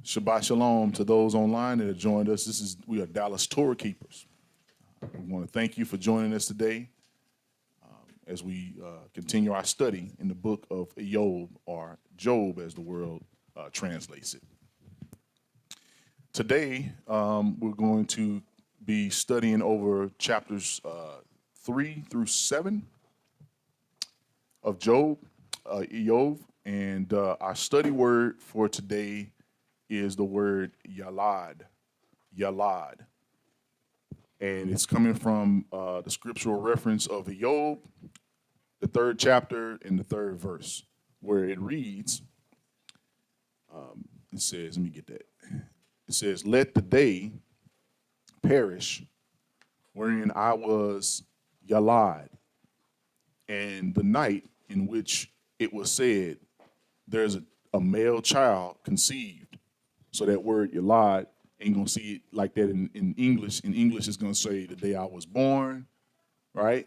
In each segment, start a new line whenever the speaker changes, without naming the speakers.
Shabbat shalom to those online that have joined us. We are Dallas Torah Keepers. We want to thank you for joining us today as we continue our study in the book of Iyov, or Job as the world translates it. Today, we're going to be studying over chapters 3 through 7 of Job, Iyov, and our study word for today is the word yalad, yalad. And it's coming from the scriptural reference of Iyov, the 3rd chapter and the 3rd verse, where it reads, it says, let me get that. It says, let the day perish wherein I was yalad, and the night in which it was said, there's a male child conceived. So that word yalad ain't gonna see it like that in English. In English, it's gonna say the day I was born, right?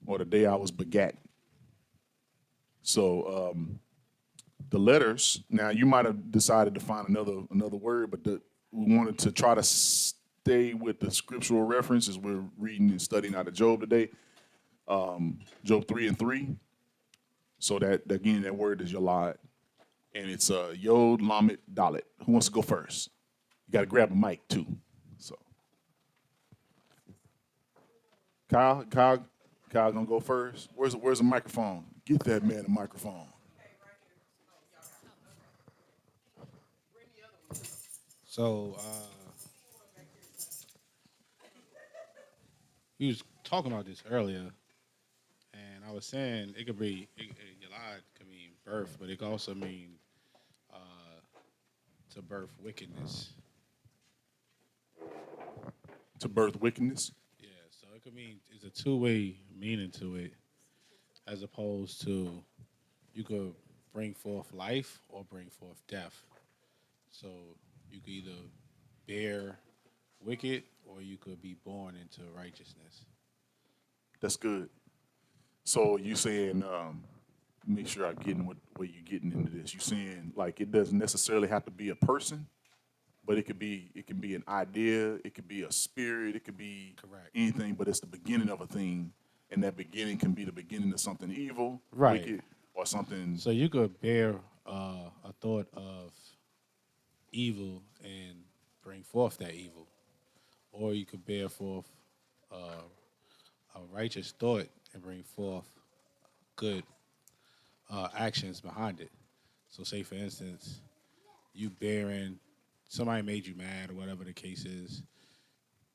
Or the day I was begat. So the letters, now you might have decided to find another word, but we wanted to try to stay with the scriptural references. We're reading and studying out of Job today, Job 3 and 3. So that, again, that word is yalad. And it's Yod Lamed Dalet. Who wants to go first? You got to grab a mic too. So, Kyle gonna go first. Where's the microphone? Get that man a microphone.
So we was talking about this earlier, and I was saying Yalad could mean birth, but it could also mean to birth wickedness.
To birth wickedness.
Yeah, so it could mean it's a two-way meaning to it, as opposed to you could bring forth life or bring forth death. So you could either bear wicked or you could be born into righteousness.
That's good. So you saying, make sure I'm getting what you're getting into this. You saying like it doesn't necessarily have to be a person, but it can be an idea, it could be a spirit, it could be
Correct.
anything, but it's the beginning of a thing, and that beginning can be the beginning of something evil,
Right.
wicked, or something.
So you could bear a thought of evil and bring forth that evil, or you could bear forth a righteous thought and bring forth good actions behind it. So, say for instance, you bearing somebody made you mad or whatever the case is,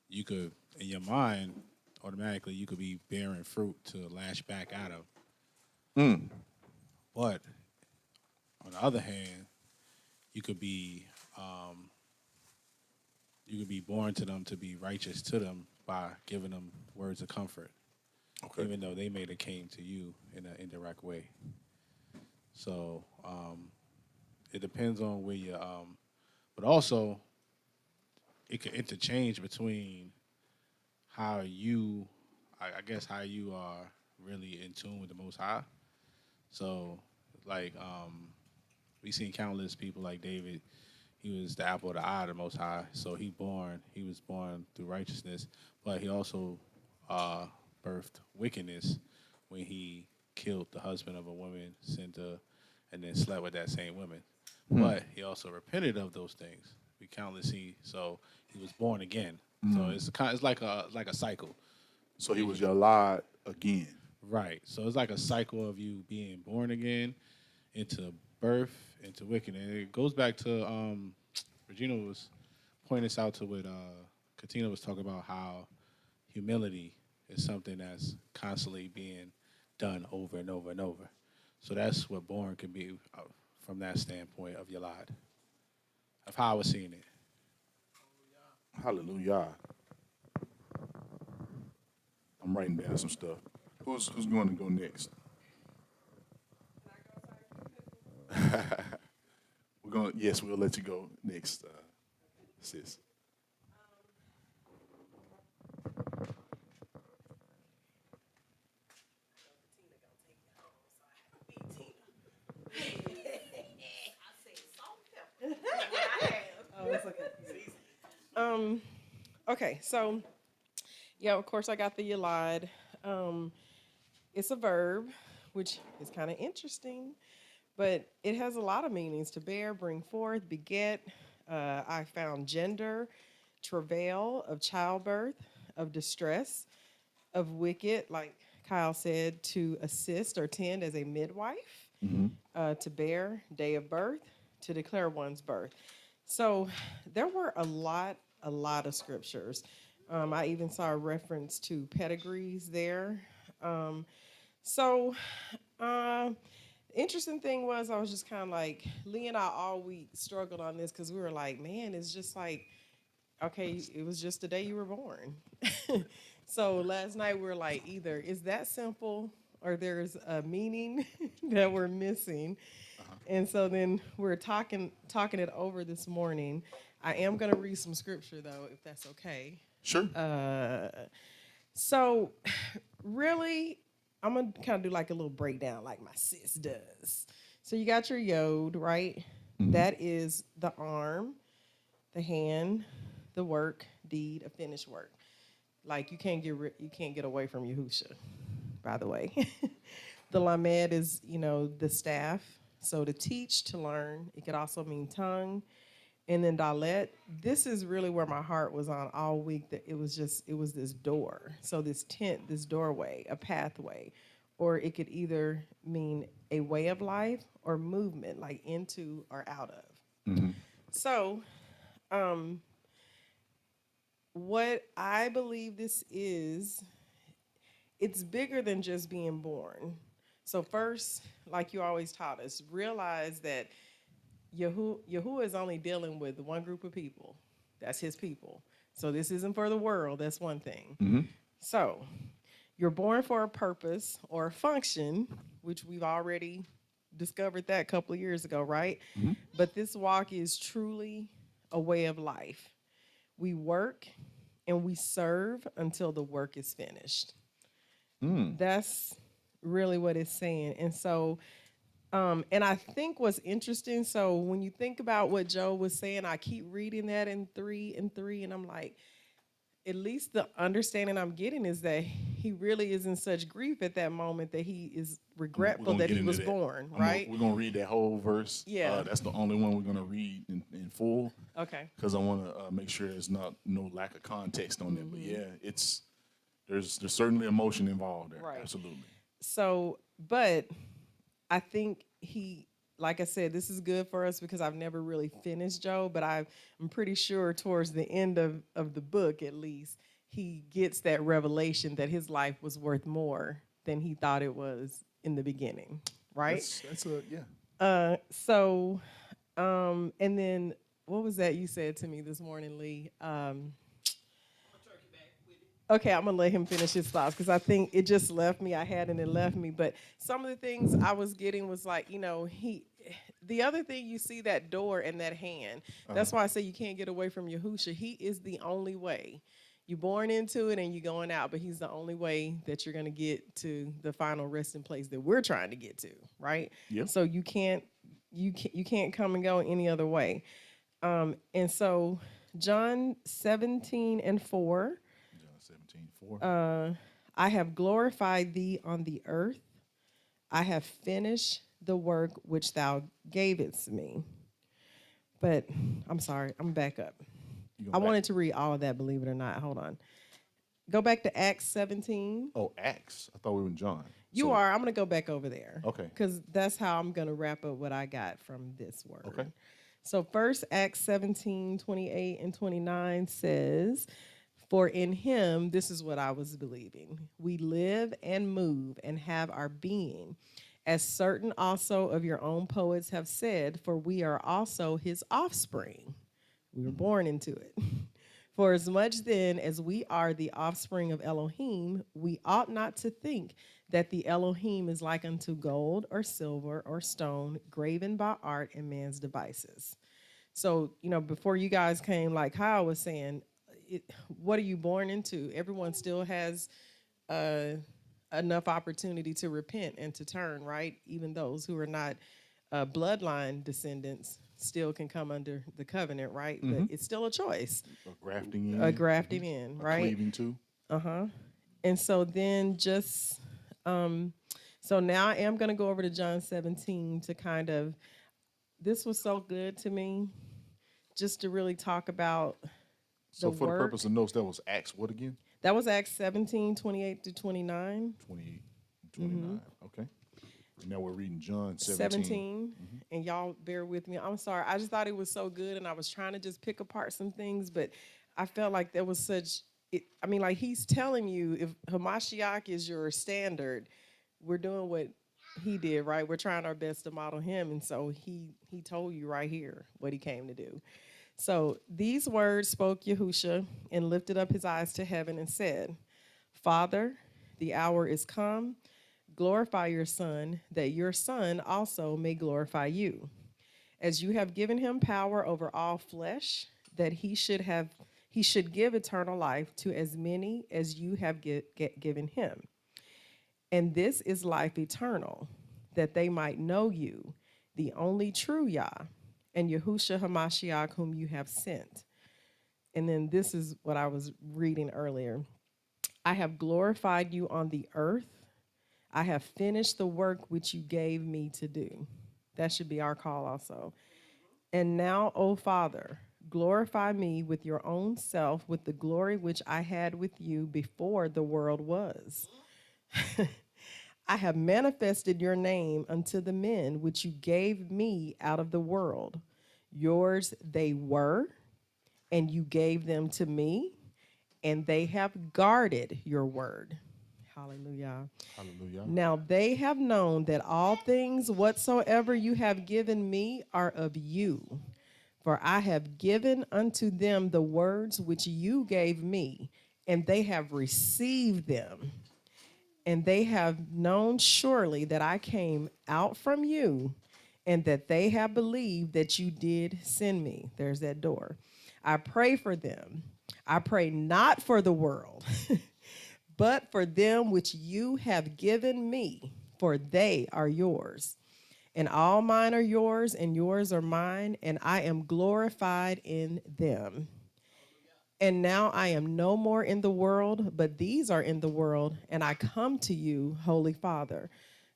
you could in your mind automatically you could be bearing fruit to lash back at them.
Mm.
But on the other hand, you could be um, you could be born to them to be righteous to them by giving them words of comfort,
Okay.
even though they may have came to you in an indirect way. So it depends on where you. But also it can interchange between how you, I guess, how you are really in tune with the Most High. So, like, we seen countless people like David. He was the apple of the eye of the Most High. So he was born through righteousness, but he also uh, birthed wickedness when he killed the husband of a woman, sent her, and then slept with that same woman. But he also repented of those things. We countless so he was born again. So it's like a cycle.
So he was yalad again.
Right. So it's like a cycle of you being born again into birth, into wicked. And it goes back to Regina was pointing this out to what Katina was talking about how humility is something that's constantly being done over and over and over. So that's what born can be from that standpoint of Yalad, of how I was seeing it.
Hallelujah. I'm writing down some stuff. Who's going to go next? Yes, we'll let you go next, sis.
Okay, so yeah, of course I got the yalad. Um, it's a verb, which is kind of interesting, but it has a lot of meanings: to bear, bring forth, beget. I found gender, travail, of childbirth, of distress, of wicked, like Kyle said, to assist or tend as a midwife, to bear, day of birth, to declare one's birth. So there were a lot of scriptures. I even saw a reference to pedigrees there. Um, so, uh, interesting thing was I was just kind of like Lee and I all week struggled on this because we were like, man, it's just like okay, it was just the day you were born. So last night we were like, either is that simple or there's a meaning that we're missing. And so then we're talking it over this morning. I am gonna read some scripture though, if that's okay.
Sure.
Uh, so really, I'm gonna kind of do like a little breakdown, like my sis does. So you got your yod, right? That is the arm, the hand, the work, deed, a finished work. Like you can't get away from Yahusha, by the way. The lamed is, the staff. So to teach, to learn. It could also mean tongue. And then dalet, this is really where my heart was on all week. That it was this door. So this tent, this doorway, a pathway. Or it could either mean a way of life or movement, like into or out of. So, um, what I believe this is, it's bigger than just being born. So first, like you always taught us, realize that Yahuwah is only dealing with one group of people. That's his people. So this isn't for the world. That's one thing. So you're born for a purpose or a function, which we've already discovered that a couple of years ago, right? But this walk is truly a way of life. We work and we serve until the work is finished. That's really what it's saying. And so, and I think what's interesting, so when you think about what Joe was saying, I keep reading that in 3 and 3, and I'm like, at least the understanding I'm getting is that he really is in such grief at that moment that he is
We're
regretful
gonna
that
get
he
into
was
that.
born, right?
We're gonna read that whole verse.
Yeah.
That's the only one we're gonna read in full
Okay.
because I want to make sure there's not no lack of context on it. But yeah, it's there's certainly emotion involved there.
Right.
Absolutely.
So, but I think like I said, this is good for us because I've never really finished Job, but I'm pretty sure towards the end of the book, at least, he gets that revelation that his life was worth more than he thought it was in the beginning, right?
That's a yeah.
So, and then what was that you said to me this morning, Lee? Okay, I'm gonna let him finish his thoughts because I think it just left me. I had and it left me. But some of the things I was getting was like, the other thing you see that door and that hand. That's why I say you can't get away from Yahusha. He is the only way. You're born into it and you're going out, but he's the only way that you're gonna get to the final resting place that we're trying to get to, right?
Yep.
So you can't come and go any other way. And so John 17:4.
John 17:4.
I have glorified thee on the earth. I have finished the work which thou gavest me. But I'm sorry, I'm back up. I wanted to read all of that, believe it or not. Hold on. Go back to Acts 17.
Oh, Acts. I thought we were in John.
You are. I'm going to go back over there.
Okay.
Because that's how I'm going to wrap up what I got from this word.
Okay.
So first, Acts 17:28 and 29 says, for in him, this is what I was believing, we live and move and have our being, as certain also of your own poets have said, for we are also his offspring. We were born into it. For as much then as we are the offspring of Elohim, we ought not to think that the Elohim is like unto gold or silver or stone, graven by art and man's devices. So, before you guys came, like Kyle was saying, what are you born into? Everyone still has enough opportunity to repent and to turn, right? Even those who are not bloodline descendants still can come under the covenant, right? But it's still a choice,
A grafting in,
a grafting in,
a
right?
cleaving to.
And so then just so now I am going to go over to John 17 to kind of, this was so good to me, just to really talk about
So
the
for the
work.
purpose of notes, that was Acts what again?
That was Acts 17, 28 to 29.
28 and 29. Okay. And now we're reading John 17.
17. And y'all bear with me. I'm sorry. I just thought it was so good and I was trying to just pick apart some things, but I felt like there was such I mean, like he's telling you if Hamashiach is your standard, we're doing what he did, right? We're trying our best to model him. And so he told you right here what he came to do. So these words spoke Yahusha and lifted up his eyes to heaven and said, Father, the hour is come. Glorify your Son, that your Son also may glorify you. As you have given him power over all flesh, that he should give eternal life to as many as you have given him. And this is life eternal, that they might know you, the only true Yah, and Yahushua Hamashiach, whom you have sent. And then this is what I was reading earlier. I have glorified you on the earth. I have finished the work which you gave me to do. That should be our call also. And now, O Father, glorify me with your own self, with the glory which I had with you before the world was. I have manifested your name unto the men which you gave me out of the world. Yours they were, and you gave them to me, and they have guarded your word. Hallelujah.
Hallelujah.
Now they have known that all things whatsoever you have given me are of you. For I have given unto them the words which you gave me, and they have received them. And they have known surely that I came out from you, and that they have believed that you did send me. There's that door. I pray for them. I pray not for the world, but for them which you have given me, for they are yours. And all mine are yours, and yours are mine, and I am glorified in them. And now I am no more in the world, but these are in the world, and I come to you, Holy Father.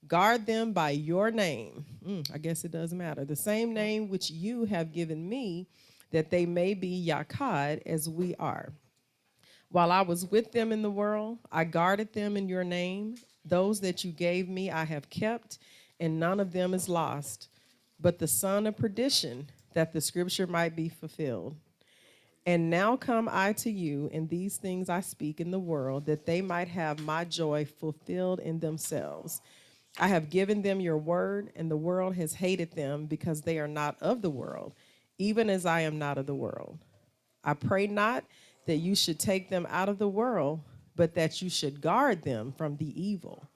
Guard them by your name. I guess it does matter. The same name which you have given me, that they may be Yakad as we are. While I was with them in the world, I guarded them in your name. Those that you gave me I have kept, and none of them is lost, but the son of perdition, that the scripture might be fulfilled. And now come I to you, and these things I speak in the world, that they might have my joy fulfilled in themselves. I have given them your word, and the world has hated them because they are not of the world, even as I am not of the world. I pray not that you should take them out of the world, but that you should guard them from the evil.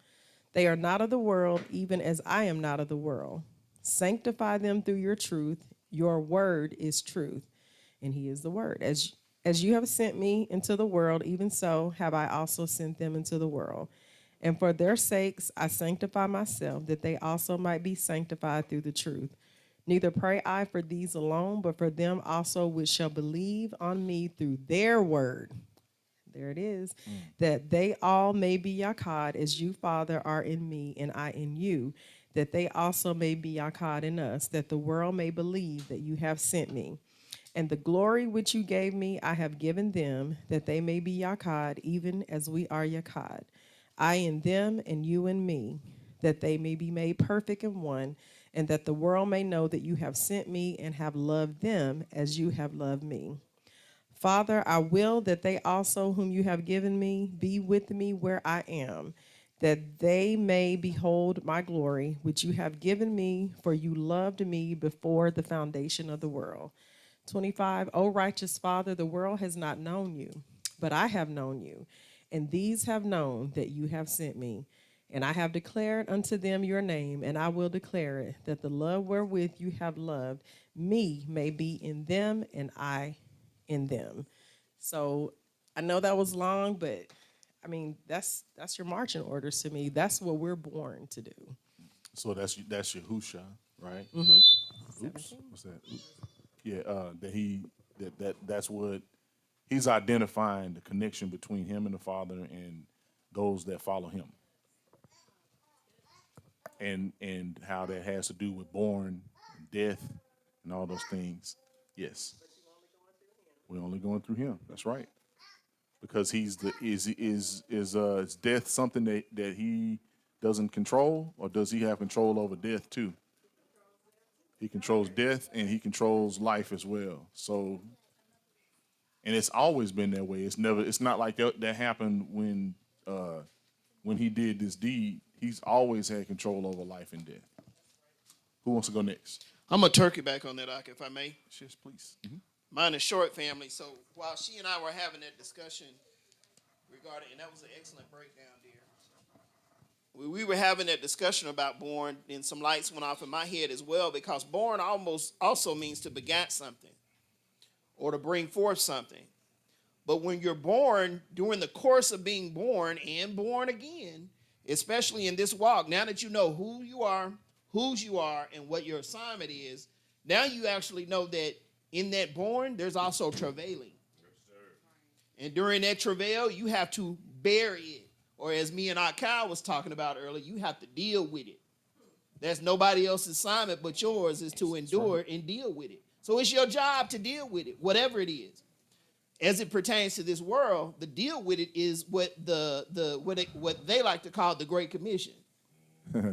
They are not of the world, even as I am not of the world. Sanctify them through your truth. Your word is truth, and he is the word. As you have sent me into the world, even so have I also sent them into the world. And for their sakes I sanctify myself, that they also might be sanctified through the truth. Neither pray I for these alone, but for them also which shall believe on me through their word. There it is. That they all may be Yakad, as you, Father, are in me, and I in you, that they also may be Yakad in us, that the world may believe that you have sent me. And the glory which you gave me, I have given them, that they may be Yakad, even as we are Yakad. I in them, and you in me, that they may be made perfect in one, and that the world may know that you have sent me and have loved them as you have loved me. Father, I will that they also, whom you have given me, be with me where I am, that they may behold my glory, which you have given me, for you loved me before the foundation of the world. 25, O righteous Father, the world has not known you, but I have known you, and these have known that you have sent me. And I have declared unto them your name, and I will declare it, that the love wherewith you have loved me may be in them, and I in them. So I know that was long, but I mean that's your marching orders to me. That's what we're born to do.
So that's Yahusha, right?
Mm-hmm.
Oops, what's that? Oops. Yeah, that's what he's identifying, the connection between him and the Father and those that follow him, and how that has to do with born, death, and all those things. Yes, we're only going through him. That's right, because he's the is death something that he doesn't control, or does he have control over death too? He controls death and he controls life as well. So, and it's always been that way. It's not like that happened when he did this deed. He's always had control over life and death. Who wants to go next?
I'm a turkey back on that, Ak, if I may.
Yes, please.
Mine is short, family. So while she and I were having that discussion regarding, and that was an excellent breakdown, dear. We were having that discussion about born, and some lights went off in my head as well, because born almost also means to begat something or to bring forth something. But when you're born, during the course of being born and born again, especially in this walk, now that you know who you are, whose you are, and what your assignment is, now you actually know that in that born, there's also travailing. And during that travail, you have to bear it. Or as me and Akai was talking about earlier, you have to deal with it. There's nobody else's assignment but yours is to endure and deal with it. So it's your job to deal with it, whatever it is. As it pertains to this world, the deal with it is what what they like to call the Great Commission.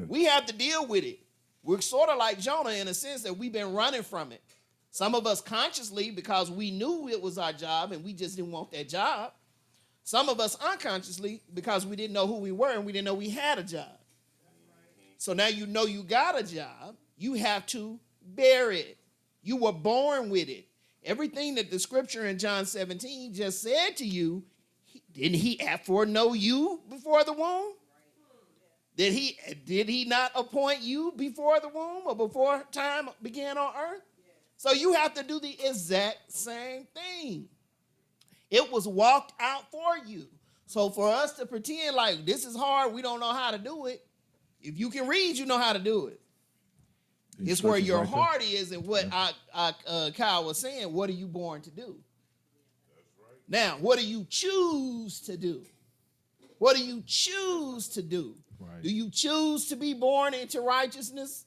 We have to deal with it. We're sort of like Jonah in a sense that we've been running from it. Some of us consciously because we knew it was our job and we just didn't want that job. Some of us unconsciously because we didn't know who we were and we didn't know we had a job. So now you know you got a job. You have to bear it. You were born with it. Everything that the scripture in John 17 just said to you, didn't he foreknow you before the womb? Did he not appoint you before the womb or before time began on earth? So you have to do the exact same thing. It was walked out for you. So for us to pretend like this is hard, we don't know how to do it. If you can read, you know how to do it. It's where your heart is, and what Kyle was saying, what are you born to do? Now, what do you choose to do? What do you choose to do?
Right.
Do you choose to be born into righteousness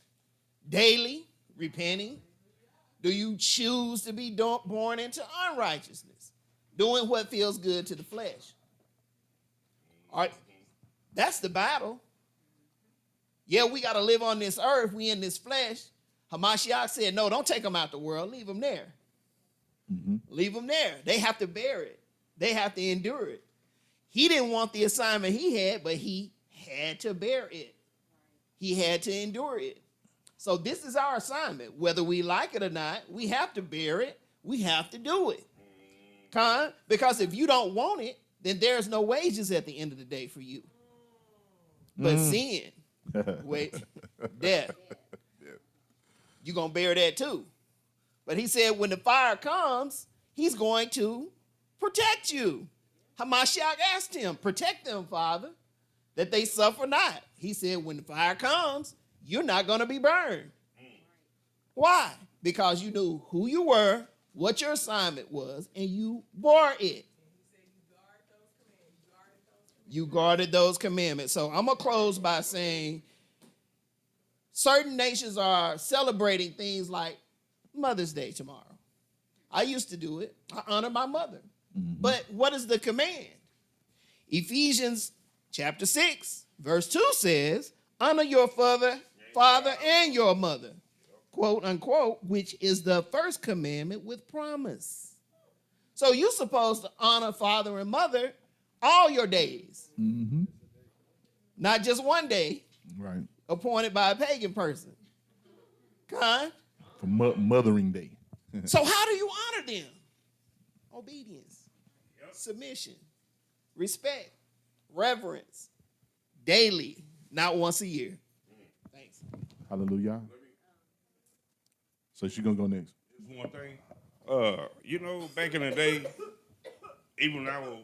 daily, repenting? Do you choose to be born into unrighteousness, doing what feels good to the flesh? All right, that's the battle. Yeah, we got to live on this earth. We in this flesh. Hamashiach said, no, don't take them out the world. Leave them there. Mm-hmm. Leave them there. They have to bear it. They have to endure it. He didn't want the assignment he had, but he had to bear it. He had to endure it. So this is our assignment. Whether we like it or not, we have to bear it. We have to do it. Because if you don't want it, then there's no wages at the end of the day for you. But sin, wait, death. You're going to bear that too. But he said when the fire comes, he's going to protect you. Hamashiach asked him, protect them, Father, that they suffer not. He said when the fire comes, you're not going to be burned. Why? Because you knew who you were, what your assignment was, and you bore it. You guarded those commandments. So I'm going to close by saying certain nations are celebrating things like Mother's Day tomorrow. I used to do it. I honor my mother. Mm-hmm. But what is the command? Ephesians chapter 6, verse 2 says, honor your father and your mother, quote unquote, which is the first commandment with promise. So you're supposed to honor father and mother all your days. Mm-hmm. Not just one day.
Right.
Appointed by a pagan person.
For Mothering Day.
So how do you honor them? Obedience, submission, respect, reverence, daily, not once a year. Thanks.
Hallelujah. So she's going to go next.
One thing, back in the day, even I was,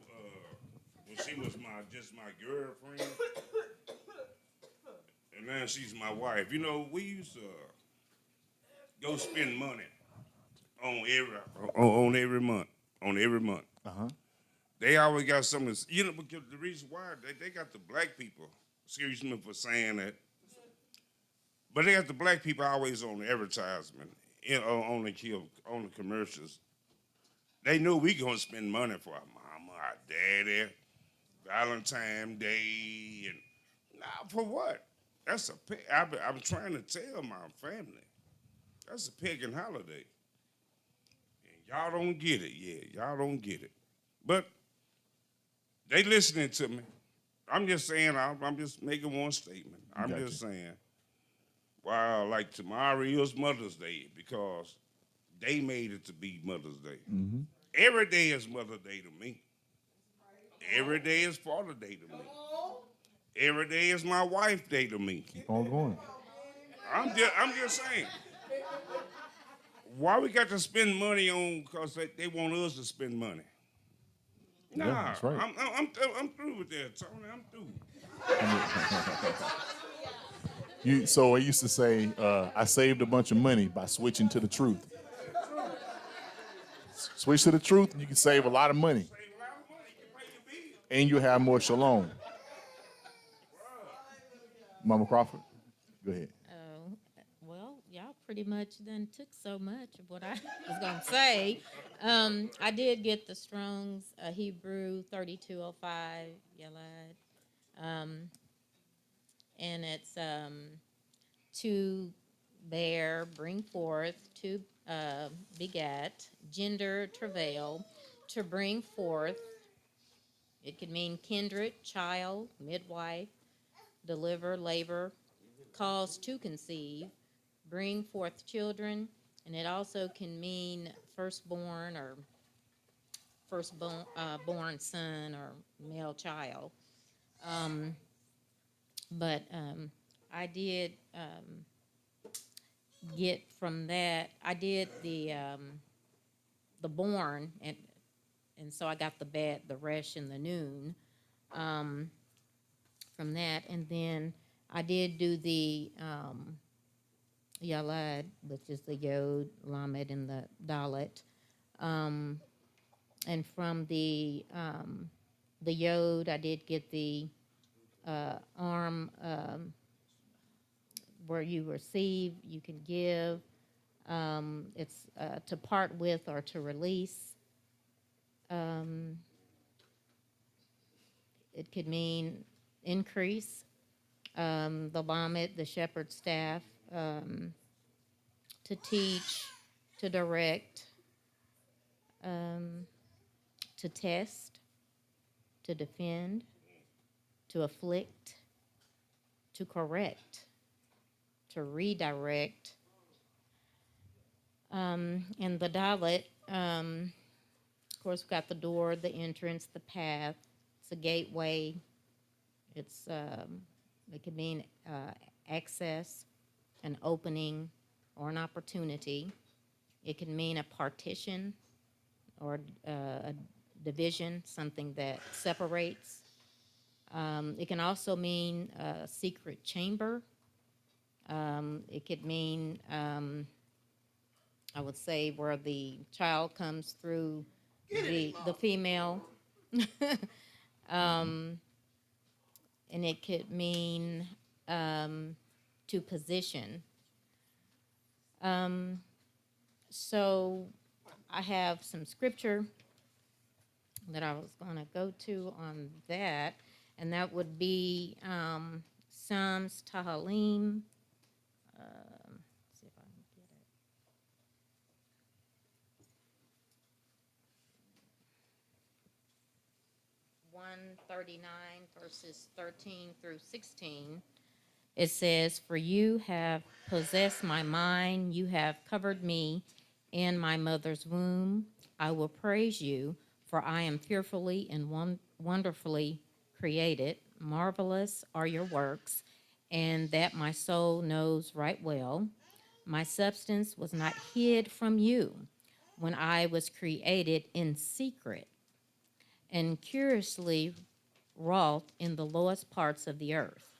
when she was just my girlfriend, and now she's my wife. We used to go spend money on every month, on every month. They always got something. You know, because the reason why they got the black people. Excuse me for saying that, but they got the black people always on the advertisement, on the commercials. They knew we gonna spend money for our mama, our daddy, Valentine's Day, and now for what? That's a pig. I'm trying to tell my family that's a pagan holiday, and y'all don't get it. Yeah, y'all don't get it, but they listening to me. I'm just saying. I'm just making one statement. I'm
Gotcha.
just saying. Wow, like tomorrow is Mother's Day because they made it to be Mother's Day. Every day is Mother's Day to me. Every day is Father's Day to me. Every day is my wife's day to me.
Keep on going.
I'm just saying. Why we got to spend money on? Because they want us to spend money. Nah,
Yeah, that's right.
I'm through with that, Tony. I'm through.
So I used to say, I saved a bunch of money by switching to the truth. Switch to the truth, and you can save a lot of money,
Save a lot of money. You can pay your bills.
and you have more shalom. Mama Crawford, go ahead.
Oh, well, y'all pretty much done took so much of what I was gonna say. I did get the Strong's Hebrew 3205 Yalad, and it's to bear, bring forth, to begat, gender, travail, to bring forth. It could mean kindred, child, midwife, deliver, labor, cause to conceive, bring forth children, and it also can mean firstborn or firstborn born son or male child. But I did get from that. I did the born, and so I got the bet, the resh, and the noon from that, and then I did do the Yalad, which is the Yod, Lamed, and the Dalet. And from the Yod, I did get the arm where you receive, you can give. It's to part with or to release. It could mean increase. The Lamed, the shepherd's staff, to teach, to direct, to test, to defend, to afflict, to correct, to redirect. And the Dalet, of course, we've got the door, the entrance, the path. It's a gateway. It could mean access, an opening, or an opportunity. It can mean a partition or a division, something that separates. It can also mean a secret chamber. It could mean, I would say, where the child comes through the female. And it could mean to position. So I have some scripture that I was going to go to on that, and that would be Psalms Tahalim. See if I can get it. 139 verses 13 through 16. It says, "For you have possessed my mind, you have covered me in my mother's womb. I will praise you, for I am fearfully and wonderfully created. Marvelous are your works, and that my soul knows right well. My substance was not hid from you when I was created in secret and curiously wrought in the lowest parts of the earth.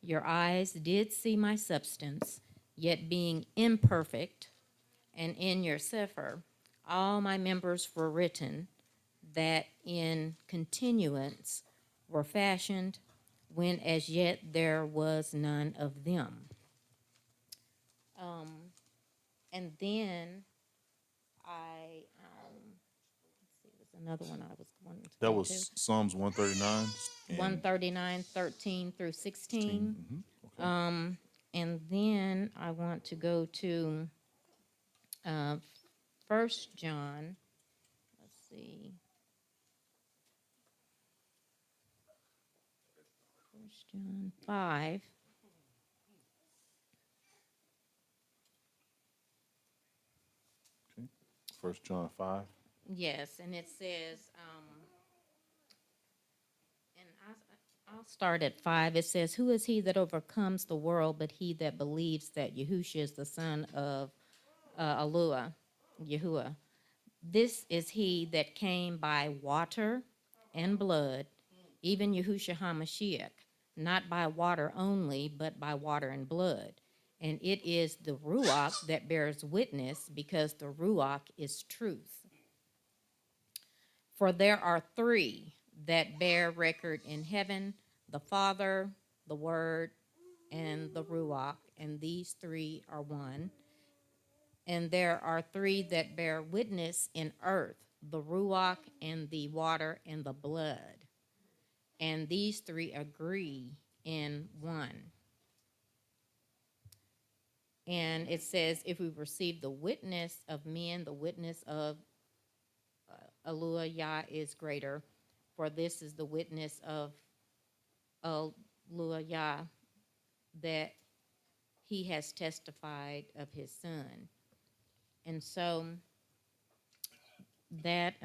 Your eyes did see my substance, yet being imperfect, and in your sefer all my members were written, that in continuance were fashioned, when as yet there was none of them. And then I, let's see, there's another one I was wanting to
That
go
was Psalms 139.
to. 139, 13 through 16.
Okay.
And then I want to go to uh, 1 John. Let's see. 1 John 5.
Okay. 1 John 5.
Yes, and it says, and I'll start at 5. It says, "Who is he that overcomes the world but he that believes that Yahushua is the son of Yahuwah? This is he that came by water and blood, even Yahushua HaMashiach, not by water only, but by water and blood. And it is the Ruach that bears witness, because the Ruach is truth. For there are three that bear record in heaven, the Father, the Word, and the Ruach, and these three are one. And there are three that bear witness in earth, the Ruach, and the water, and the blood. And these three agree in one." And it says, "If we receive the witness of men, the witness of Elua Yah is greater, for this is the witness of Elua Yah, that he has testified of his son." And so that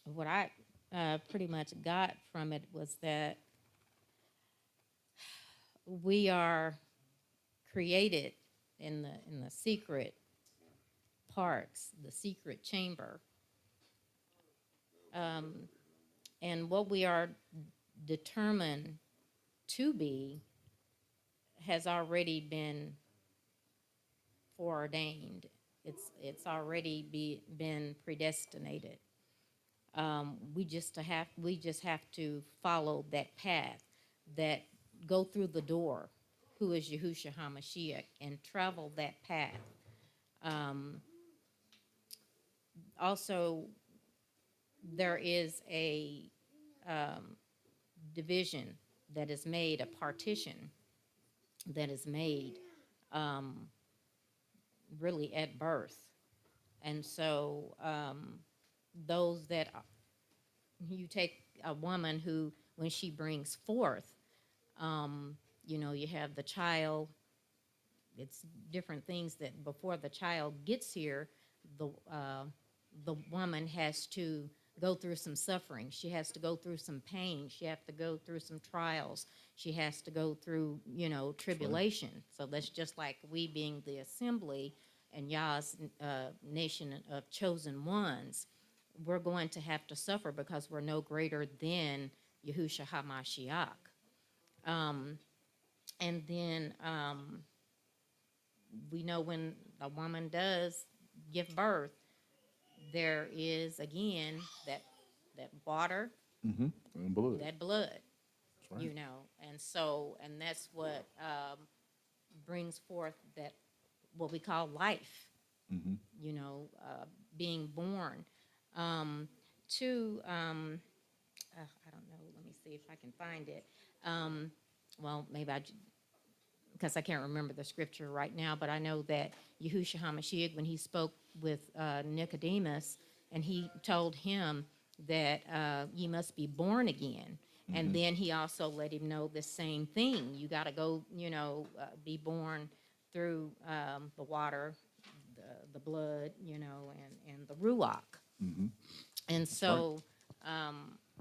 what I pretty much got from it was that we are created in the secret parts, the secret chamber, and what we are determined to be has already been foreordained. It's already been predestinated. We just have to follow that path, that go through the door, who is Yahushua HaMashiach, and travel that path. Also, there is a division that is made, a partition that is made really at birth. And so those that you take a woman who, when she brings forth, you have the child. It's different things that before the child gets here, the woman has to go through some suffering. She has to go through some pain. She has to go through some trials. She has to go through, tribulation. So that's just like we being the assembly and Yah's nation of chosen ones. We're going to have to suffer because we're no greater than Yahushua HaMashiach. And then we know when a woman does give birth, there is again that water,
And blood.
that blood,
That's right.
and so, and that's what brings forth that what we call life, being born. To I don't know. Let me see if I can find it. Well, maybe because I can't remember the scripture right now, but I know that Yahushua HaMashiach, when he spoke with Nicodemus, and he told him that ye must be born again. And then he also let him know the same thing. You got to go, be born through the water, the blood, and the Ruach. And so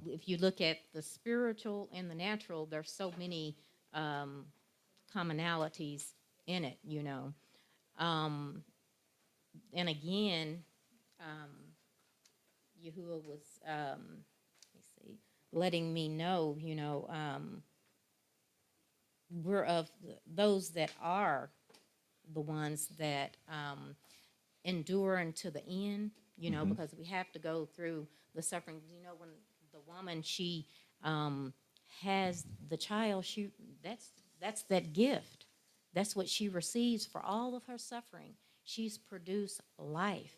if you look at the spiritual and the natural, there's so many commonalities in it, And again, Yahuwah was, let me see, letting me know, we're of those that are the ones that endure until the end, because we have to go through the suffering. When the woman, she has the child, that's that gift. That's what she receives for all of her suffering. She's produced life,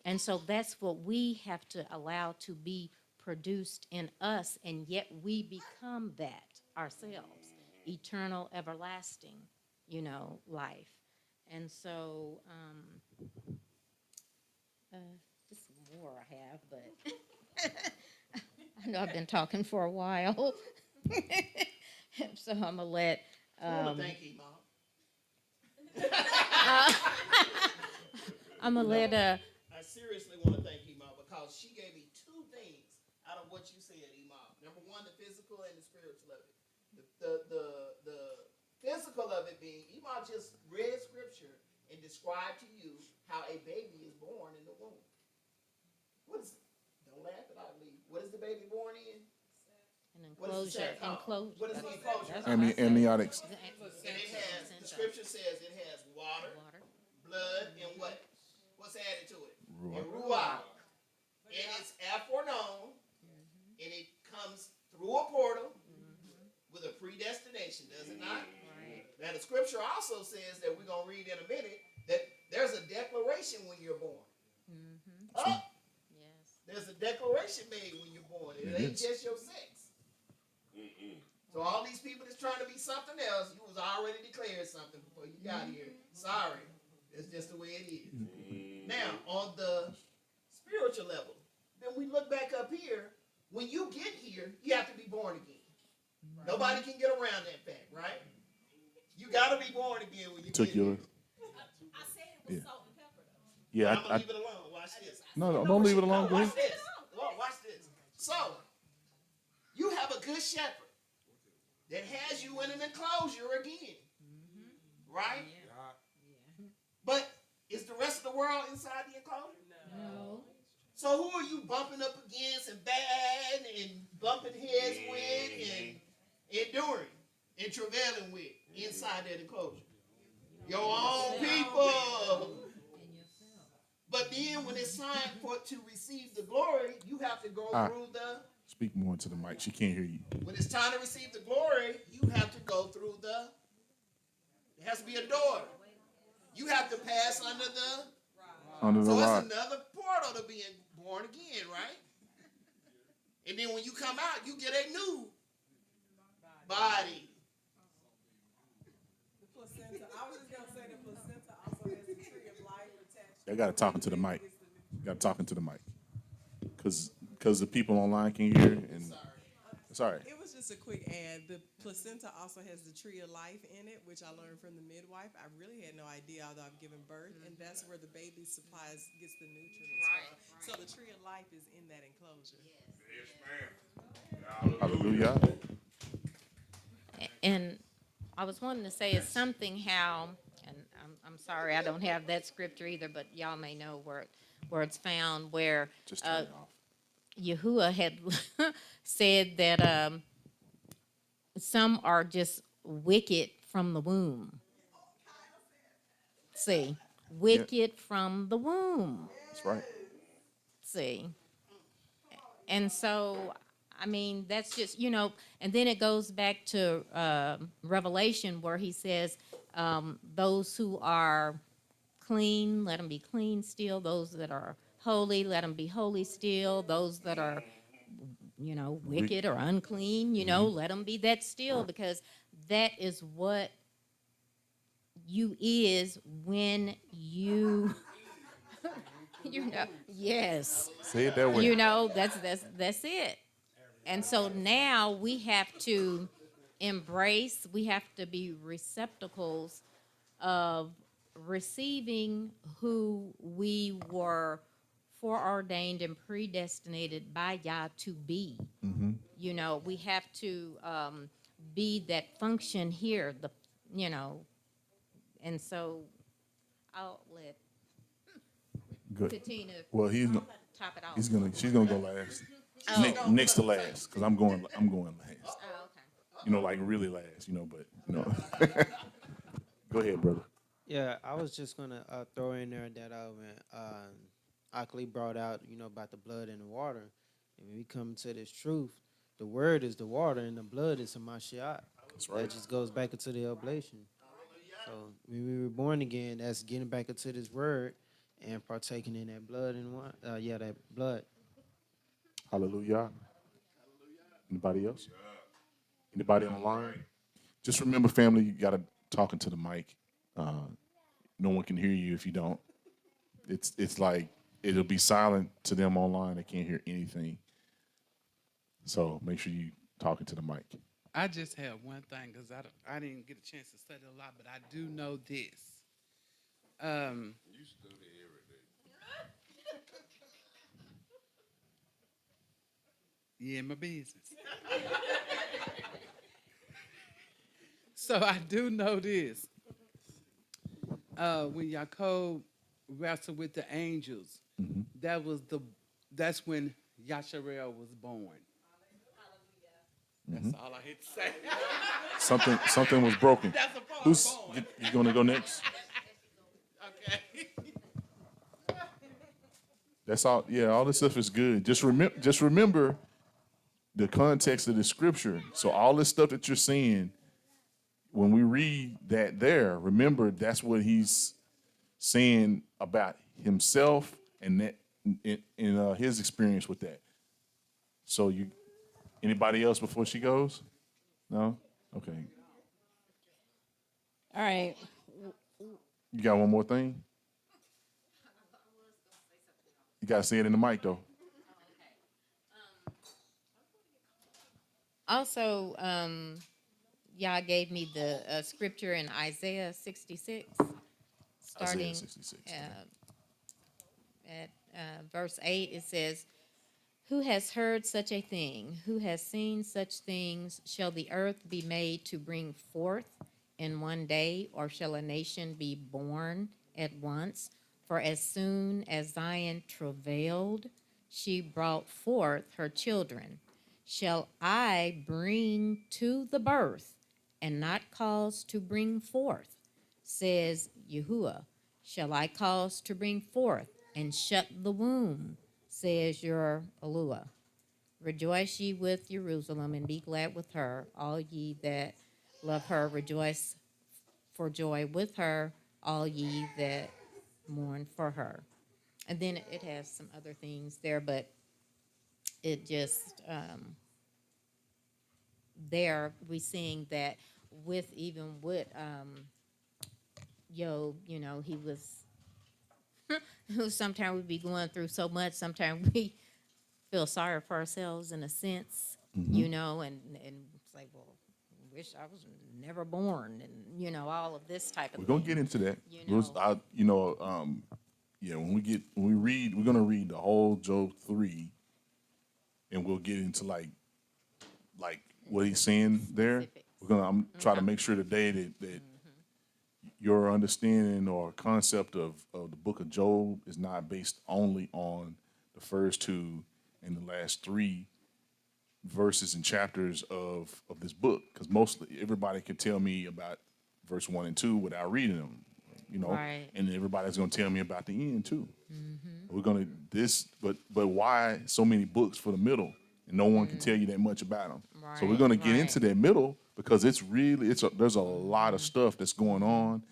And so that's what we have to allow to be produced in us, and yet we become that ourselves, eternal, everlasting, life. And so, just some more I have, but I know I've been talking for a while. So I'm gonna let,
Thank you, Mom.
I'm gonna let,
I seriously want to thank Imam because she gave me two things out of what you said, Imam. Number one, the physical and the spiritual of it. The physical of it being, Imam just read scripture and described to you how a baby is born in the womb. Don't laugh at I believe. What is the baby born in?
an
What is the
enclosure,
set called? What is the enclosure?
That's
Amni-
what I said.
amniotics.
And it has, the scripture says it has water, blood, and what? What's added to it? And ruach. And it's aphornon, and it comes through a portal with a predestination, does it not?
Right.
Now, the scripture also says that we're going to read in a minute that there's a declaration when you're born. Oh,
Yes.
there's a declaration made when you're born. It ain't just your sex. So all these people that's trying to be something else, you was already declared something before you got here. Sorry. It's just the way it is. Now, on the spiritual level, then we look back up here. When you get here, you have to be born again. Right. Nobody can get around that fact, right? You got to be born again when you get here.
I said it was salt and pepper, though.
Yeah,
I'm going to leave it alone. Watch this.
no, don't leave it alone. Go
Watch
ahead.
this. Watch this. So, you have a good shepherd that has you in an enclosure again. Right?
Yeah.
But is the rest of the world inside the enclosure?
No.
So who are you bumping up against and bad and bumping heads with and enduring and travailing with inside that enclosure? Your own people. But then when it's time to receive the glory, you have to go through the...
Speak more into the mic. She can't hear you.
When it's time to receive the glory, you have to go through the... It has to be a door. You have to pass under the...
So
it's another portal to being born again, right? And then when you come out, you get a new body.
The placenta. I was just gonna say the placenta also has the tree of life attached.
I got to talk into the mic. Got to talk into the mic, because the people online can hear. And sorry.
It was just a quick ad. The placenta also has the tree of life in it, which I learned from the midwife. I really had no idea, although I've given birth, and that's where the baby supplies gets the nutrients from. So the tree of life is in that enclosure.
Yes, ma'am.
Hallelujah.
And I was wanting to say it's something how, and I'm sorry I don't have that scripture either, but y'all may know where it's found, where
Just turn it off.
Yahuwah had said that some are just wicked from the womb. See, wicked from the womb.
That's right.
See. And so, I mean, that's just, and then it goes back to Revelation where he says, those who are clean, let them be clean still. Those that are holy, let them be holy still. Those that are, wicked or unclean, let them be that still, because that is what you is when you, yes.
Say it that way.
That's it. And so now we have to embrace, we have to be receptacles of receiving who we were foreordained and predestinated by Yah to be. We have to be that function here, and so I'll let
Good.
Katina
Well,
top it off.
she's gonna go last. Next to last, because I'm going last.
Oh, okay.
Like really last. But Go ahead, brother.
Yeah, I was just gonna throw in there that when Akli brought out, about the blood and the water, and when we come to this truth, the word is the water and the blood is the Mashiach.
That's right.
That just goes back into the oblation. So when we were born again, that's getting back into this word and partaking in that blood and wine. That blood.
Hallelujah. Anybody else? Anybody on the line? Just remember, family, you got to talk into the mic. No one can hear you if you don't. It's like it'll be silent to them online. They can't hear anything. So make sure you talking to the mic.
I just have one thing because I didn't get a chance to study a lot, but I do know this.
You study every day.
Yeah, my business. So I do know this. When Yaakov wrestled with the angels, that's when Yasharel was born. That's all I had to say.
Something was broken.
That's a part
Who's
born.
you going to go next?
Okay.
That's all. Yeah, all this stuff is good. Just remember the context of the scripture. So all this stuff that you're seeing, when we read that there, remember that's what he's saying about himself and that in his experience with that. So anybody else before she goes? No? Okay.
All right.
You got one more thing? You got to say it in the mic, though.
Also, y'all gave me the scripture in Isaiah 66, starting
Isaiah 66.
at verse 8. It says, "Who has heard such a thing? Who has seen such things? Shall the earth be made to bring forth in one day, or shall a nation be born at once? For as soon as Zion travailed, she brought forth her children. Shall I bring to the birth and not cause to bring forth? Says Yahuwah. Shall I cause to bring forth and shut the womb? Says your Alua. Rejoice ye with Jerusalem and be glad with her, all ye that love her. Rejoice for joy with her, all ye that mourn for her." And then it has some other things there, but it just there we seeing that with even with Job, he was sometimes we be going through so much, sometimes we feel sorry for ourselves in a sense, and it's like, well, wish I was never born, and all of this type of
We're
thing.
gonna get into that.
You know.
When we read, we're gonna read the whole Job 3, and we'll get into like what he's saying there.
Specifics.
I'm try to make sure today that your understanding or concept of the book of Job is not based only on the first two and the last three verses and chapters of this book, because mostly everybody can tell me about verse 1 and 2 without reading them,
Right.
and everybody's going to tell me about the end too. We're going to but why so many books for the middle, and no one can tell you that much about them. So we're
Right,
going to get
right.
into that middle because there's a lot of stuff that's going on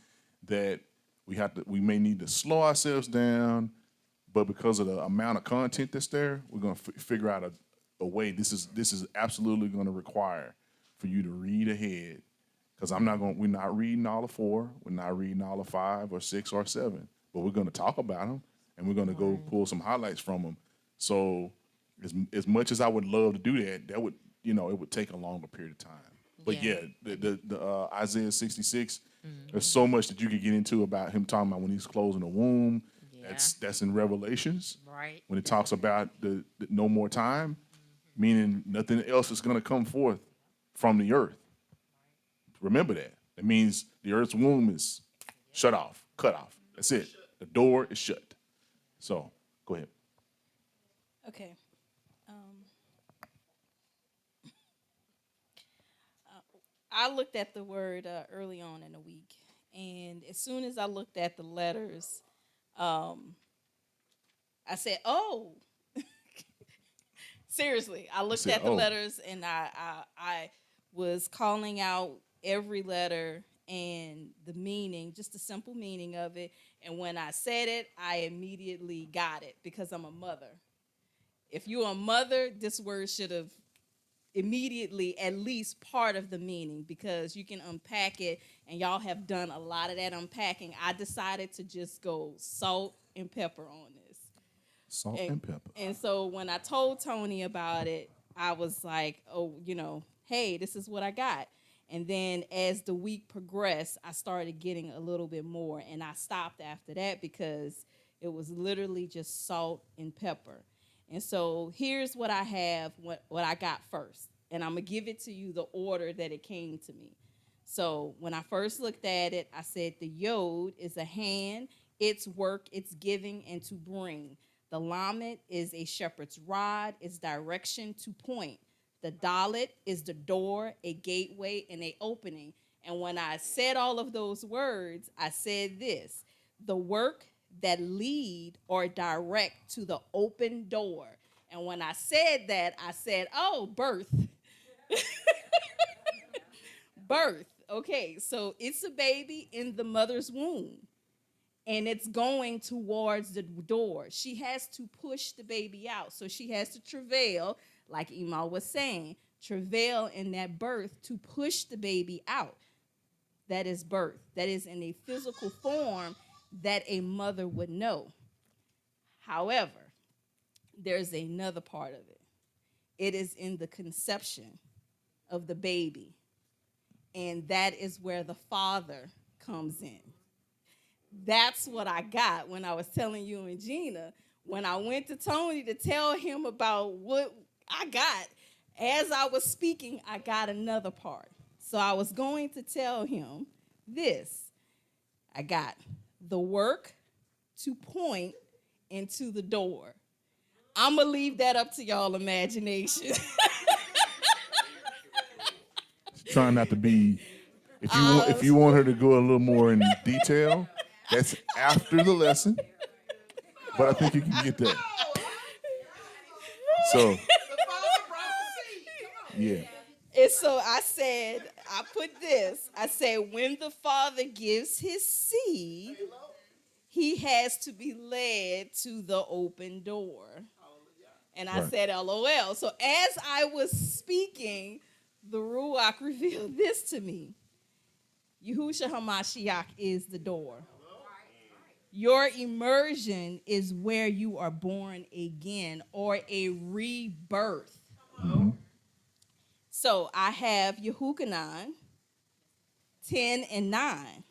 that we may need to slow ourselves down, but because of the amount of content that's there, we're going to figure out a way. This is absolutely going to require for you to read ahead, because we're not reading all of 4, we're not reading all of 5 or 6 or 7, but we're going to talk about them and we're going to go pull some highlights from them. So as much as I would love to do that would it would take a longer period of time. But
Yeah.
the Isaiah 66, there's so much that you could get into about him talking about when he's closing the womb.
Yeah.
That's in Revelations.
Right.
When it talks about the no more time, meaning nothing else is going to come forth from the earth. Remember that. It means the earth's womb is shut off, cut off. That's it. The door is shut. So go ahead.
Okay. Um, I looked at the word early on in the week, And as soon as I looked at the letters, um, I said, "Oh, seriously." I
I
looked
said,
at the
"Oh,
letters and I was calling out every letter and the meaning, just the simple meaning of it. And when I said it, I immediately got it because I'm a mother. If you're a mother, this word should have immediately at least part of the meaning because you can unpack it, and y'all have done a lot of that unpacking. I decided to just go salt and pepper on this.
salt
And,
and pepper."
and so when I told Tony about it, I was like, oh, hey, this is what I got. And then as the week progressed, I started getting a little bit more. And I stopped after that because it was literally just salt and pepper. And so here's what I have, what I got first. And I'm going to give it to you the order that it came to me. So when I first looked at it, I said the yod is a hand, its work, its giving, and to bring. The lamet is a shepherd's rod, its direction to point. The dalet is the door, a gateway, and a opening. And when I said all of those words, I said this: the work that lead or direct to the open door. And when I said that, I said, oh, birth. Birth. Okay, so it's a baby in the mother's womb and it's going towards the door. She has to push the baby out. So she has to travail, like Iyov was saying, travail in that birth to push the baby out. That is birth. That is in a physical form that a mother would know. However, there's another part of it. It is in the conception of the baby. And that is where the father comes in. That's what I got when I was telling you and Gina. When I went to Tony to tell him about what I got, as I was speaking, I got another part. So I was going to tell him this. I got the work to point into the door. I'm going to leave that up to y'all imagination.
Trying not to be. If you want her to go a little more in detail, that's after the lesson. But I think you can get that. So yeah,
And so I said, I put this. I said, when the father gives his seed, he has to be led to the open door. And I
Right.
said, LOL. So as I was speaking, the Ruach revealed this to me. Yahushua HaMashiach is the door. Your immersion is where you are born again, or a rebirth. So I have Yehukanan 10 and 9.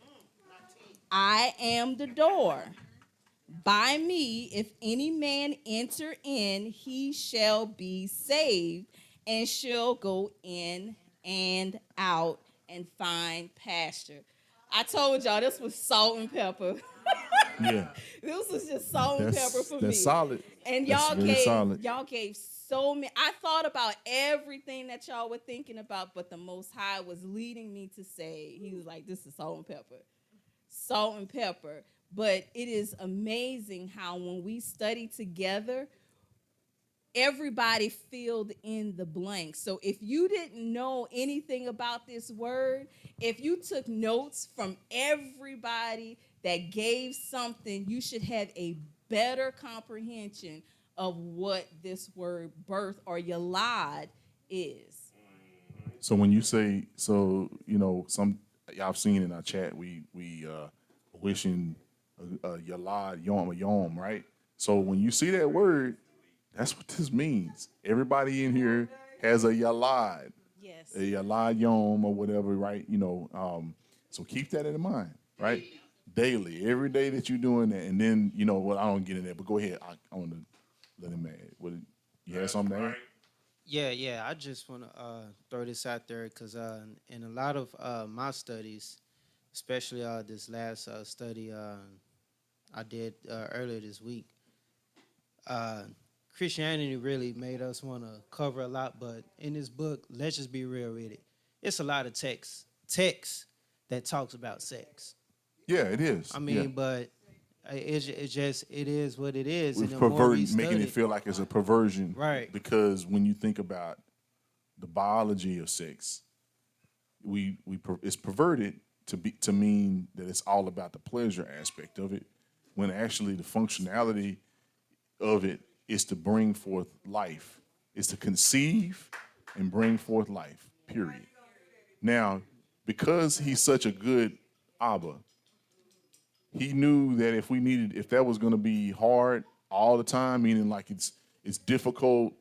I am the door. By me, if any man enter in, he shall be saved and shall go in and out and find pasture. I told y'all this was salt and pepper.
yeah,
This was just salt and pepper for me.
that's solid.
And
That's very solid.
y'all gave so many. I thought about everything that y'all were thinking about, but the Most High was leading me to say, he was like, this is salt and pepper. Salt and pepper. But it is amazing how when we study together, everybody filled in the blanks. So if you didn't know anything about this word, if you took notes from everybody that gave something, you should have a better comprehension of what this word birth or yalad is.
So when you say, so some y'all have seen in our chat, we wishing yalad yom yom, right? So when you see that word, that's what this means. Everybody in here has a yalad,
Yes.
a yalad yom or whatever, right? So keep that in mind, right? Daily, every day that you're doing that, and then I don't get in there, but go ahead. I want to let him add. What you had something to add?
Yeah. I just want to throw this out there because in a lot of my studies, especially this last study I did earlier this week, Christianity really made us want to cover a lot. But in this book, let's just be real with it. It's a lot of text that talks about sex.
Yeah, it is.
I mean, but it's just it is what it is. And
With
the more we
making it
study,
feel like it's a perversion,
Right.
Because when you think about the biology of sex, it's perverted to mean that it's all about the pleasure aspect of it, when actually the functionality of it is to bring forth life, is to conceive and bring forth life. Period. Now, because he's such a good Abba, he knew that if that was going to be hard all the time, meaning like it's difficult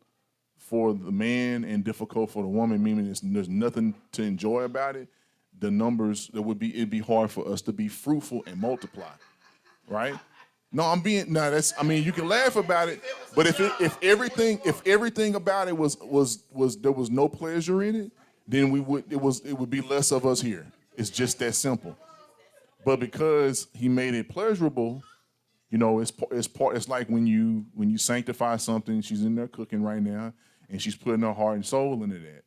for the man and difficult for the woman, meaning there's nothing to enjoy about it. The numbers it'd be hard for us to be fruitful and multiply, right? No, that's, I mean, you can laugh about it, but if everything about it was there was no pleasure in it, then it would be less of us here. It's just that simple. But because he made it pleasurable, it's like when you sanctify something. She's in there cooking right now, and she's putting her heart and soul into that.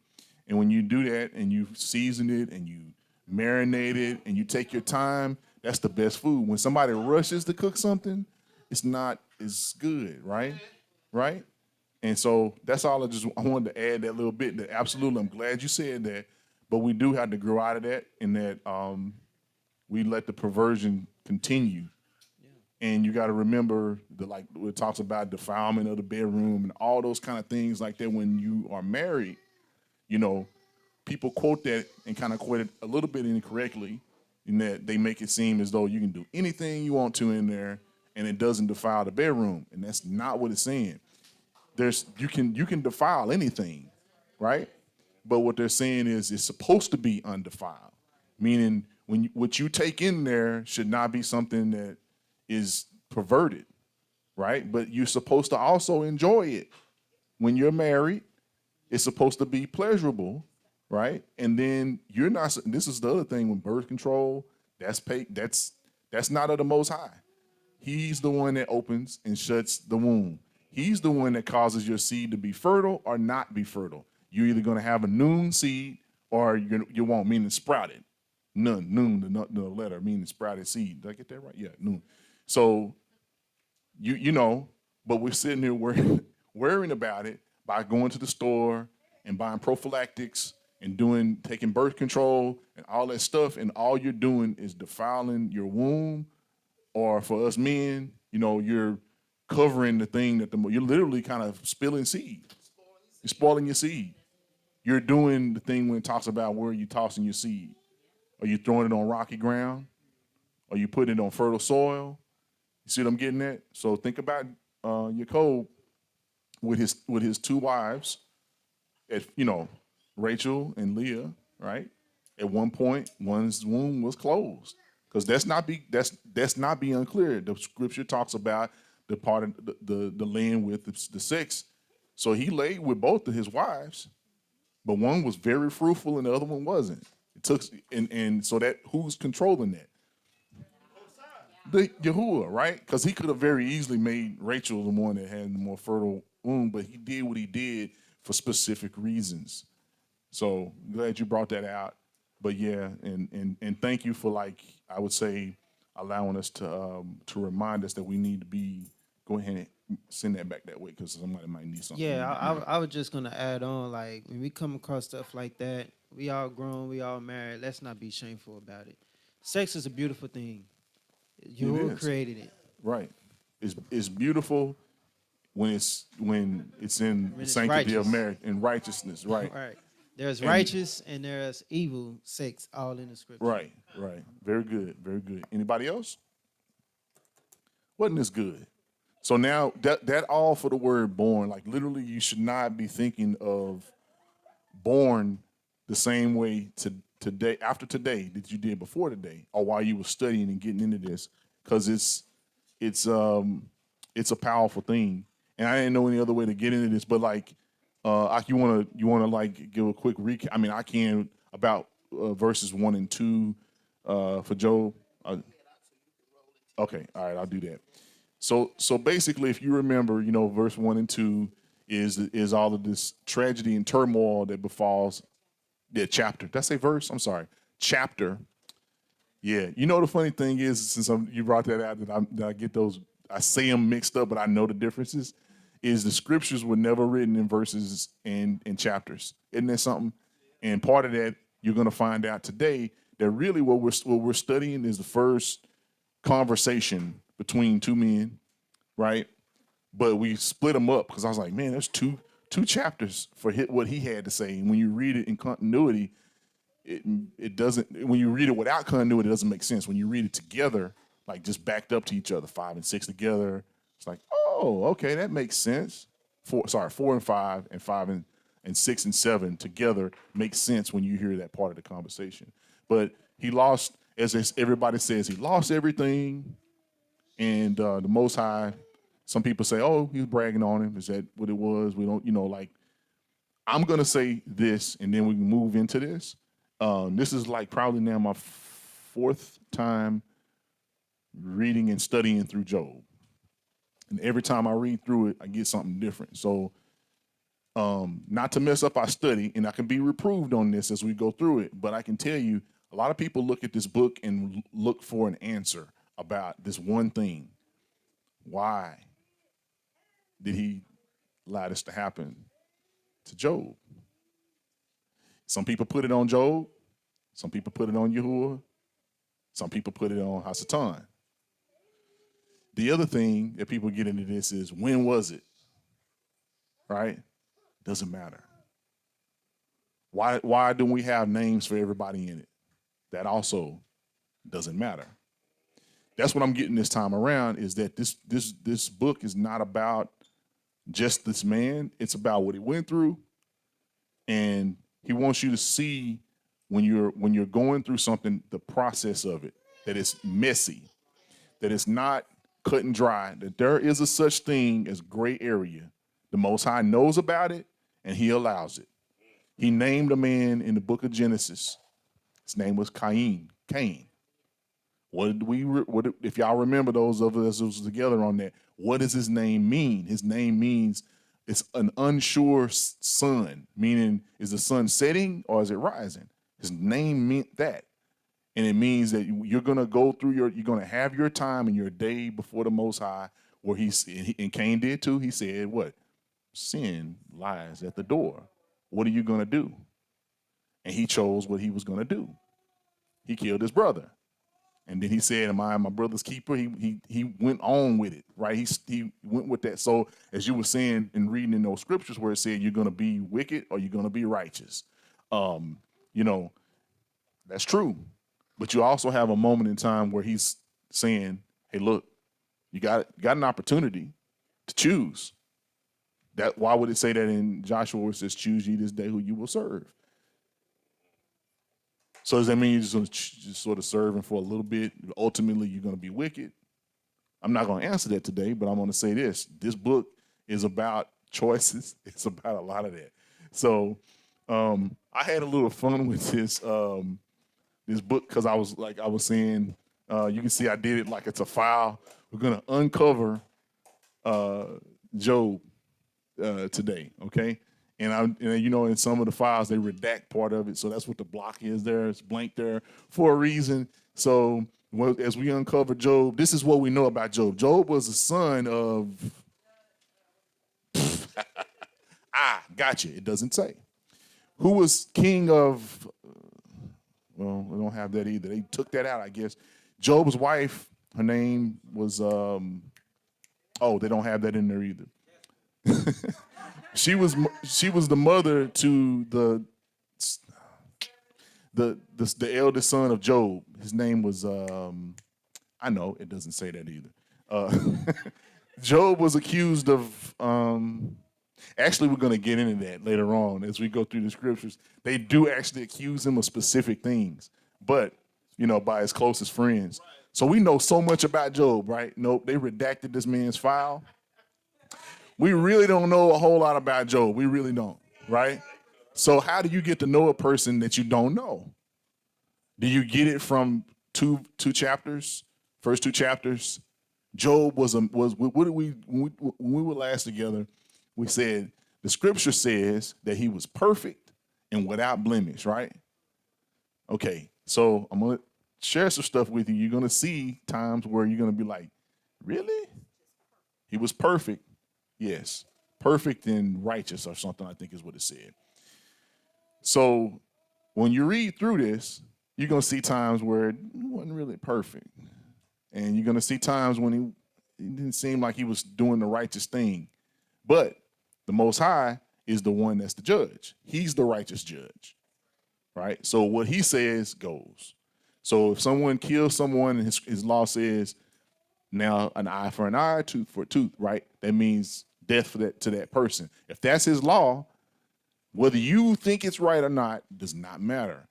And when you do that, and you season it, and you marinate it, and you take your time, that's the best food. When somebody rushes to cook something, it's not as good, right? Right? And so that's all I wanted to add that little bit. That absolutely, I'm glad you said that. But we do have to grow out of that, and that we let the perversion continue. And you got to remember like it talks about defilement of the bedroom and all those kind of things like that. When you are married, people quote that and kind of quote it a little bit incorrectly, in that they make it seem as though you can do anything you want to in there and it doesn't defile the bedroom, and that's not what it's saying. You can defile anything, right? But what they're saying is it's supposed to be undefiled, meaning what you take in there should not be something that is perverted, right? But you're supposed to also enjoy it. When you're married, it's supposed to be pleasurable, right? And then you're not. This is the other thing with birth control. That's not of the Most High. He's the one that opens and shuts the womb. He's the one that causes your seed to be fertile or not be fertile. You're either going to have a noon seed or you won't, meaning sprouted. Noon, the letter, meaning sprouted seed. Did I get that right? Yeah, noon. So, but we're sitting here worrying about it by going to the store and buying prophylactics and taking birth control and all that stuff, and all you're doing is defiling your womb, or for us men, you're covering the thing you're literally kind of spilling seed. You're spoiling your seed. You're doing the thing when it talks about where you're tossing your seed. Are you throwing it on rocky ground? Are you putting it on fertile soil? You see what I'm getting at? So think about Jacob with his two wives, Rachel and Leah, right? At one point, one's womb was closed, because that's not be unclear. The scripture talks about the part of the laying with the sex. So he laid with both of his wives, but one was very fruitful and the other one wasn't. It took and so that who's controlling that? The Yahuwah, right? Because he could have very easily made Rachel the one that had the more fertile womb, but he did what he did for specific reasons. So glad you brought that out. But yeah, and thank you for, like, I would say, allowing us to remind us that we need to go ahead and send that back that way, because somebody might need something.
yeah, I was just gonna add on, like, when we come across stuff like that, we all grown, we all married. Let's not be shameful about it. Sex is a beautiful thing. You
is.
created it.
Right. It's beautiful when it's in the
it's
sanctity of
righteous.
marriage and righteousness, right?
Right. There's
And-
righteous and there's evil sex, all in the scripture.
Right, right. Very good, very good. Anybody else? Wasn't this good? So now that all for the word born, like literally you should not be thinking of born the same way today, after today, that you did before today, or while you were studying and getting into this, because it's a powerful thing. And I didn't know any other way to get into this, but like, you wanna like give a quick recap? I mean, I can, about verses 1 and 2 for Job. Okay, all right, I'll do that. So basically, if you remember, verse 1 and 2 is all of this tragedy and turmoil that befalls the chapter. Did I say verse? I'm sorry, chapter Yeah, you know the funny thing is, since you brought that out, that I get those, I say them mixed up, but I know the differences. Is the scriptures were never written in verses and in chapters? Isn't that something? And part of that you're going to find out today that really what we're studying is the first conversation between two men, right? But we split them up because I was like, man, there's two chapters for what he had to say. And when you read it in continuity, it doesn't. When you read it without continuity, it doesn't make sense. When you read it together, like just backed up to each other, 5 and 6 together, it's like, oh, okay, that makes sense. 4 and 5, and 5 and 6 and 7 together makes sense when you hear that part of the conversation. But he lost, as everybody says, he lost everything, and the Most High. Some people say, oh, he was bragging on him. Is that what it was? We don't, like. I'm gonna say this, and then we can move into this. This is like probably now my fourth time reading and studying through Job, and every time I read through it, I get something different. So, not to mess up our study, and I can be reproved on this as we go through it, but I can tell you, a lot of people look at this book and look for an answer about this one thing. Why did he allow this to happen to Job? Some people put it on Job. Some people put it on Yahuwah. Some people put it on Hasatan. The other thing that people get into this is, when was it? Right? Doesn't matter. Why do we have names for everybody in it? That also doesn't matter. That's what I'm getting this time around, is that this book is not about just this man. It's about what he went through, and he wants you to see when you're going through something, the process of it, that it's messy, that it's not cut and dry, that there is a such thing as gray area. The Most High knows about it, and he allows it. He named a man in the book of Genesis. His name was Cain. If y'all remember, those of us who was together on that, what does his name mean? His name means it's an unsure sun, meaning is the sun setting or is it rising? His name meant that. And it means that you're going to go through you're going to have your time and your day before the Most High, where and Cain did too. He said, what? Sin lies at the door. What are you going to do? And he chose what he was going to do. He killed his brother. And then he said, am I my brother's keeper? He went on with it, right? He went with that. So as you were saying and reading in those scriptures where it said you're going to be wicked or you're going to be righteous, that's true. But you also have a moment in time where he's saying, hey, look, you got an opportunity to choose. Why would it say that in Joshua where it says, choose ye this day who you will serve? So does that mean you're just going to just sort of serving for a little bit? Ultimately, you're going to be wicked? I'm not going to answer that today, but I'm going to say this. This book is about choices. It's about a lot of that. So I had a little fun with this book because I was saying, you can see I did it like it's a file. We're going to uncover Job today, okay? And in some of the files, they redact part of it. So that's what the block is there. It's blank there for a reason. So as we uncover Job, this is what we know about Job. Job was the son of, gotcha. It doesn't say. Who was king of, well, we don't have that either. They took that out, I guess. Job's wife, her name was, they don't have that in there either. She was the mother to the eldest son of Job. His name was I know it doesn't say that either. Job was accused of actually we're going to get into that later on as we go through the scriptures. They do actually accuse him of specific things, but by his closest friends. So we know so much about Job, right? Nope, they redacted this man's file. We really don't know a whole lot about Job. We really don't, right? So how do you get to know a person that you don't know? Do you get it from two chapters, first two chapters? Job was what did when we were last together, we said the scripture says that he was perfect and without blemish, right? Okay, so I'm gonna share some stuff with you, you're going to see times where you're going to be like, really? He was perfect. Yes. Perfect and righteous or something, I think is what it said. So when you read through this, you're going to see times where it wasn't really perfect. And you're going to see times when he didn't seem like he was doing the righteous thing. But the Most High is the one that's the judge. He's the righteous judge, right? So what he says goes. So if someone kills someone and his law says, now an eye for an eye, tooth for a tooth, right? That means death for that to that person. If that's his law, whether you think it's right or not does not matter.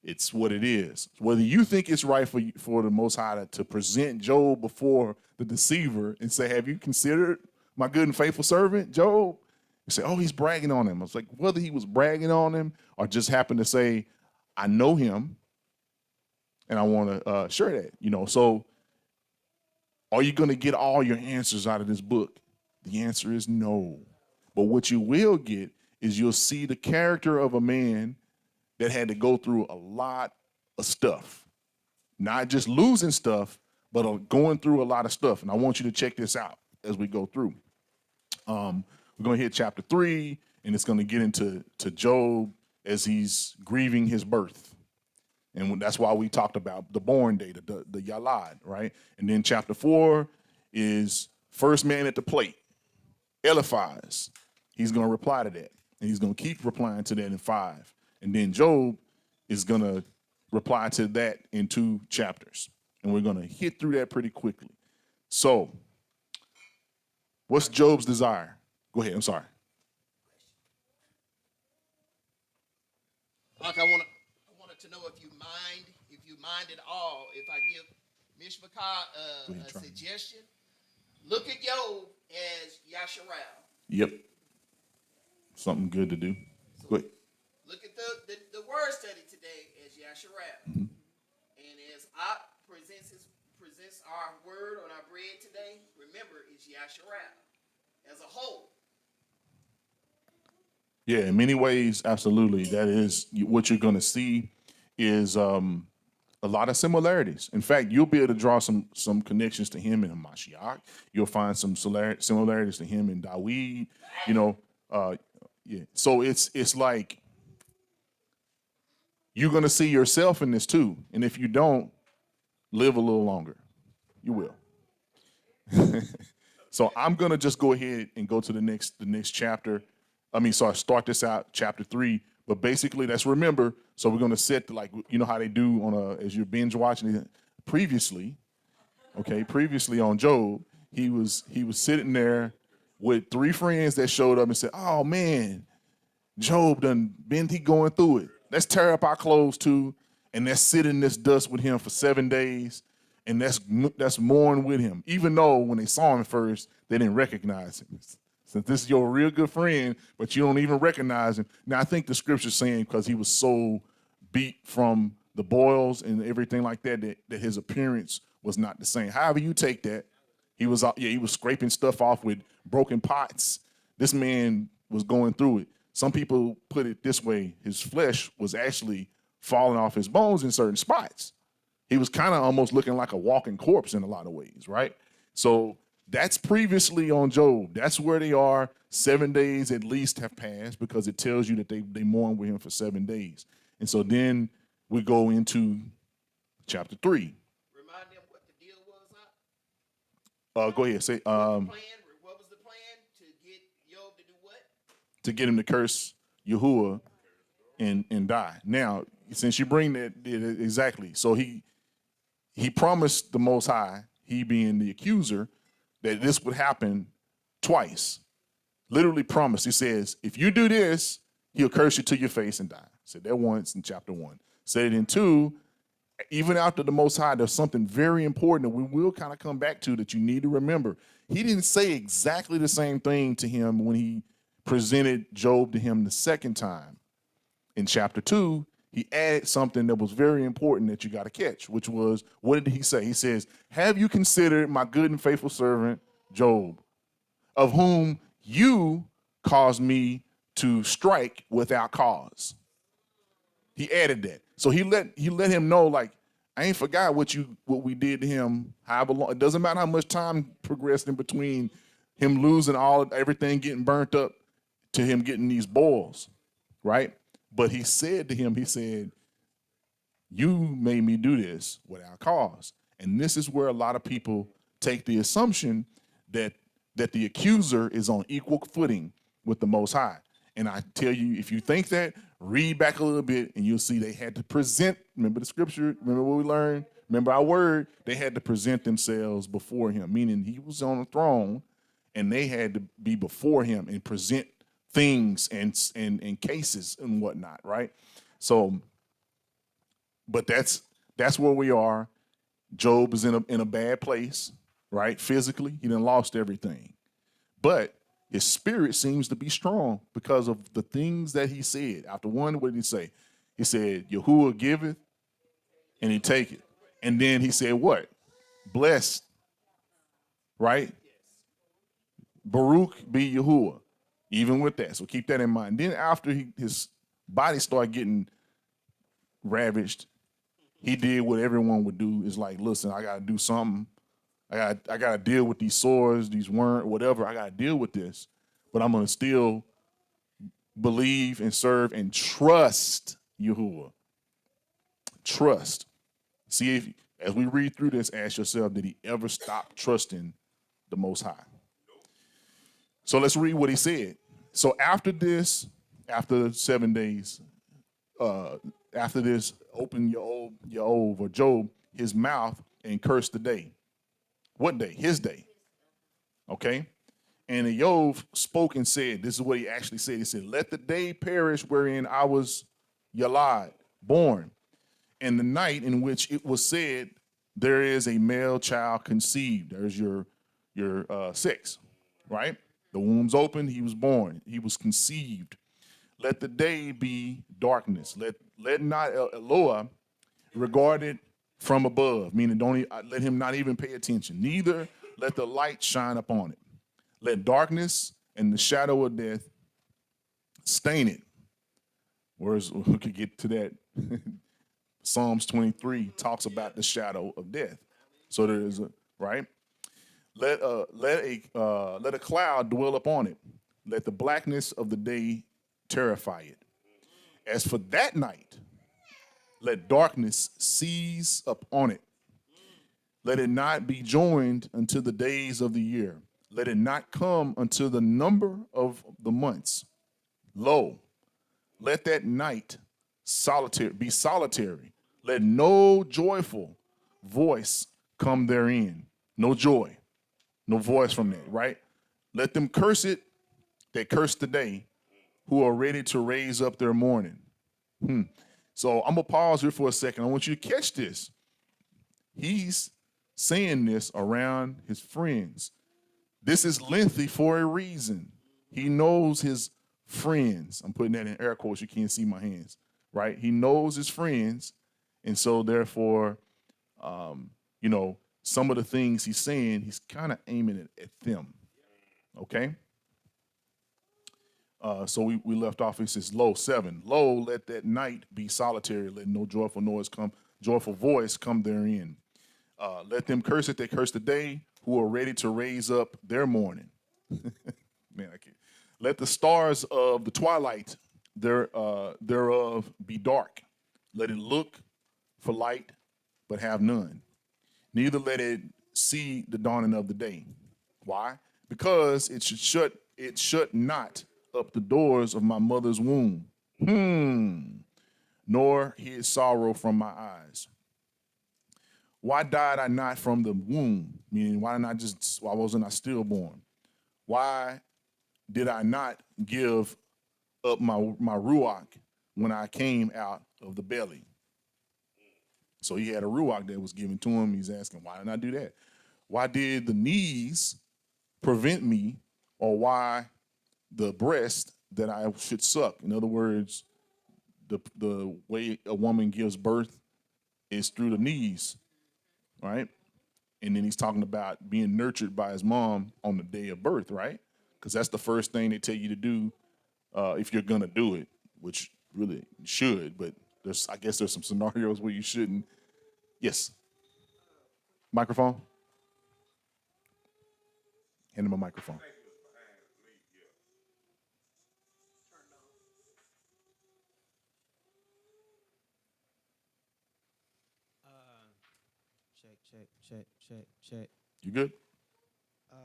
It's what it is. Whether you think it's right for the Most High to present Job before the deceiver and say, have you considered my good and faithful servant, Job? You say, oh, he's bragging on him. It's like whether he was bragging on him or just happened to say, I know him and I want to share that, you know. So are you going to get all your answers out of this book? The answer is no. But what you will get is you'll see the character of a man that had to go through a lot of stuff. Not just losing stuff, but going through a lot of stuff. And I want you to check this out as we go through. We're going to hit chapter 3, and it's going to get into Job as he's grieving his birth. And that's why we talked about the born day, the Yalad, right? And then chapter 4 is first man at the plate, Eliphaz. He's going to reply to that. And he's going to keep replying to that in 5. And then Job is going to reply to that in 2 chapters. And we're going to hit through that pretty quickly. So, what's Job's desire? Go ahead, I'm sorry.
Like I wanted to know if you mind at all, if I give Mishpachah a suggestion. Look at Job as Yasharal.
Yep. Something good to do. Go ahead.
Look at the word study today as Yasharal. Mm-hmm. And as Ak presents our word on our bread today, remember it's Yasharal as a whole.
Yeah, in many ways, absolutely. That is what you're going to see is a lot of similarities. In fact, you'll be able to draw some connections to him in Mashiach. You'll find some similarities to him in Dawid. You know, yeah. So it's like you're going to see yourself in this too. And if you don't, live a little longer. You will. So I'm going to just go ahead and go to the next chapter. Start this out, chapter 3. But basically, let's remember. So we're going to set you know how they do as you're binge watching it previously. Okay, previously on Job, he was sitting there with 3 friends that showed up and said, "Oh man, Job he going through it. Let's tear up our clothes too, and let's sit in this dust with him for 7 days, and let's mourn with him." Even though when they saw him first, they didn't recognize him. Since this is your real good friend, but you don't even recognize him. Now, I think the scripture's saying because he was so beat from the boils and everything like that his appearance was not the same. However you take that, he was scraping stuff off with broken pots. This man was going through it. Some people put it this way. His flesh was actually falling off his bones in certain spots. He was kind of almost looking like a walking corpse in a lot of ways, right? So that's previously on Job. That's where they are. 7 days at least have passed because it tells you that they mourn with him for 7 days. And so then we go into chapter 3.
Remind them what the deal was,
Go ahead. Say.
What was the plan to get Job to do what?
To get him to curse Yahuwah and die. Now, since you bring that exactly, so he promised the Most High, he being the accuser, that this would happen twice. Literally promised. He says, if you do this, he'll curse you to your face and die. Said that once in chapter 1. Said it in 2, even after the Most High, there's something very important that we will kind of come back to that you need to remember. He didn't say exactly the same thing to him when he presented Job to him the second time. In chapter 2, he added something that was very important that you got to catch, which was, what did he say? He says, have you considered my good and faithful servant, Job, of whom you caused me to strike without cause? He added that. So he let him know, like, I ain't forgot what we did to him. However long, it doesn't matter how much time progressed in between him losing everything getting burnt up to him getting these boils, right? But he said to him, he said, you made me do this without cause. And this is where a lot of people take the assumption that the accuser is on equal footing with the Most High. And I tell you, if you think that, read back a little bit and you'll see they had to present, remember the scripture, remember what we learned, remember our word, they had to present themselves before him, meaning he was on the throne and they had to be before him and present things and cases and whatnot, right? So, but that's where we are. Job is in a bad place, right? Physically, he done lost everything. But his spirit seems to be strong because of the things that he said. After one, what did he say? He said, Yahuwah giveth and he taketh. And then he said what? Blessed, right? Baruch be Yahuwah. Even with that. So keep that in mind. Then after his body started getting ravaged, he did what everyone would do. Is like, listen, I gotta do something. I gotta deal with these sores, these worms, whatever. I gotta deal with this. But I'm gonna still believe and serve and trust Yahuwah. Trust. See, if as we read through this, ask yourself, did he ever stop trusting the Most High? So let's read what he said. So after this, after 7 days, after this, open Iyov or Job his mouth and curse the day. What day? His day. Okay? And Iyov spoke and said, this is what he actually said. He said, let the day perish wherein I was Yalad, born, and the night in which it was said, there is a male child conceived. There's your sex, right? The womb's open, he was born, he was conceived. Let the day be darkness. Let not Eloah regard it from above, meaning let him not even pay attention. Neither let the light shine upon it. Let darkness and the shadow of death stain it. Whereas we could get to that. Psalms 23 talks about the shadow of death. So there is a right. Let a cloud dwell upon it. Let the blackness of the day terrify it. As for that night, let darkness seize upon it. Let it not be joined unto the days of the year. Let it not come unto the number of the months. Lo, let that night be solitary. Let no joyful voice come therein. No joy, no voice from that, right? Let them curse it that curse the day, who are ready to raise up their mourning. So I'm going to pause here for a second. I want you to catch this. He's saying this around his friends. This is lengthy for a reason. He knows his friends. I'm putting that in air quotes. You can't see my hands, right? He knows his friends. And so therefore, some of the things he's saying, he's kind of aiming it at them. Okay? So we left off, it says, Lo, 7. Lo, let that night be solitary. Let no joyful voice come therein. Let them curse it that curse the day, who are ready to raise up their mourning. Man, I can't. Let the stars of the twilight thereof be dark. Let it look for light, but have none. Neither let it see the dawning of the day. Why? Because it shut not up the doors of my mother's womb. Nor hid sorrow from my eyes. Why died I not from the womb? Meaning, why wasn't I stillborn? Why did I not give up my ruach when I came out of the belly? So he had a ruach that was given to him. He's asking, why didn't I do that? Why did the knees prevent me, or why the breast that I should suck? In other words, the way a woman gives birth is through the knees, right? And then he's talking about being nurtured by his mom on the day of birth, right? Because that's the first thing they tell you to do if you're gonna do it, which really you should. But I guess there's some scenarios where you shouldn't. Yes. Microphone. Hand him a microphone.
Check.
You good?
Uh,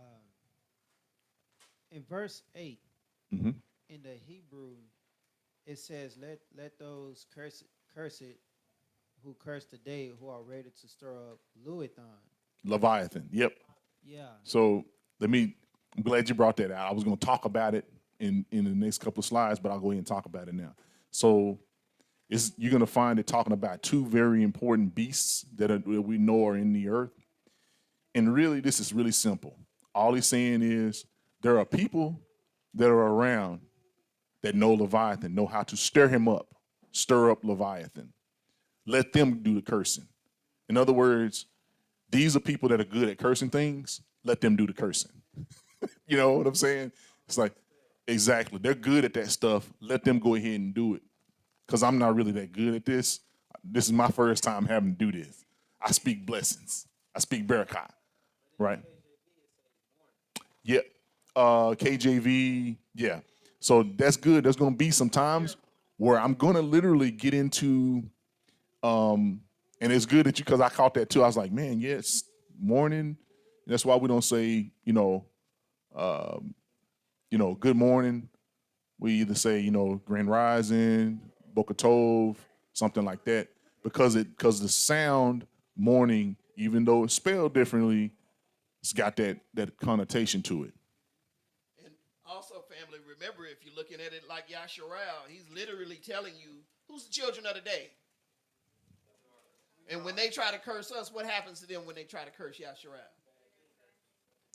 in verse 8,
Mm-hmm.
in the Hebrew, it says, let those curse it who curse the day, who are ready to stir up Leviathan.
Leviathan. Yep.
Yeah.
So I'm glad you brought that out. I was going to talk about it in the next couple of slides, but I'll go ahead and talk about it now. So you're going to find it talking about two very important beasts that we know are in the earth. And really, this is really simple. All he's saying is there are people that are around that know Leviathan, know how to stir up Leviathan. Let them do the cursing. In other words, these are people that are good at cursing things. Let them do the cursing. You know what I'm saying? It's like, exactly. They're good at that stuff. Let them go ahead and do it. Because I'm not really that good at this. This is my first time having to do this. I speak blessings. I speak barakah. Right? Yeah. KJV. Yeah. So that's good. There's going to be some times where I'm going to literally get into, and it's good that because I caught that too. I was like, man, yes, morning. That's why we don't say, good morning. We either say, Grand Rising, Boker Tov, something like that, because the sound morning, even though it's spelled differently, it's got that connotation to it.
And also, family, remember, if you're looking at it like Yasharal, he's literally telling you who's the children of the day. And when they try to curse us, what happens to them when they try to curse Yasharal?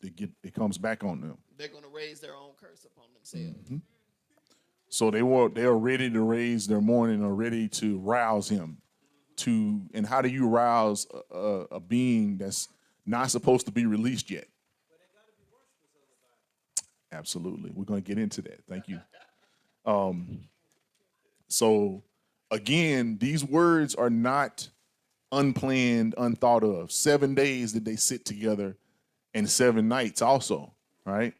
It comes back on them.
They're going to raise their own curse upon themselves.
Mm-hmm. So they are ready to raise their morning, or ready to rouse him. And how do you rouse a being that's not supposed to be released yet? Absolutely. We're going to get into that. Thank you. So again, these words are not unplanned, unthought of. 7 days did they sit together, and 7 nights also, right?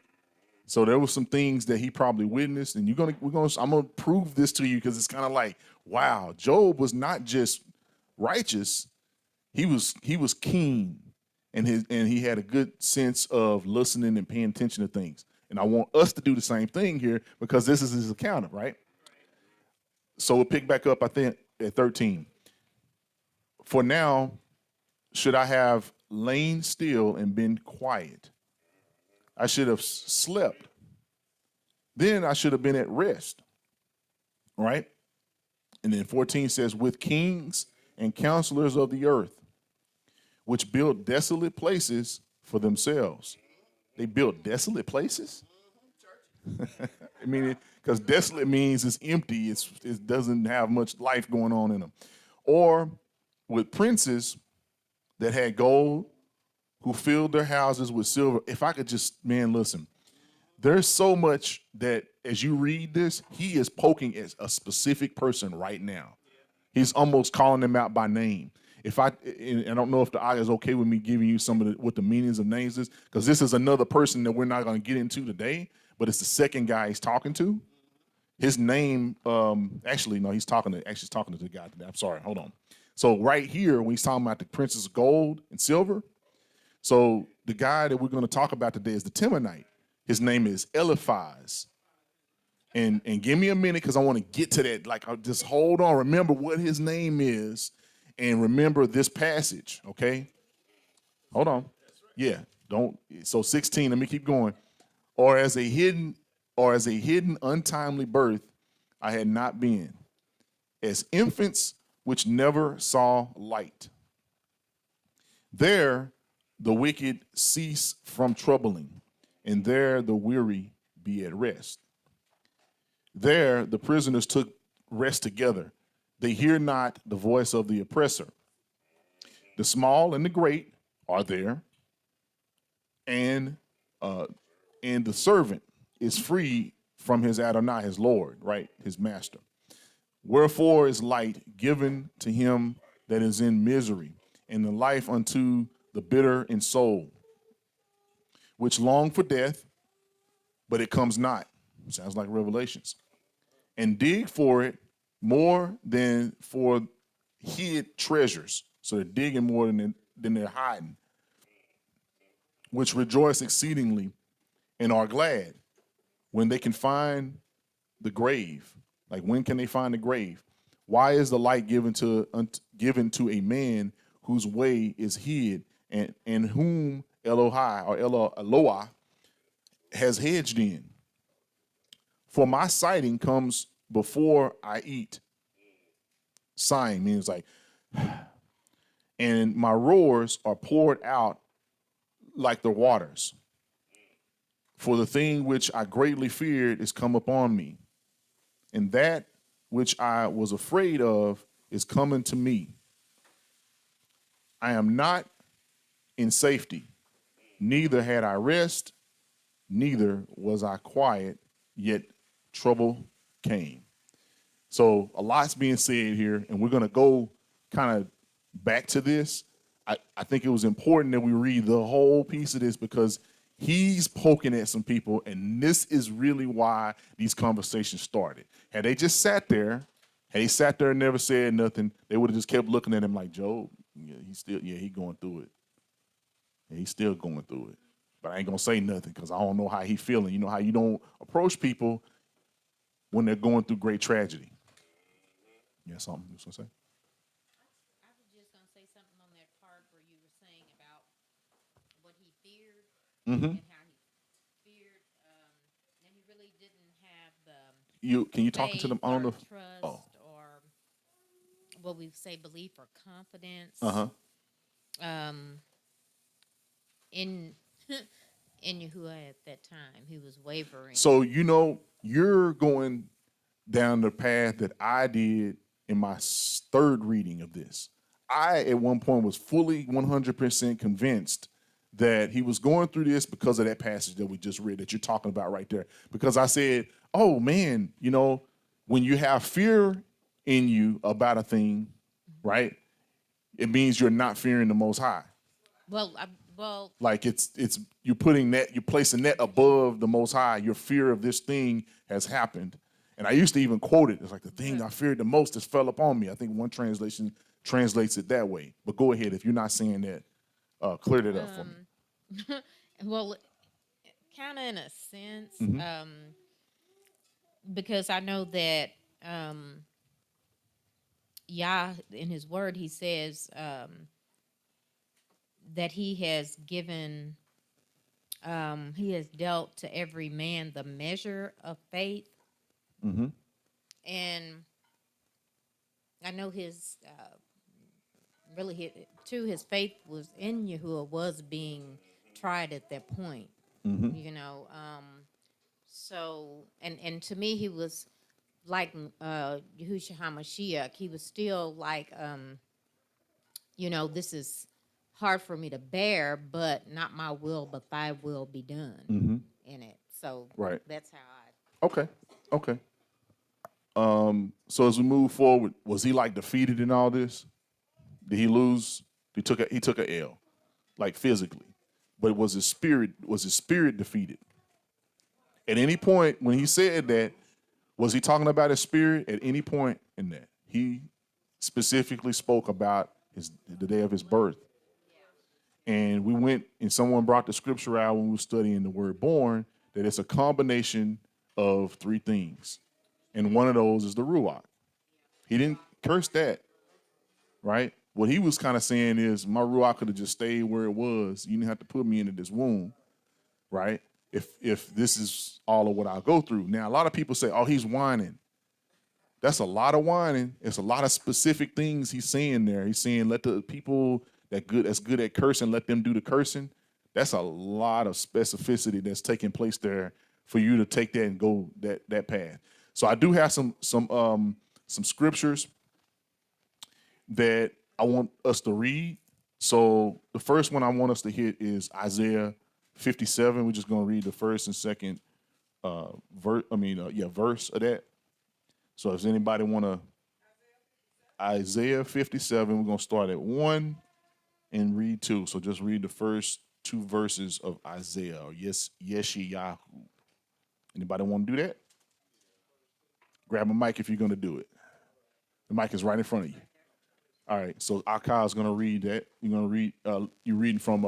So there were some things that he probably witnessed, and I'm gonna prove this to you because it's kind of like, wow, Job was not just righteous, he was keen, and he had a good sense of listening and paying attention to things. And I want us to do the same thing here because this is his account, right? So we'll pick back up, I think, at 13. For now, should I have lain still and been quiet? I should have slept. Then I should have been at rest, right? And then 14 says, with kings and counselors of the earth, which built desolate places for themselves. They built desolate places? I mean, because desolate means it's empty. It doesn't have much life going on in them. Or with princes that had gold, who filled their houses with silver. If I could just, man, listen. There's so much that as you read this, he is poking at a specific person right now. He's almost calling them out by name. And I don't know if the eye is okay with me giving you some of what the meanings of names is, because this is another person that we're not going to get into today, but it's the second guy he's talking to. His name, he's talking to the guy today. I'm sorry, hold on. So right here, when he's talking about the princes of gold and silver, so the guy that we're going to talk about today is the Temanite. His name is Eliphaz. And give me a minute because I want to get to that. Like, just hold on. Remember what his name is and remember this passage, okay? Hold on. Yeah, don't. So 16, let me keep going. Or as a hidden untimely birth, I had not been. As infants which never saw light. There the wicked cease from troubling, and there the weary be at rest. There the prisoners took rest together. They hear not the voice of the oppressor. The small and the great are there, and the servant is free from his Adonai, his Lord, right, his master. Wherefore is light given to him that is in misery, and the life unto the bitter in soul, which long for death, but it comes not. Sounds like Revelations. And dig for it more than for hid treasures. So they're digging more than they're hiding, which rejoice exceedingly and are glad when they can find the grave. Like, when can they find the grave? Why is the light given to a man whose way is hid, and whom Elohai or Eloah has hedged in? For my sighting comes before I eat. Sighing means like, and my roars are poured out like the waters. For the thing which I greatly feared is come upon me, and that which I was afraid of is coming to me. I am not in safety, neither had I rest, neither was I quiet, yet trouble came. So a lot's being said here, and we're going to go kind of back to this. I think it was important that we read the whole piece of this because he's poking at some people, and this is really why these conversations started. Had they just sat there, had he sat there and never said nothing, they would have just kept looking at him like, Job, he going through it. Yeah, he's still going through it. But I ain't going to say nothing because I don't know how he feeling. You know how you don't approach people when they're going through great tragedy. Yeah, something you was going to say?
I was just gonna say something on that part where you were saying about what he feared and how he feared, and he really didn't have the
Can you talk to
faith
them? I don't
or
know.
trust or what we say belief or confidence
Uh-huh.
in in Yahuwah at that time. He was wavering.
So, you're going down the path that I did in my third reading of this. I, at one point, was fully 100% convinced that he was going through this because of that passage that we just read that you're talking about right there. Because I said, oh, man, when you have fear in you about a thing, right, it means you're not fearing the Most High.
Well,
Like it's you're placing that above the Most High. Your fear of this thing has happened. And I used to even quote it. It's like the thing I feared the most has fell upon me. I think one translation translates it that way. But go ahead. If you're not saying that, clear that up for me.
well, kind of in a sense,
Mm-hmm.
because I know that Yah in His Word He says that He has given, He has dealt to every man the measure of faith,
Mm-hmm.
and I know His his faith was in Yahuwah was being tried at that point.
Mm-hmm.
So and to me he was like Yahushua HaMashiach. He was still like this is hard for me to bear, but not my will, but thy will be done
Mm-hmm.
in it. So
Right.
that's how I
Okay. Okay. So as we move forward, was he like defeated in all this? Did he lose? He took a L, like physically. But was his spirit defeated? At any point when he said that, was he talking about his spirit at any point in that? He specifically spoke about the day of his birth. And we went and someone brought the scripture out when we were studying the word born, that it's a combination of three things. And one of those is the Ruach. He didn't curse that, right? What he was kind of saying is my Ruach could have just stayed where it was. You didn't have to put me into this womb, right? If this is all of what I go through. Now, a lot of people say, oh, he's whining. That's a lot of whining. It's a lot of specific things he's saying there. He's saying let the people that's good at cursing, let them do the cursing. That's a lot of specificity that's taking place there for you to take that and go that path. So I do have some scriptures that I want us to read. So the first one I want us to hit is Isaiah 57. We're just going to read the first and second verse of that. So if anybody want to, Isaiah 57, we're going to start at 1 and read 2. So just read the first 2 verses of Isaiah, or Yeshayahu. Anybody want to do that? Grab a mic if you're going to do it. The mic is right in front of you. All right, so Akar is going to read that. You're going to read, you're reading from,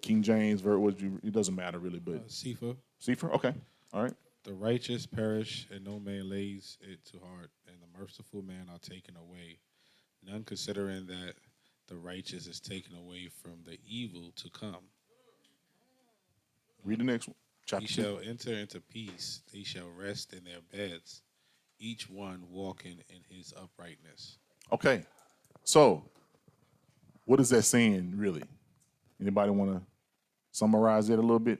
King James, it doesn't matter really, but.
Sifa.
Sefer? Okay, all right.
The righteous perish, and no man lays it to heart, and the merciful man are taken away. None considering that the righteous is taken away from the evil to come.
Read the next one.
He
Chapter 2.
shall enter into peace. They shall rest in their beds, each one walking in his uprightness.
Okay, so what is that saying really? Anybody want to summarize it a little bit?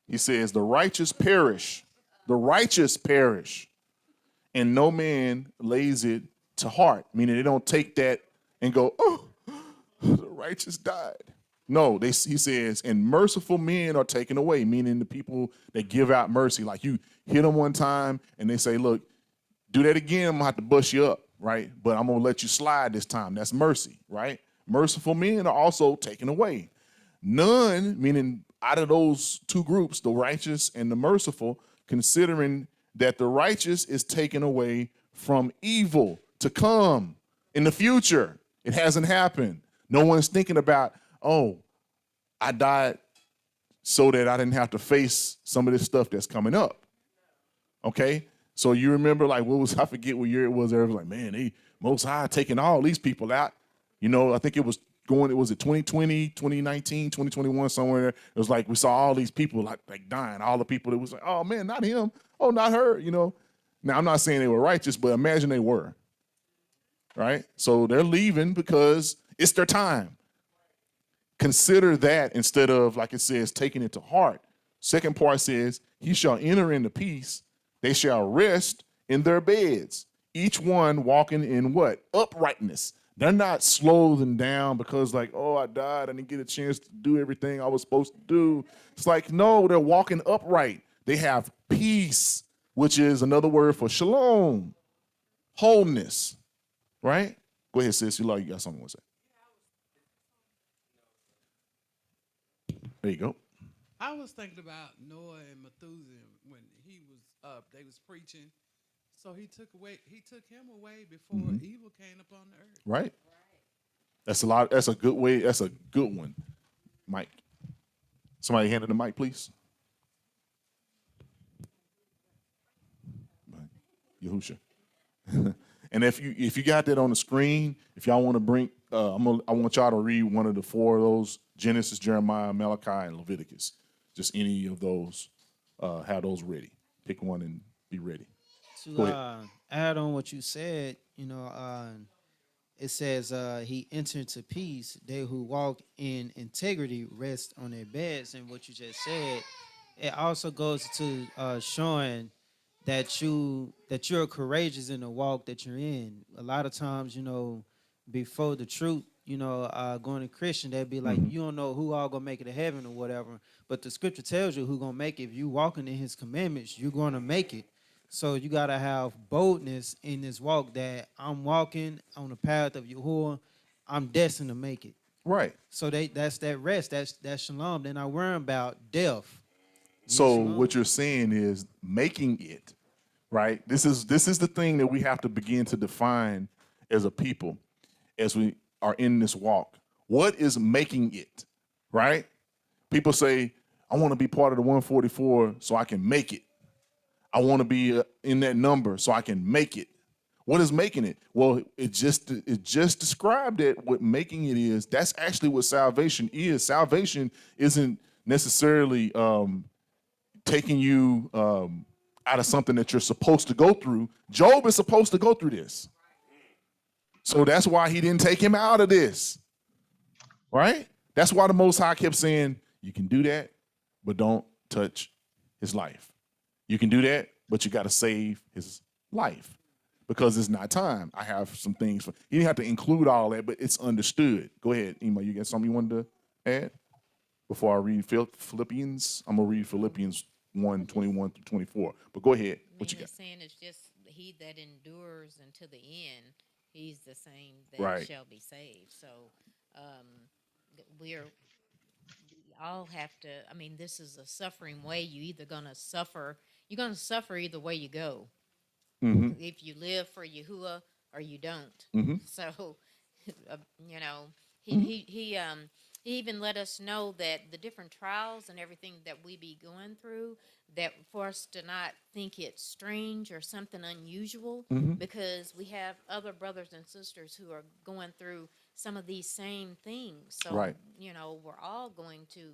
He says, the righteous perish, and no man lays it to heart, meaning they don't take that and go, oh, the righteous died. No, he says, and merciful men are taken away, meaning the people that give out mercy. Like you hit them one time and they say, look, do that again, I'm going to have to bust you up, right? But I'm going to let you slide this time. That's mercy, right? Merciful men are also taken away. None, meaning out of those 2 groups, the righteous and the merciful, considering that the righteous is taken away from evil to come in the future. It hasn't happened. No one's thinking about, oh, I died so that I didn't have to face some of this stuff that's coming up. Okay? So you remember, like, I forget what year it was. Everyone was like, man, they Most High taking all these people out. You know, I think it was 2020, 2019, 2021, somewhere there. It was like we saw all these people like dying. All the people that was like, oh man, not him. Oh, not her, you know. Now I'm not saying they were righteous, but imagine they were. Right? So they're leaving because it's their time. Consider that instead of, like it says, taking it to heart. Second part says, he shall enter into peace. They shall rest in their beds. Each one walking in what? Uprightness. They're not slowing down because like, oh, I died. I didn't get a chance to do everything I was supposed to do. It's like, no, they're walking upright. They have peace, which is another word for shalom, wholeness, right? Go ahead, sis. You got something to say. There you go.
I was thinking about Noah and Methuselah when he was up. They was preaching. So he took him away before evil came upon the earth.
Right. That's a good way. That's a good one. Mike. Somebody hand it the mic, please. Yahusha. And if you got that on the screen, if y'all want to bring, I want y'all to read one of the 4 of those: Genesis, Jeremiah, Malachi, and Leviticus. Just any of those, have those ready. Pick one and be ready.
To add on what you said, it says he entered into peace. They who walk in integrity rest on their beds. And what you just said, it also goes to showing that you're courageous in the walk that you're in. A lot of times, before the truth, going to Christian, they'd be like, you don't know who all gonna make it to heaven or whatever. But the scripture tells you who gonna make it. If you walking in his commandments, you're gonna make it. So you gotta have boldness in this walk that I'm walking on the path of Yahuwah. I'm destined to make it.
Right.
So that's that rest. That's shalom. They're not worrying about death.
So what you're saying is making it, right? This is the thing that we have to begin to define as a people, as we are in this walk. What is making it, right? People say, I want to be part of the 144 so I can make it. I want to be in that number so I can make it. What is making it? Well, it just described it. What making it is, that's actually what salvation is. Salvation isn't necessarily taking you out of something that you're supposed to go through. Job is supposed to go through this. So that's why he didn't take him out of this. Right? That's why the Most High kept saying, you can do that, but don't touch his life. You can do that, but you got to save his life because it's not time. I have some things. You didn't have to include all that, but it's understood. Go ahead, Ema. You got something you wanted to add? Before I read Philippians, I'm going to read Philippians 1:21 through 24. But go ahead. What you got?
It's saying it's just he that endures until the end, he's the same that
Right.
shall be saved. So we're we all have to. I mean, this is a suffering way. You're gonna suffer either way you go.
Mm-hmm.
If you live for Yahuwah or you don't.
Mm-hmm.
So, you know, he
Mm-hmm.
he he um he even let us know that the different trials and everything that we be going through, that for us to not think it's strange or something unusual,
Mm-hmm.
because we have other brothers and sisters who are going through some of these same things. So,
Right.
we're all going to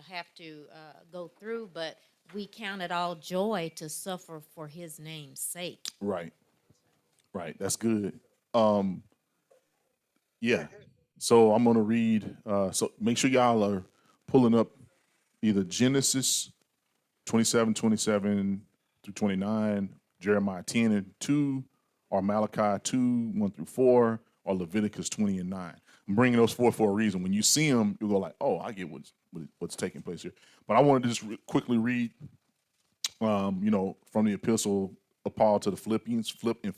have to go through, but we count it all joy to suffer for his name's sake.
Right. Right. That's good. Um, yeah. So I'm gonna read. So make sure y'all are pulling up either Genesis 27:27 through 29, Jeremiah 10:2, or Malachi 2:1 through 4, or Leviticus 20:9. I'm bringing those forth for a reason. When you see them, you'll go like, "Oh, I get what's taking place here." But I wanted to just quickly read, from the epistle of Paul to the Philippians, Philippi,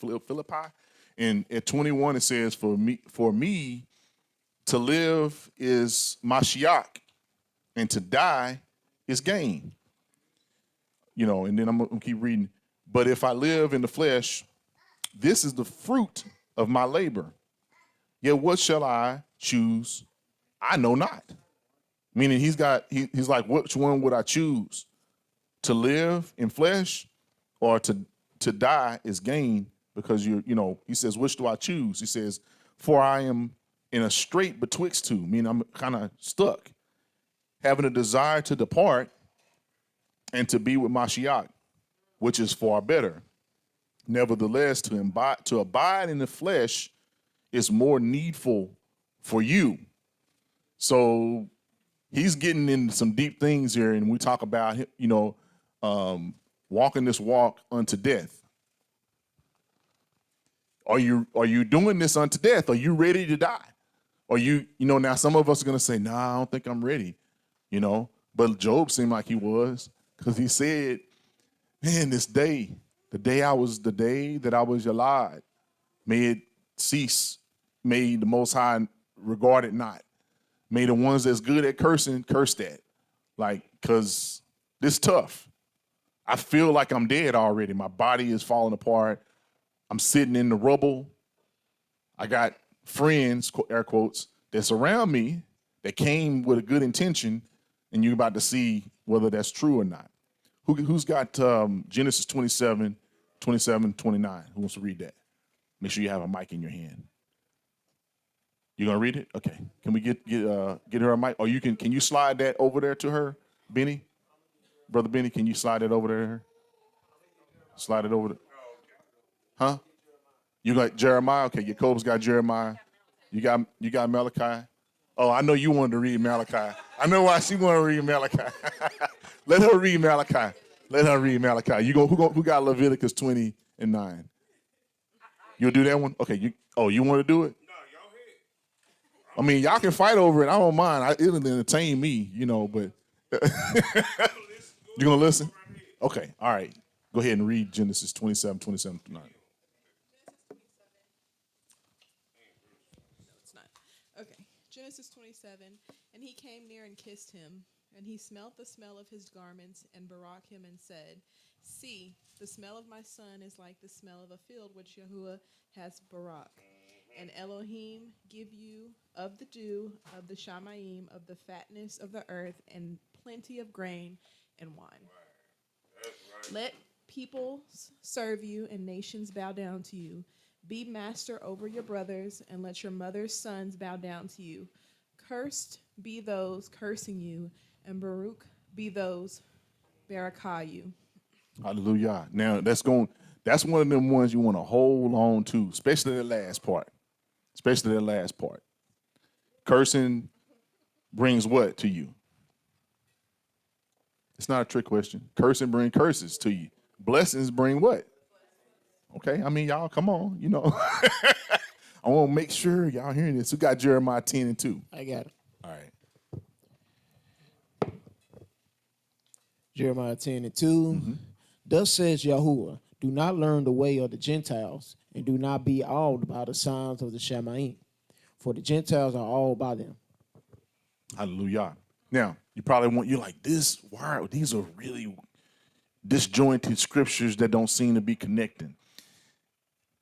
and at 21 it says, "For me to live is Mashiach, and to die is gain." And then I'm gonna keep reading. "But if I live in the flesh, this is the fruit of my labor. Yet what shall I choose? I know not." Meaning he's like, which one would I choose? To live in flesh, or to die is gain? Because he says, which do I choose? He says, for I am in a strait betwixt two, meaning I'm kind of stuck, having a desire to depart and to be with Mashiach, which is far better. Nevertheless, to abide in the flesh is more needful for you. So he's getting into some deep things here, and we talk about walking this walk unto death. Are you doing this unto death? Are you ready to die? Or now some of us are gonna say, "Nah, I don't think I'm ready," But Job seemed like he was, because he said, "Man, the day that I was Yalad, may it cease. May the Most High regard it not. May the ones that's good at cursing curse that." Like, because this tough. I feel like I'm dead already. My body is falling apart. I'm sitting in the rubble. I got friends, air quotes, that surround me that came with a good intention, and you're about to see whether that's true or not. Who's got Genesis 27:29? Who wants to read that? Make sure you have a mic in your hand. You gonna read it? Okay. Can we get her a mic? Or can you slide that over there to her, Benny? Brother Benny, can you slide that over there to her? Slide it over to. Huh? You got Jeremiah? Okay, Jacob's got Jeremiah. You got Malachi. Oh, I know you wanted to read Malachi. I know why she wanted to read Malachi. Let her read Malachi. Let her read Malachi. Who got Leviticus 20:9? You'll do that one? Okay, you want to do it?
No, y'all here.
I mean, y'all can fight over it. I don't mind. It'll entertain me, but you gonna listen? Okay, all right. Go ahead and read Genesis 27:27-9.
It's not. Okay. Genesis 27. And he came near and kissed him, and he smelt the smell of his garments, and Barak him and said, "See, the smell of my son is like the smell of a field which Yahuwah has Barak. And Elohim give you of the dew, of the shamayim, of the fatness of the earth, and plenty of grain and wine. Let peoples serve you, and nations bow down to you. Be master over your brothers, and let your mother's sons bow down to you. Cursed be those cursing you, and Baruch be those barakah you."
Hallelujah. Now that's one of them ones you want to hold on to, especially the last part. Especially the last part. Cursing brings what to you? It's not a trick question. Cursing brings curses to you. Blessings bring what? Okay, I mean, y'all, come on, I want to make sure y'all hearing this. Who got Jeremiah 10:2?
I got it.
All right.
Jeremiah 10:2. Thus says Yahuwah, do not learn the way of the Gentiles, and do not be awed by the signs of the Shamaim. for the Gentiles are all by them.
Hallelujah. Now, you're like, these are really disjointed scriptures that don't seem to be connecting.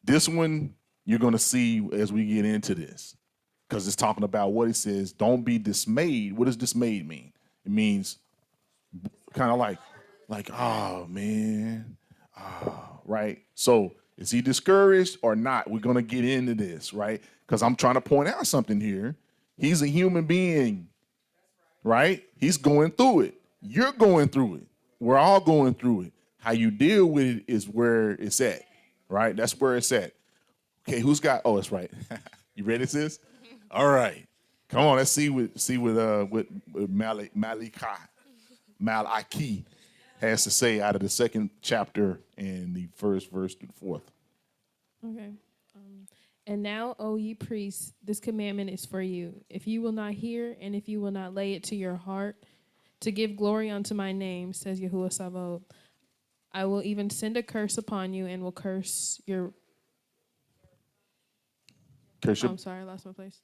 This one, you're going to see as we get into this, because it's talking about what it says, don't be dismayed. What does dismayed mean? It means kind of like, oh, man, right? So is he discouraged or not? We're going to get into this, right? Because I'm trying to point out something here. He's a human being, right? He's going through it. You're going through it. We're all going through it. How you deal with it is where it's at, right? That's where it's at. Okay, who's got? Oh, that's right. You ready, sis? All right, come on. Let's see what Malachi has to say out of the second chapter and the first verse to the fourth.
Okay. And now, O ye priests, this commandment is for you. If you will not hear, and if you will not lay it to your heart, to give glory unto my name, says Yahuwah Sabaoth, I will even send a curse upon you, and will curse your. I'm sorry, I lost my place.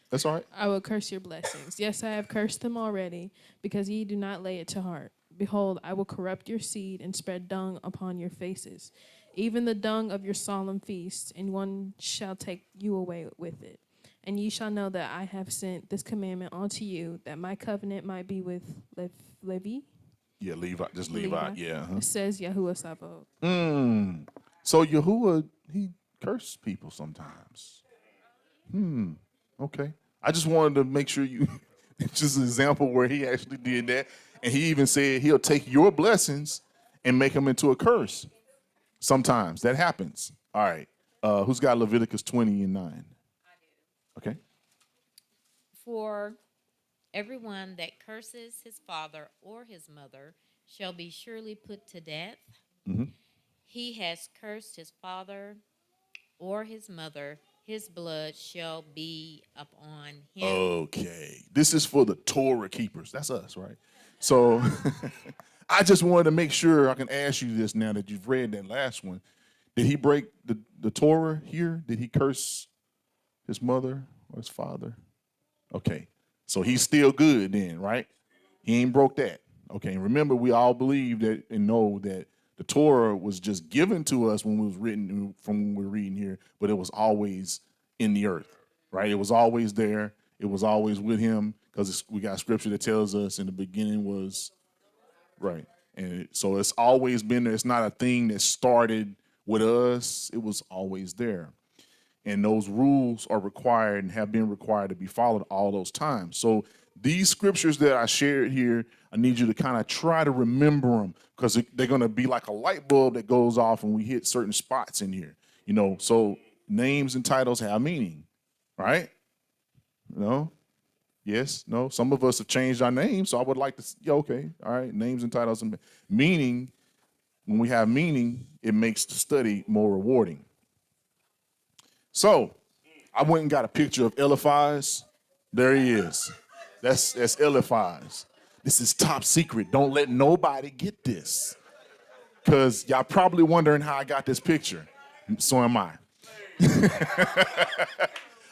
That's all right.
I will curse your blessings. Yes, I have cursed them already, because ye do not lay it to heart. Behold, I will corrupt your seed and spread dung upon your faces, even the dung of your solemn feasts, and one shall take you away with it. And ye shall know that I have sent this commandment unto you, that my covenant might be with Levi.
Yeah, Levi, just Levi. Yeah.
It says Yahuwah Sabaoth.
So Yahuwah, he cursed people sometimes. Okay. I just wanted to make sure you, it's just an example where he actually did that. And he even said he'll take your blessings and make them into a curse. Sometimes that happens. All right. Who's got Leviticus 20:9? Okay.
For everyone that curses his father or his mother shall be surely put to death. He has cursed his father or his mother, his blood shall be upon him.
Okay. This is for the Torah keepers. That's us, right? So I just wanted to make sure I can ask you this now that you've read that last one. Did he break the Torah here? Did he curse his mother or his father? Okay. So he's still good then, right? He ain't broke that. Okay. And remember, we all believe that and know that the Torah was just given to us when it was written from when we're reading here, but it was always in the earth, right? It was always there. It was always with him because we got scripture that tells us in the beginning was right. And so it's always been there. It's not a thing that started with us. It was always there. And those rules are required and have been required to be followed all those times. So these scriptures that I shared here, I need you to kind of try to remember them because they're going to be like a light bulb that goes off when we hit certain spots in here. So names and titles have meaning, right? Yes, no. Some of us have changed our names, so I would like to, okay, all right, names and titles and meaning. When we have meaning, it makes the study more rewarding. So I went and got a picture of Eliphaz. There he is. That's Eliphaz. This is top secret. Don't let nobody get this. Because y'all probably wondering how I got this picture. So am I.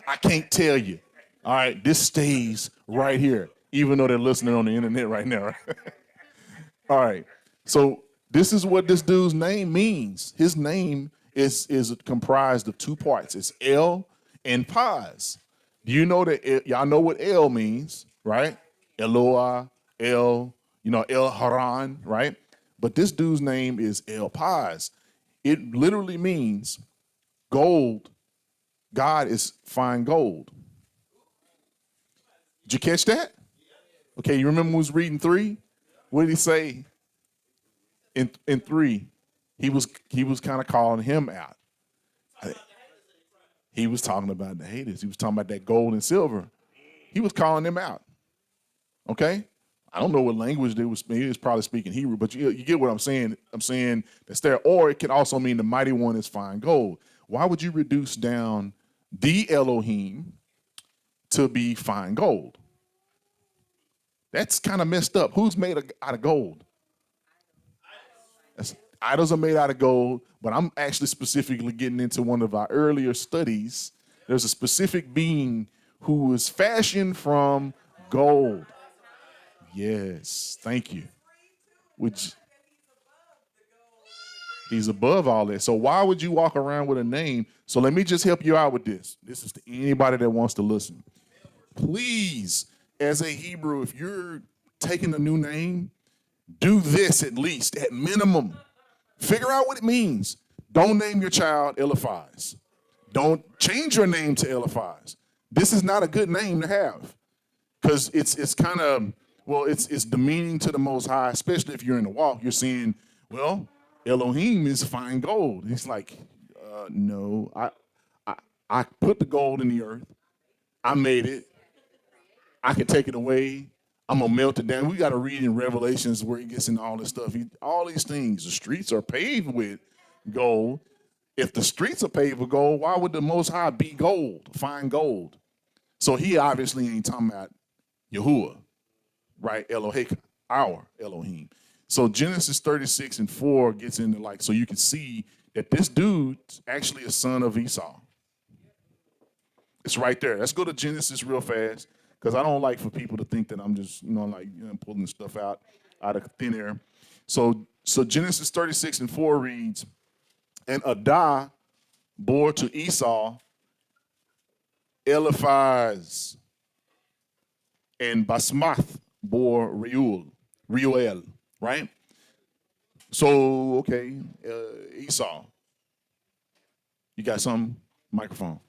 I can't tell you. All right, this stays right here, even though they're listening on the internet right now. Right? All right. So this is what this dude's name means. His name is comprised of two parts. It's El and Paz. Do you know that y'all know what El means, right? Eloah, El, El Haran, right? But this dude's name is El Paz. It literally means gold. God is fine gold. Did you catch that? Okay, you remember when we was reading 3? What did he say in 3? He was kind of calling him out. He was talking about the haters. He was talking about that gold and silver. He was calling them out. Okay? I don't know what language they was speaking. He was probably speaking Hebrew, but you get what I'm saying. I'm saying that's there. Or it can also mean the mighty one is fine gold. Why would you reduce down the Elohim to be fine gold? That's kind of messed up. Who's made out of gold? Idols are made out of gold, but I'm actually specifically getting into one of our earlier studies. There's a specific being who was fashioned from gold. Yes, thank you. Which he's above all that. So why would you walk around with a name? So let me just help you out with this. This is to anybody that wants to listen. Please, as a Hebrew, if you're taking a new name, do this at least, at minimum. Figure out what it means. Don't name your child Eliphaz. Don't change your name to Eliphaz. This is not a good name to have because it's kind of, well, it's demeaning to the Most High, especially if you're in the walk. You're saying, well, Elohim is fine gold. He's like, no, I put the gold in the earth. I made it. I can take it away. I'm gonna melt it down. We got to read in Revelations where he gets into all this stuff. All these things. The streets are paved with gold. If the streets are paved with gold, why would the Most High be gold, fine gold? So he obviously ain't talking about Yahuwah, right? Elohim, our Elohim. So Genesis 36:4 gets into like, so you can see that this dude's actually a son of Esau. It's right there. Let's go to Genesis real fast because I don't like for people to think that I'm just, pulling stuff out of thin air. So Genesis 36:4 reads, and Adah bore to Esau Eliphaz, and Basmath bore Reuel, right? So, okay, Esau, you got some microphone.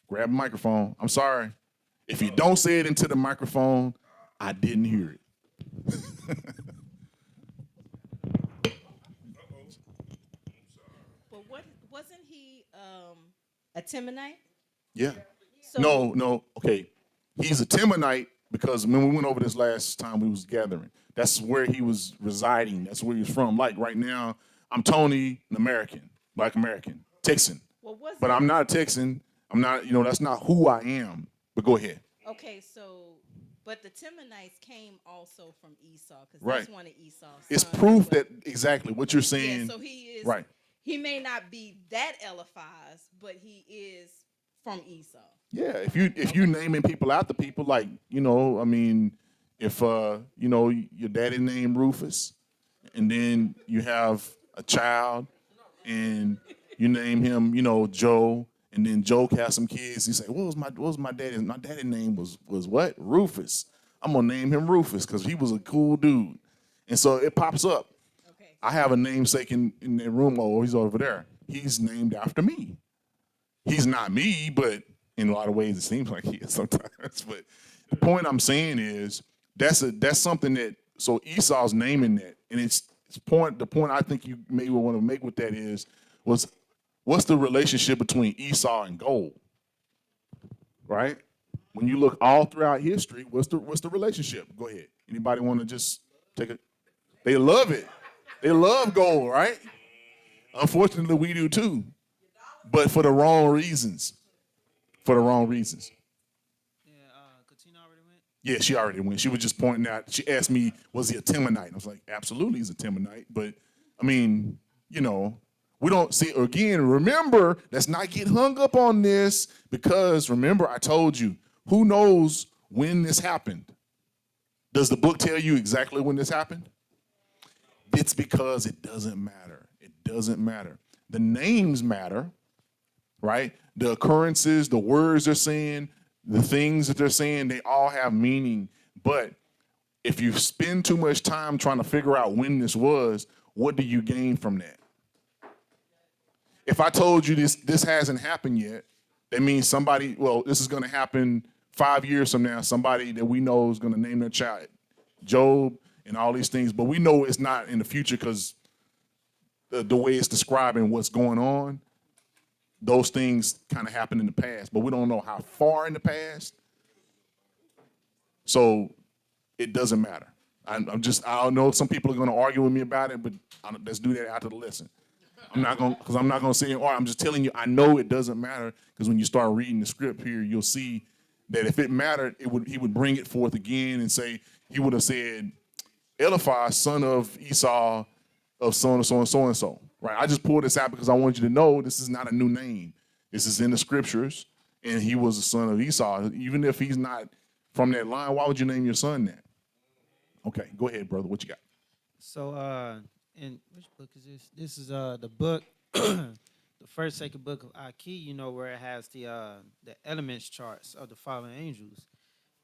Grab a microphone. I'm sorry. If you don't say it into the microphone, I didn't hear it.
But wasn't he a Temanite?
Yeah.
So
No. Okay. He's a Temanite because when we went over this last time we was gathering, that's where he was residing. That's where he was from. Like right now, I'm Tony, an American, Black American, Texan.
Well, wasn't
But I'm not a Texan. I'm not, that's not who I am. But go ahead.
Okay, so but the Temanites came also from Esau because
Right.
that's one of Esau's
It's
sons.
proof
But-
that exactly what you're saying.
yeah, so he is
right.
He may not be that Eliphaz, but he is from Esau.
Yeah, if you naming people after people, like, if your daddy named Rufus, and then you have a child, and you name him, Joe, and then Joe has some kids. He say, what was my daddy? My daddy's name was what? Rufus. I'm gonna name him Rufus because he was a cool dude, and so it pops up.
Okay.
I have a namesake in the room. Oh, he's over there. He's named after me. He's not me, but in a lot of ways it seems like he is sometimes. But the point I'm saying is that's something that, so Esau's naming that, and the point I think you maybe want to make with that was what's the relationship between Esau and gold? Right? When you look all throughout history, what's the relationship? Go ahead. Anybody want to just take it? They love it. They love gold, right? Unfortunately, we do too, but for the wrong reasons. For the wrong reasons.
Yeah, Katina already went.
Yeah, she already went. She was just pointing out. She asked me, was he a Temanite? I was like, absolutely, he's a Temanite. But I mean, we don't see, again, remember, let's not get hung up on this because remember, I told you, who knows when this happened? Does the book tell you exactly when this happened? It's because it doesn't matter. It doesn't matter. The names matter, right? The occurrences, the words they're saying, the things that they're saying, they all have meaning. But if you spend too much time trying to figure out when this was, what do you gain from that? If I told you this hasn't happened yet, that means this is going to happen 5 years from now. Somebody that we know is going to name their child Job and all these things. But we know it's not in the future because the way it's describing what's going on, those things kind of happened in the past. But we don't know how far in the past. So it doesn't matter. I know some people are going to argue with me about it, but let's do that after the lesson. I'm not going to say, I'm just telling you, I know it doesn't matter because when you start reading the script here, you'll see that if it mattered, he would bring it forth again and say, he would have said, Eliphaz, son of Esau, of so and so and so and so. Right? I just pulled this out because I want you to know this is not a new name. This is in the scriptures, and he was the son of Esau. Even if he's not from that line, why would you name your son that? Okay, go ahead, brother. What you got?
So, and which book is this? This is the book, the first, second book of Aki. You know where it has the elements charts of the fallen angels,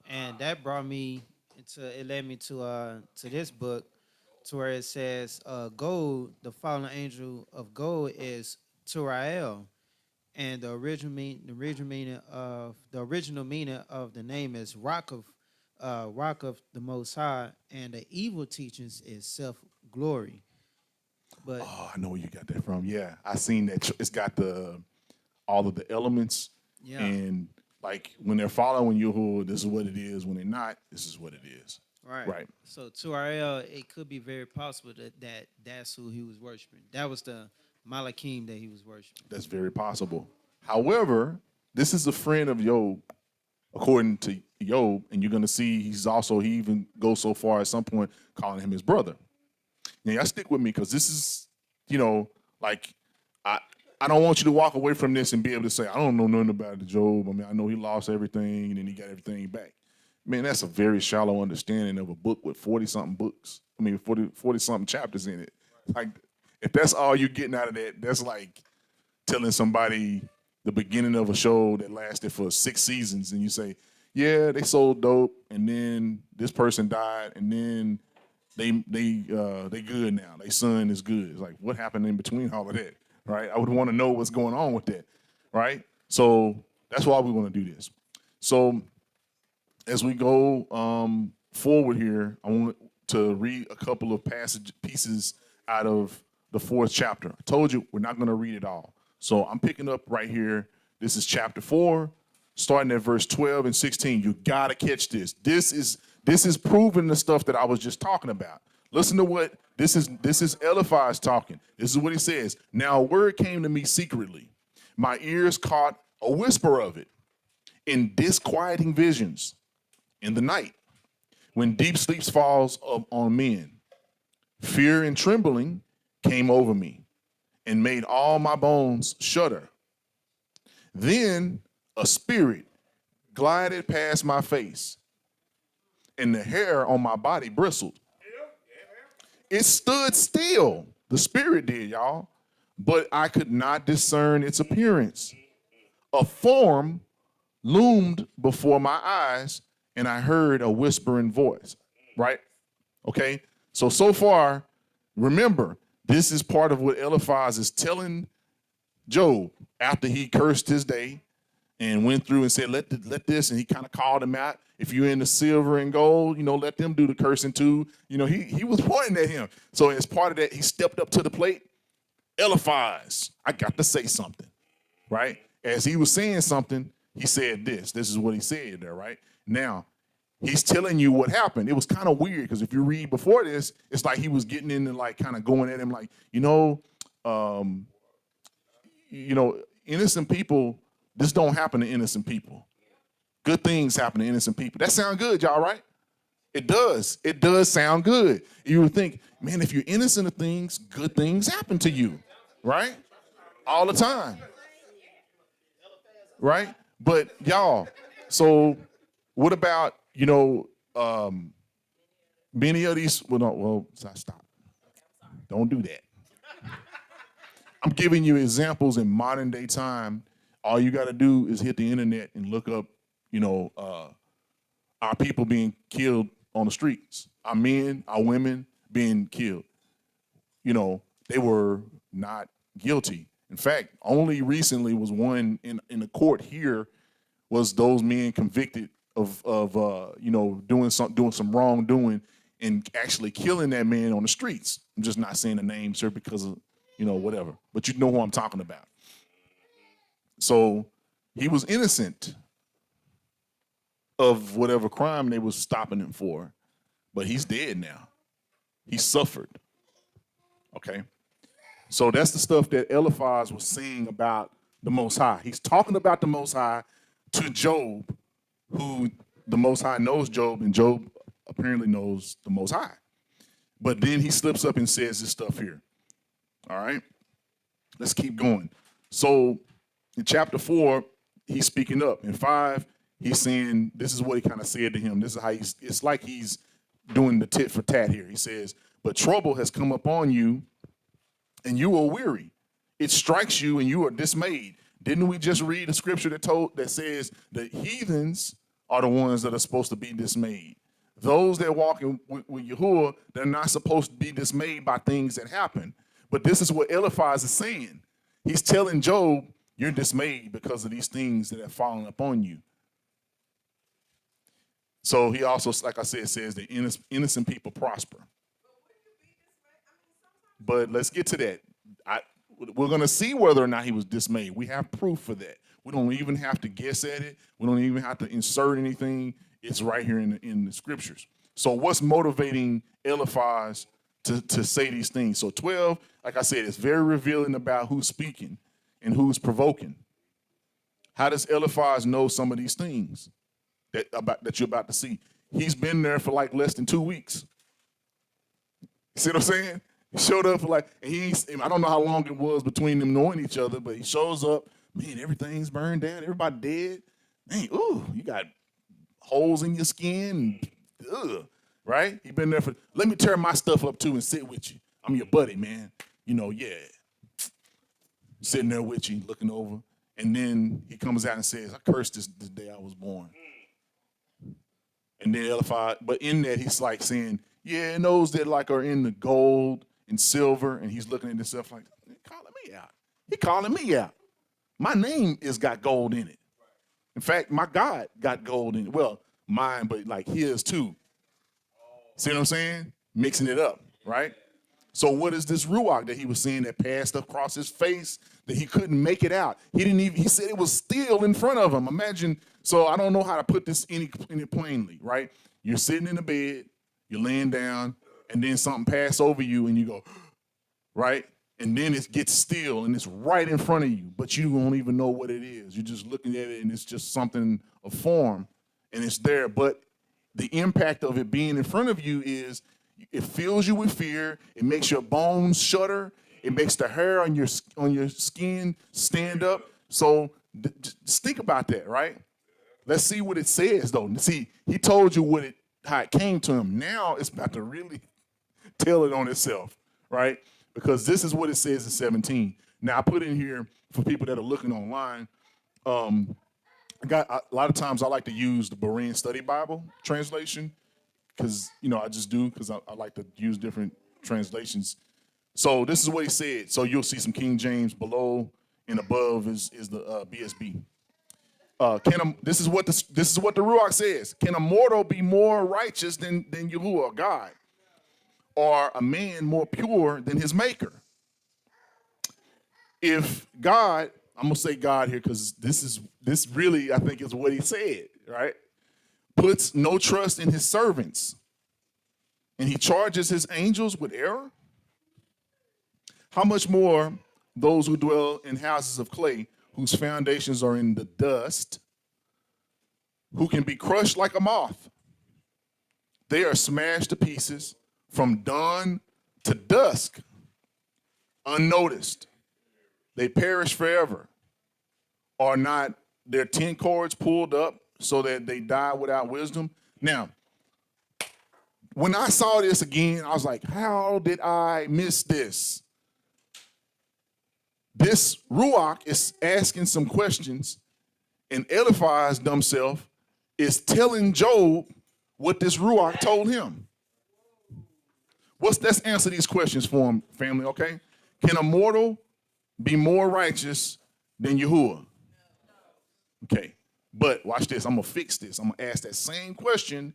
and that brought me into. It led me to this book, to where it says, gold. The fallen angel of gold is Turael, and the original meaning of the name is rock of the Most High, and the evil teachings is self glory. But
Oh, I know where you got that from. Yeah, I seen that. It's got the all of the elements,
yeah,
and like when they're following Yahuwah, this is what it is. When they're not, this is what it is.
right.
Right.
So to RL, it could be very possible that's who he was worshiping. That was the Malakim that he was worshiping.
That's very possible. However, this is a friend of Job, according to Job, and you're gonna see he even goes so far at some point calling him his brother. Now, y'all stick with me because this is, like I I don't want you to walk away from this and be able to say, I don't know nothing about Job. I mean, I know he lost everything and then he got everything back. Man, that's a very shallow understanding of a book with 40-something books. I mean, 40-something chapters in it. Like, if that's all you're getting out of that, that's like telling somebody the beginning of a show that lasted for 6 seasons and you say, yeah, they sold dope and then this person died and then they good now. Their son is good. It's like, what happened in between all of that, right? I would want to know what's going on with that, right? So that's why we want to do this. So as we go forward here, I want to read a couple of pieces out of the 4th chapter. I told you we're not going to read it all. So I'm picking up right here. This is chapter 4, starting at verse 12 and 16. You got to catch this. This is proving the stuff that I was just talking about. Listen to what this is Eliphaz talking. This is what he says. Now a word came to me secretly. My ears caught a whisper of it in disquieting visions in the night when deep sleep falls on men. Fear and trembling came over me and made all my bones shudder. Then a spirit glided past my face, and the hair on my body bristled. It stood still, the spirit did, y'all, but I could not discern its appearance. A form loomed before my eyes, and I heard a whispering voice, right? Okay, so far, remember, this is part of what Eliphaz is telling Job after he cursed his day and went through and said, let this, and he kind of called him out. If you're into silver and gold, let them do the cursing too. He was pointing at him. So as part of that, he stepped up to the plate. Eliphaz, I got to say something, right? As he was saying something, he said this. This is what he said there, right? Now, he's telling you what happened. It was kind of weird because if you read before this, it's like he was getting in and like kind of going at him like, innocent people, this don't happen to innocent people. Good things happen to innocent people. That sound good, y'all, right? It does. It does sound good. You would think, man, if you're innocent of things, good things happen to you, right? All the time. Right? But y'all, so what about, many of these, stop. Don't do that. I'm giving you examples in modern day time. All you got to do is hit the internet and look up, our people being killed on the streets, our men, our women being killed. They were not guilty. In fact, only recently was one in the court here was those men convicted of doing some wrongdoing and actually killing that man on the streets. I'm just not saying the names here because of whatever, but you know who I'm talking about. So he was innocent of whatever crime they was stopping him for, but he's dead now. He suffered. Okay. So that's the stuff that Eliphaz was saying about the Most High. He's talking about the Most High to Job, who the Most High knows Job, and Job apparently knows the Most High. But then he slips up and says this stuff here. All right? Let's keep going. So in chapter 4, he's speaking up. In 5, he's saying, this is what he kind of said to him. This is how it's like he's doing the tit for tat here. He says, but trouble has come upon you, and you are weary. It strikes you, and you are dismayed. Didn't we just read the scripture that says the heathens are the ones that are supposed to be dismayed? Those that walk with Yahuwah, they're not supposed to be dismayed by things that happen. But this is what Eliphaz is saying. He's telling Job, you're dismayed because of these things that have fallen upon you. So he also, like I said, says that innocent people prosper. But let's get to that. We're going to see whether or not he was dismayed. We have proof for that. We don't even have to guess at it. We don't even have to insert anything. It's right here in the scriptures. So what's motivating Eliphaz to say these things? So 12, like I said, it's very revealing about who's speaking and who's provoking. How does Eliphaz know some of these things that you're about to see? He's been there for like less than 2 weeks. See what I'm saying? He showed up for I don't know how long it was between them knowing each other, but he shows up, man, everything's burned down, everybody dead. Man, ooh, you got holes in your skin, right? He been there let me tear my stuff up too and sit with you. I'm your buddy, man. Yeah. Sitting there with you, looking over. And then he comes out and says, I cursed this day I was born. And then Eliphaz, but in that he's like saying, yeah, and those that like are in the gold and silver, and he's looking at himself like, calling me out. He calling me out. My name got gold in it. In fact, my God got gold in it. Well, mine, but like his too. See what I'm saying? Mixing it up, right? So what is this ruach that he was seeing that passed across his face that he couldn't make it out? He said it was still in front of him. Imagine, so I don't know how to put this any plainly, right? You're sitting in the bed, you're laying down, and then something passes over you and you go, right? And then it gets still and it's right in front of you, but you don't even know what it is. You're just looking at it and it's just something of form and it's there. But the impact of it being in front of you is it fills you with fear. It makes your bones shudder. It makes the hair on your skin stand up. So just think about that, right? Let's see what it says, though. See, he told you how it came to him. Now it's about to really tell it on itself, right? Because this is what it says in 17. Now, I put in here for people that are looking online, a lot of times I like to use the Berean Study Bible translation because, I just do because I like to use different translations. So this is what he said. So you'll see some King James below and above is the BSB. This is what the Ruach says. Can a mortal be more righteous than Yahuwah, God? Or a man more pure than his maker? If God, I'm gonna say God here because this really I think is what he said, right? Puts no trust in his servants, and he charges his angels with error. How much more those who dwell in houses of clay, whose foundations are in the dust, who can be crushed like a moth? They are smashed to pieces from dawn to dusk, unnoticed. They perish forever. Are not their 10 cords pulled up so that they die without wisdom? Now, when I saw this again, I was like, how did I miss this? This Ruach is asking some questions, and Eliphaz himself is telling Job what this Ruach told him. Let's answer these questions for him, family, okay? Can a mortal be more righteous than Yahuwah? Okay, but watch this. I'm going to fix this. I'm going to ask that same question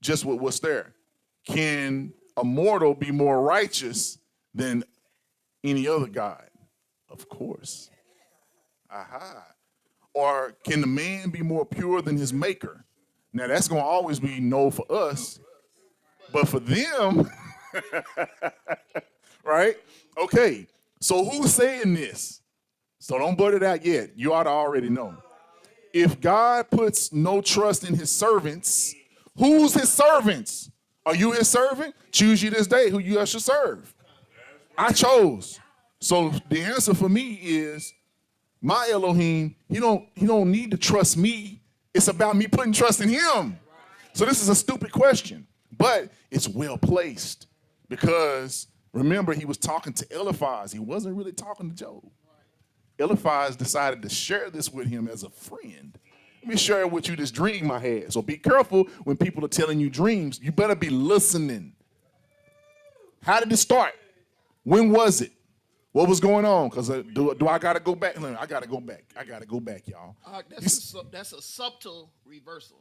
just with what's there. Can a mortal be more righteous than any other God? Of course. Aha. Or can the man be more pure than his maker? Now, that's going to always be no for us, but for them, right? Okay, so who's saying this? So don't blurt it out yet. You ought to already know. If God puts no trust in his servants, who's his servants? Are you his servant? Choose you this day who you should serve. I chose. So the answer for me is My Elohim, he don't need to trust me. It's about me putting trust in him. So this is a stupid question, but it's well placed because remember he was talking to Eliphaz. He wasn't really talking to Job. Eliphaz decided to share this with him as a friend. Let me share with you this dream I had. So be careful when people are telling you dreams. You better be listening. How did it start? When was it? What was going on? Because do I got to go back? I got to go back. I got to go back, y'all.
That's a subtle reversal.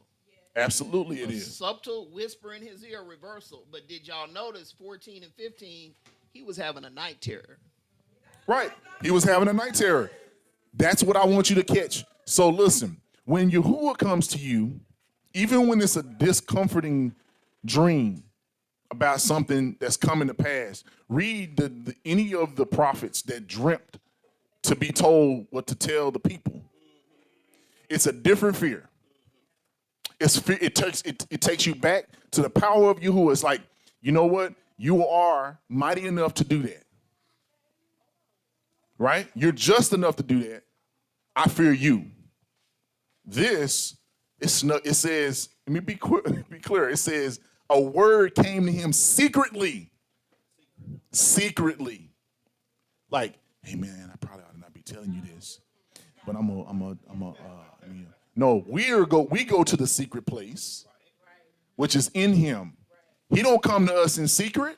Absolutely it
A
is.
subtle whisper in his ear reversal. But did y'all notice 14 and 15, he was having a night terror.
Right. He was having a night terror. That's what I want you to catch. So listen, when Yahuwah comes to you, even when it's a discomforting dream about something that's coming to pass, read any of the prophets that dreamt to be told what to tell the people. It's a different fear. It takes you back to the power of Yahuwah. It's like, you know what? You are mighty enough to do that. Right? You're just enough to do that. I fear you. This, it says, let me be clear. It says, a word came to him secretly. Secretly. Like, hey man, I probably ought to not be telling you this, but no, we go to the secret place, which is in him. He don't come to us in secret.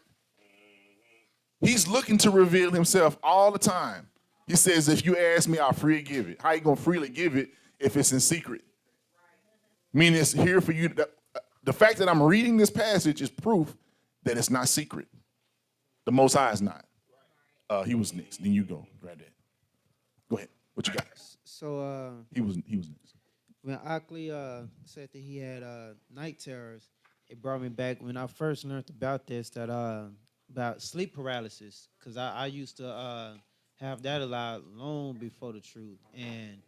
He's looking to reveal himself all the time. He says, if you ask me, I'll freely give it. How you going to freely give it if it's in secret? Meaning it's here for you. The fact that I'm reading this passage is proof that it's not secret. The Most High is not. He was next. Then you go. Grab that. Go ahead. What you got?
So
He was next.
when Ackley said that he had night terrors, it brought me back when I first learned about this, that about sleep paralysis, because I used to have that a lot long before the truth, and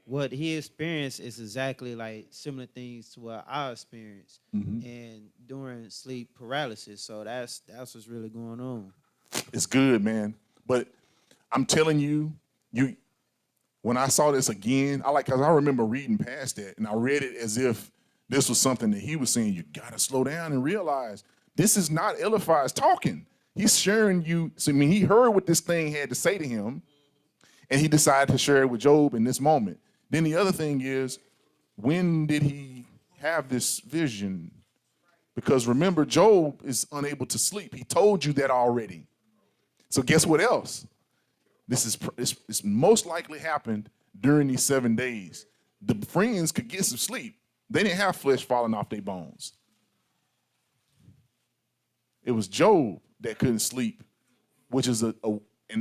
what he experienced is exactly like similar things to what I experienced and during sleep paralysis. So that's what's really going on.
It's good, man. But I'm telling you, when I saw this again, because I remember reading past that, and I read it as if this was something that he was saying. You gotta slow down and realize this is not Eliphaz talking. He's sharing you. So I mean, he heard what this thing had to say to him, and he decided to share it with Job in this moment. Then the other thing is, when did he have this vision? Because remember, Job is unable to sleep. He told you that already. So guess what else? This most likely happened during these 7 days. The friends could get some sleep. They didn't have flesh falling off their bones. It was Job that couldn't sleep, which is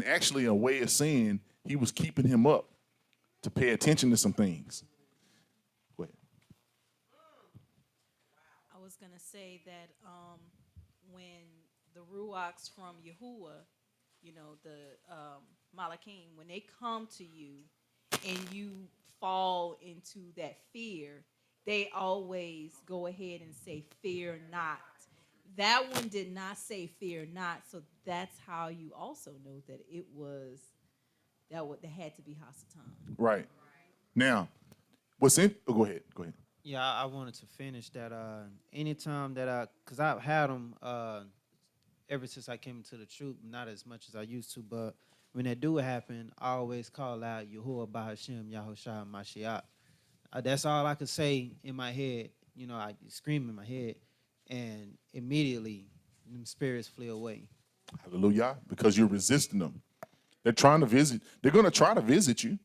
actually a way of saying he was keeping him up to pay attention to some things. Go ahead.
I was gonna say that when the ruachs from Yahuwah, the Malachim, when they come to you and you fall into that fear, they always go ahead and say, "Fear not." That one did not say "fear not," so that's how you also know that it was that had to be Hasatan.
Right. Now, go ahead.
Yeah, I wanted to finish that. Anytime that because I've had them ever since I came into the truth, not as much as I used to, but when that do happen, I always call out Yahuwah Bahashem Yahushua Mashiach. That's all I could say in my head. I scream in my head, and immediately them spirits flee away.
Hallelujah. Because you're resisting them. They're trying to visit. They're going to try to visit you.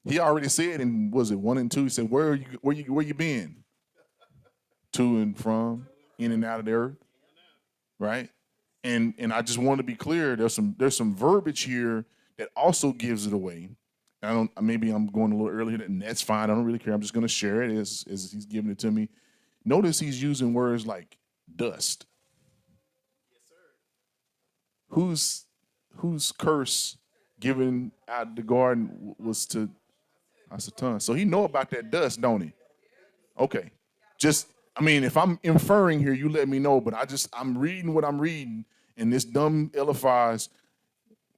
He already said in, was it 1 and 2? He said, where you been? To and from, in and out of the earth. Right? And I just want to be clear, there's some verbiage here that also gives it away. Maybe I'm going a little earlier, and that's fine. I don't really care. I'm just going to share it as he's giving it to me. Notice he's using words like dust. Yes, sir. Whose curse given out the garden was to Hasatan? So he know about that dust, don't he? Okay. If I'm inferring here, you let me know, but I'm reading what I'm reading, and this dumb Eliphaz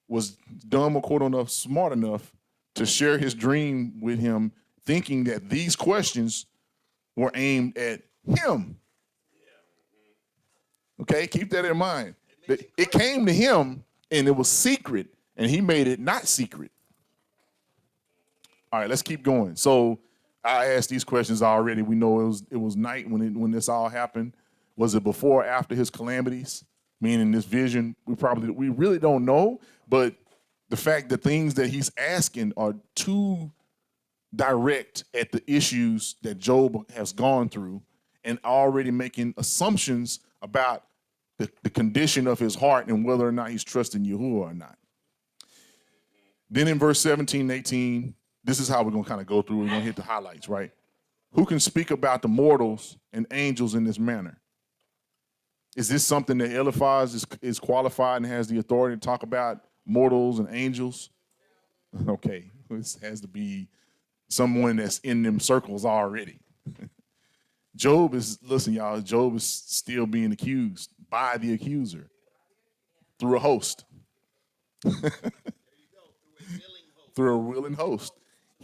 was dumb or quote enough, smart enough to share his dream with him, thinking that these questions were aimed at him. Okay, keep that in mind. It came to him and it was secret, and he made it not secret. All right, let's keep going. So I asked these questions already. We know it was night when this all happened. Was it before or after his calamities? Meaning this vision, we really don't know. But the fact that things that he's asking are too direct at the issues that Job has gone through, and already making assumptions about the condition of his heart and whether or not he's trusting Yahuwah or not. Then in verse 17 and 18, this is how we're going to kind of go through. We're going to hit the highlights, right? Who can speak about the mortals and angels in this manner? Is this something that Eliphaz is qualified and has the authority to talk about mortals and angels? Okay, this has to be someone that's in them circles already. Job is still being accused by the accuser through a host. Through a willing host.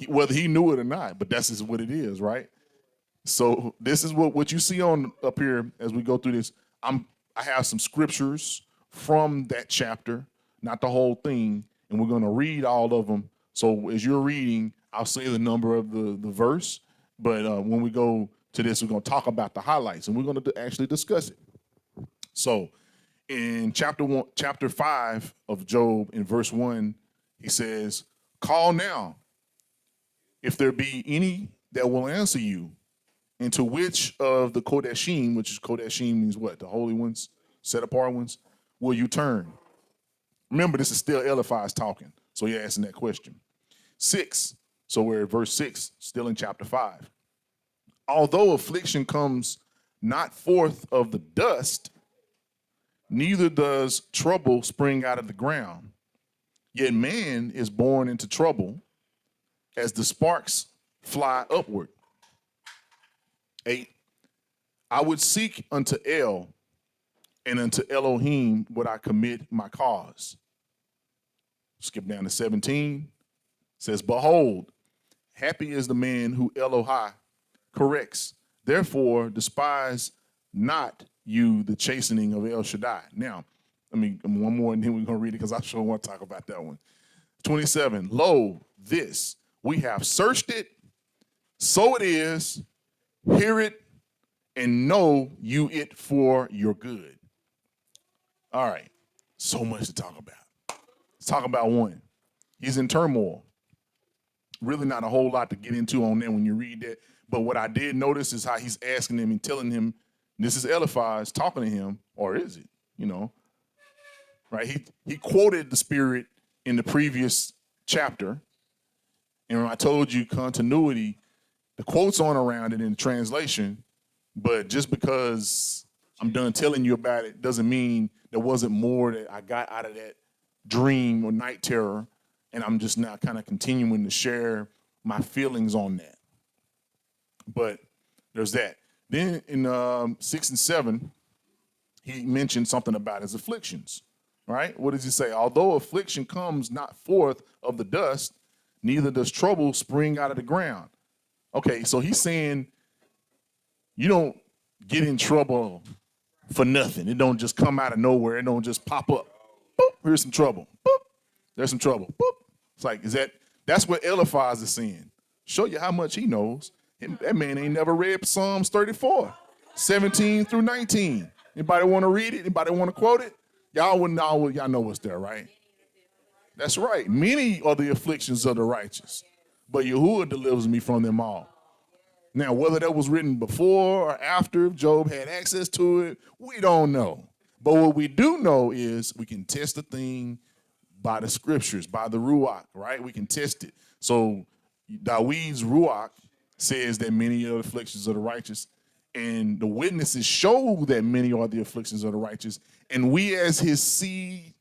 Whether he knew it or not, but that's just what it is, right? So this is what you see on up here as we go through this. I have some scriptures from that chapter, not the whole thing, and we're going to read all of them. So as you're reading, I'll say the number of the verse, but when we go to this, we're going to talk about the highlights, and we're going to actually discuss it. So in chapter 5 of Job, in verse 1, he says, "Call now, if there be any that will answer you, into which of the Kodashim," which is Kodashim means what? The holy ones, set apart ones, "will you turn?" Remember, this is still Eliphaz talking, so you're asking that question. 6, so we're at verse 6, still in chapter 5. "Although affliction comes not forth of the dust, neither does trouble spring out of the ground. Yet man is born into trouble as the sparks fly upward." 8, "I would seek unto El, and unto Elohim would I commit my cause." Skip down to 17. Says, "Behold, happy is the man who Elohai corrects. Therefore despise not you the chastening of El Shaddai." Now, one more and then we're going to read it because I sure want to talk about that one. 27, "Lo, this, we have searched it, so it is, hear it, and know you it for your good." All right, so much to talk about. Let's talk about one. He's in turmoil. Really not a whole lot to get into on that when you read that. But what I did notice is how he's asking him and telling him, this is Eliphaz talking to him, or is it? Right? He quoted the Spirit in the previous chapter. And when I told you continuity, the quotes aren't around it in the translation, but just because I'm done telling you about it doesn't mean there wasn't more that I got out of that dream or night terror, and I'm just now kind of continuing to share my feelings on that. But there's that. Then in 6 and 7, he mentioned something about his afflictions, right? What does he say? "Although affliction comes not forth of the dust, neither does trouble spring out of the ground." Okay, so he's saying you don't get in trouble for nothing. It don't just come out of nowhere. It don't just pop up. Boop, here's some trouble. Boop, there's some trouble. Boop. It's like, that's what Eliphaz is saying. Show you how much he knows. That man ain't never read Psalms 34, 17 through 19. Anybody want to read it? Anybody want to quote it? Y'all know what's there, right? That's right. Many are the afflictions of the righteous, but Yahuwah delivers me from them all. Now, whether that was written before or after Job had access to it, we don't know. But what we do know is we can test a thing by the scriptures, by the Ruach, right? We can test it. So Dawid's Ruach says that many are the afflictions of the righteous, and the witnesses show that many are the afflictions of the righteous, and we as his seed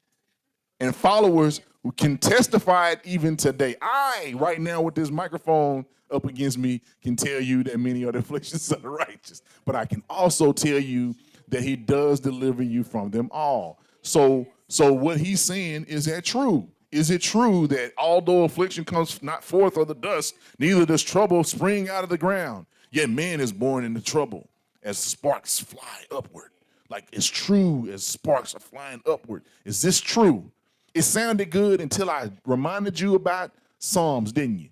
and followers who can testify it even today. I, right now with this microphone up against me, can tell you that many are the afflictions of the righteous, but I can also tell you that he does deliver you from them all. So what he's saying, is that true? Is it true that although affliction comes not forth of the dust, neither does trouble spring out of the ground? Yet man is born into trouble as sparks fly upward. Like it's true as sparks are flying upward. Is this true? It sounded good until I reminded you about Psalms, didn't you?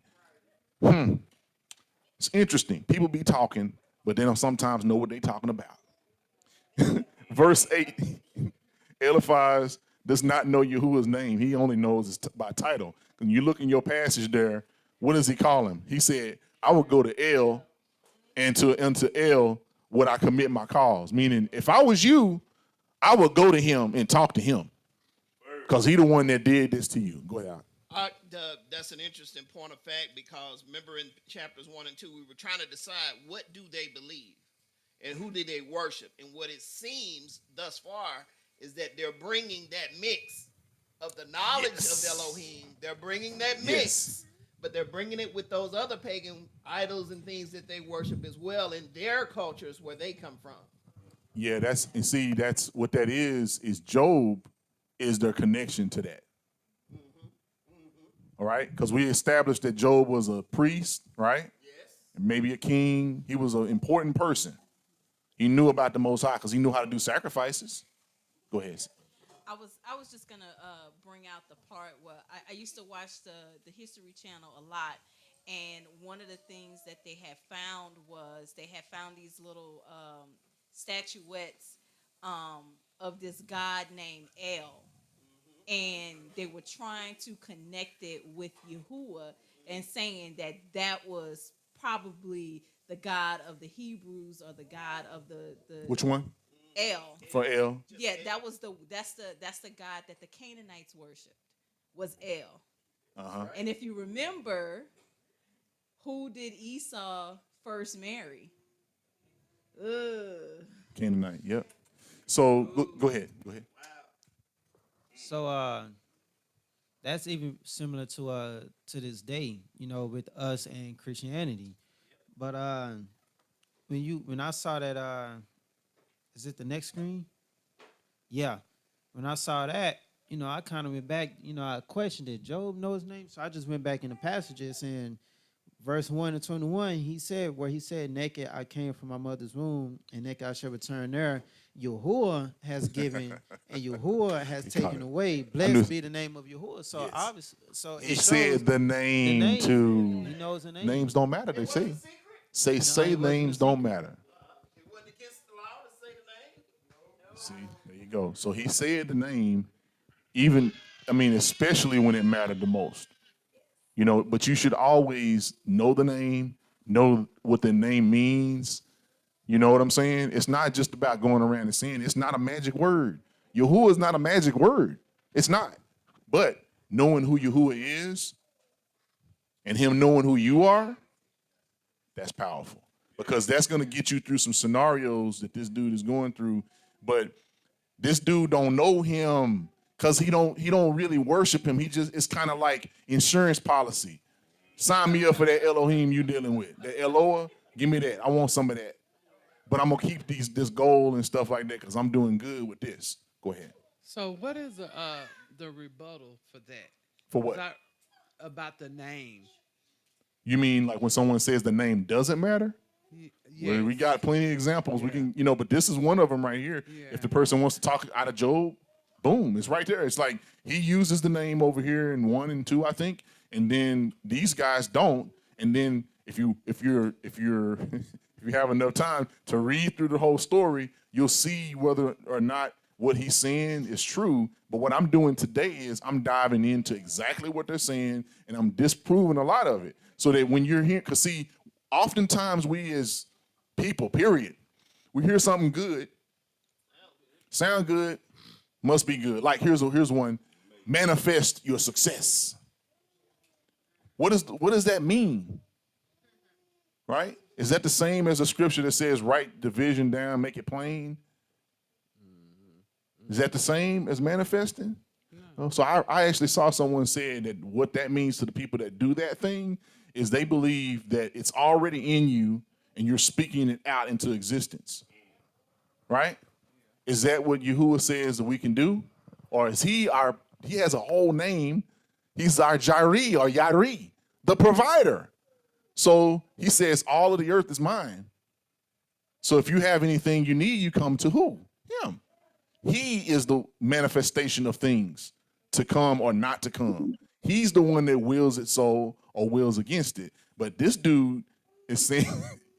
It's interesting. People be talking, but they don't sometimes know what they're talking about. Verse 8, Eliphaz does not know Yahuwah's name. He only knows it by title. When you look in your passage there, what does he call him? He said, I will go to El, and unto El would I commit my cause. Meaning, if I was you, I would go to him and talk to him. Because he the one that did this to you. Go ahead.
That's an interesting point of fact because remember in chapters 1 and 2, we were trying to decide what do they believe and who do they worship. And what it seems thus far is that they're bringing that mix of the knowledge of Elohim. They're bringing that mix, but they're bringing it with those other pagan idols and things that they worship as well in their cultures where they come from.
Yeah, that's what that is Job is their connection to that. All right, because we established that Job was a priest, right?
Yes.
Maybe a king. He was an important person. He knew about the Most High because he knew how to do sacrifices. Go ahead.
I was just gonna bring out the part where I used to watch the History Channel a lot, and one of the things that they had found was they had found these little statuettes of this god named El. And they were trying to connect it with Yahuwah and saying that that was probably the God of the Hebrews or the God of the
Which one?
El.
For El.
Yeah, that's the God that the Canaanites worshipped was El.
Uh-huh.
And if you remember, who did Esau first marry?
Canaanite. Yep. So go ahead. Go ahead.
So that's even similar to this day, with us and Christianity. But when I saw that, is it the next screen? Yeah. When I saw that, I kind of went back, I questioned it. Job know his name, so I just went back in the passages and verse 1 and 21, he said, naked I came from my mother's womb, and naked I shall return there. Yahuwah has given, and Yahuwah has taken away. Blessed be the name of Yahuwah. So obviously,
He said the name too.
He knows the name.
Names don't matter, they say. Say names don't matter.
It wasn't against the law to say the name.
See, there you go. So he said the name, especially when it mattered the most. But you should always know the name, know what the name means. You know what I'm saying? It's not just about going around and saying it's not a magic word. Yahuwah is not a magic word. It's not. But knowing who Yahuwah is and him knowing who you are, that's powerful. Because that's going to get you through some scenarios that this dude is going through. But this dude don't know him because he don't really worship him. It's kind of like insurance policy. Sign me up for that Elohim you dealing with. That Eloah, give me that. I want some of that. But I'm gonna keep this goal and stuff like that because I'm doing good with this. Go ahead.
So what is the rebuttal for that?
For what?
About the name.
You mean like when someone says the name doesn't matter?
Yes.
Well, we got plenty of examples. We can, but this is one of them right here.
Yeah.
If the person wants to talk out of Job, boom, it's right there. It's like he uses the name over here in 1 and 2, I think, and then these guys don't. And then if you have enough time to read through the whole story, you'll see whether or not what he's saying is true. But what I'm doing today is I'm diving into exactly what they're saying, and I'm disproving a lot of it. So that when you're here, because see, oftentimes we as people, period, we hear something good, sound good, must be good. Like here's one, manifest your success. What does that mean? Right? Is that the same as a scripture that says write the vision down, make it plain? Is that the same as manifesting? No. So I actually saw someone saying that what that means to the people that do that thing is they believe that it's already in you and you're speaking it out into existence. Right? Is that what Yahuwah says that we can do? Or is he has a whole name He's our Jireh or Yari, the provider. So he says, all of the earth is mine. So if you have anything you need, you come to who? Him. He is the manifestation of things to come or not to come. He's the one that wills it so or wills against it. But this dude is saying,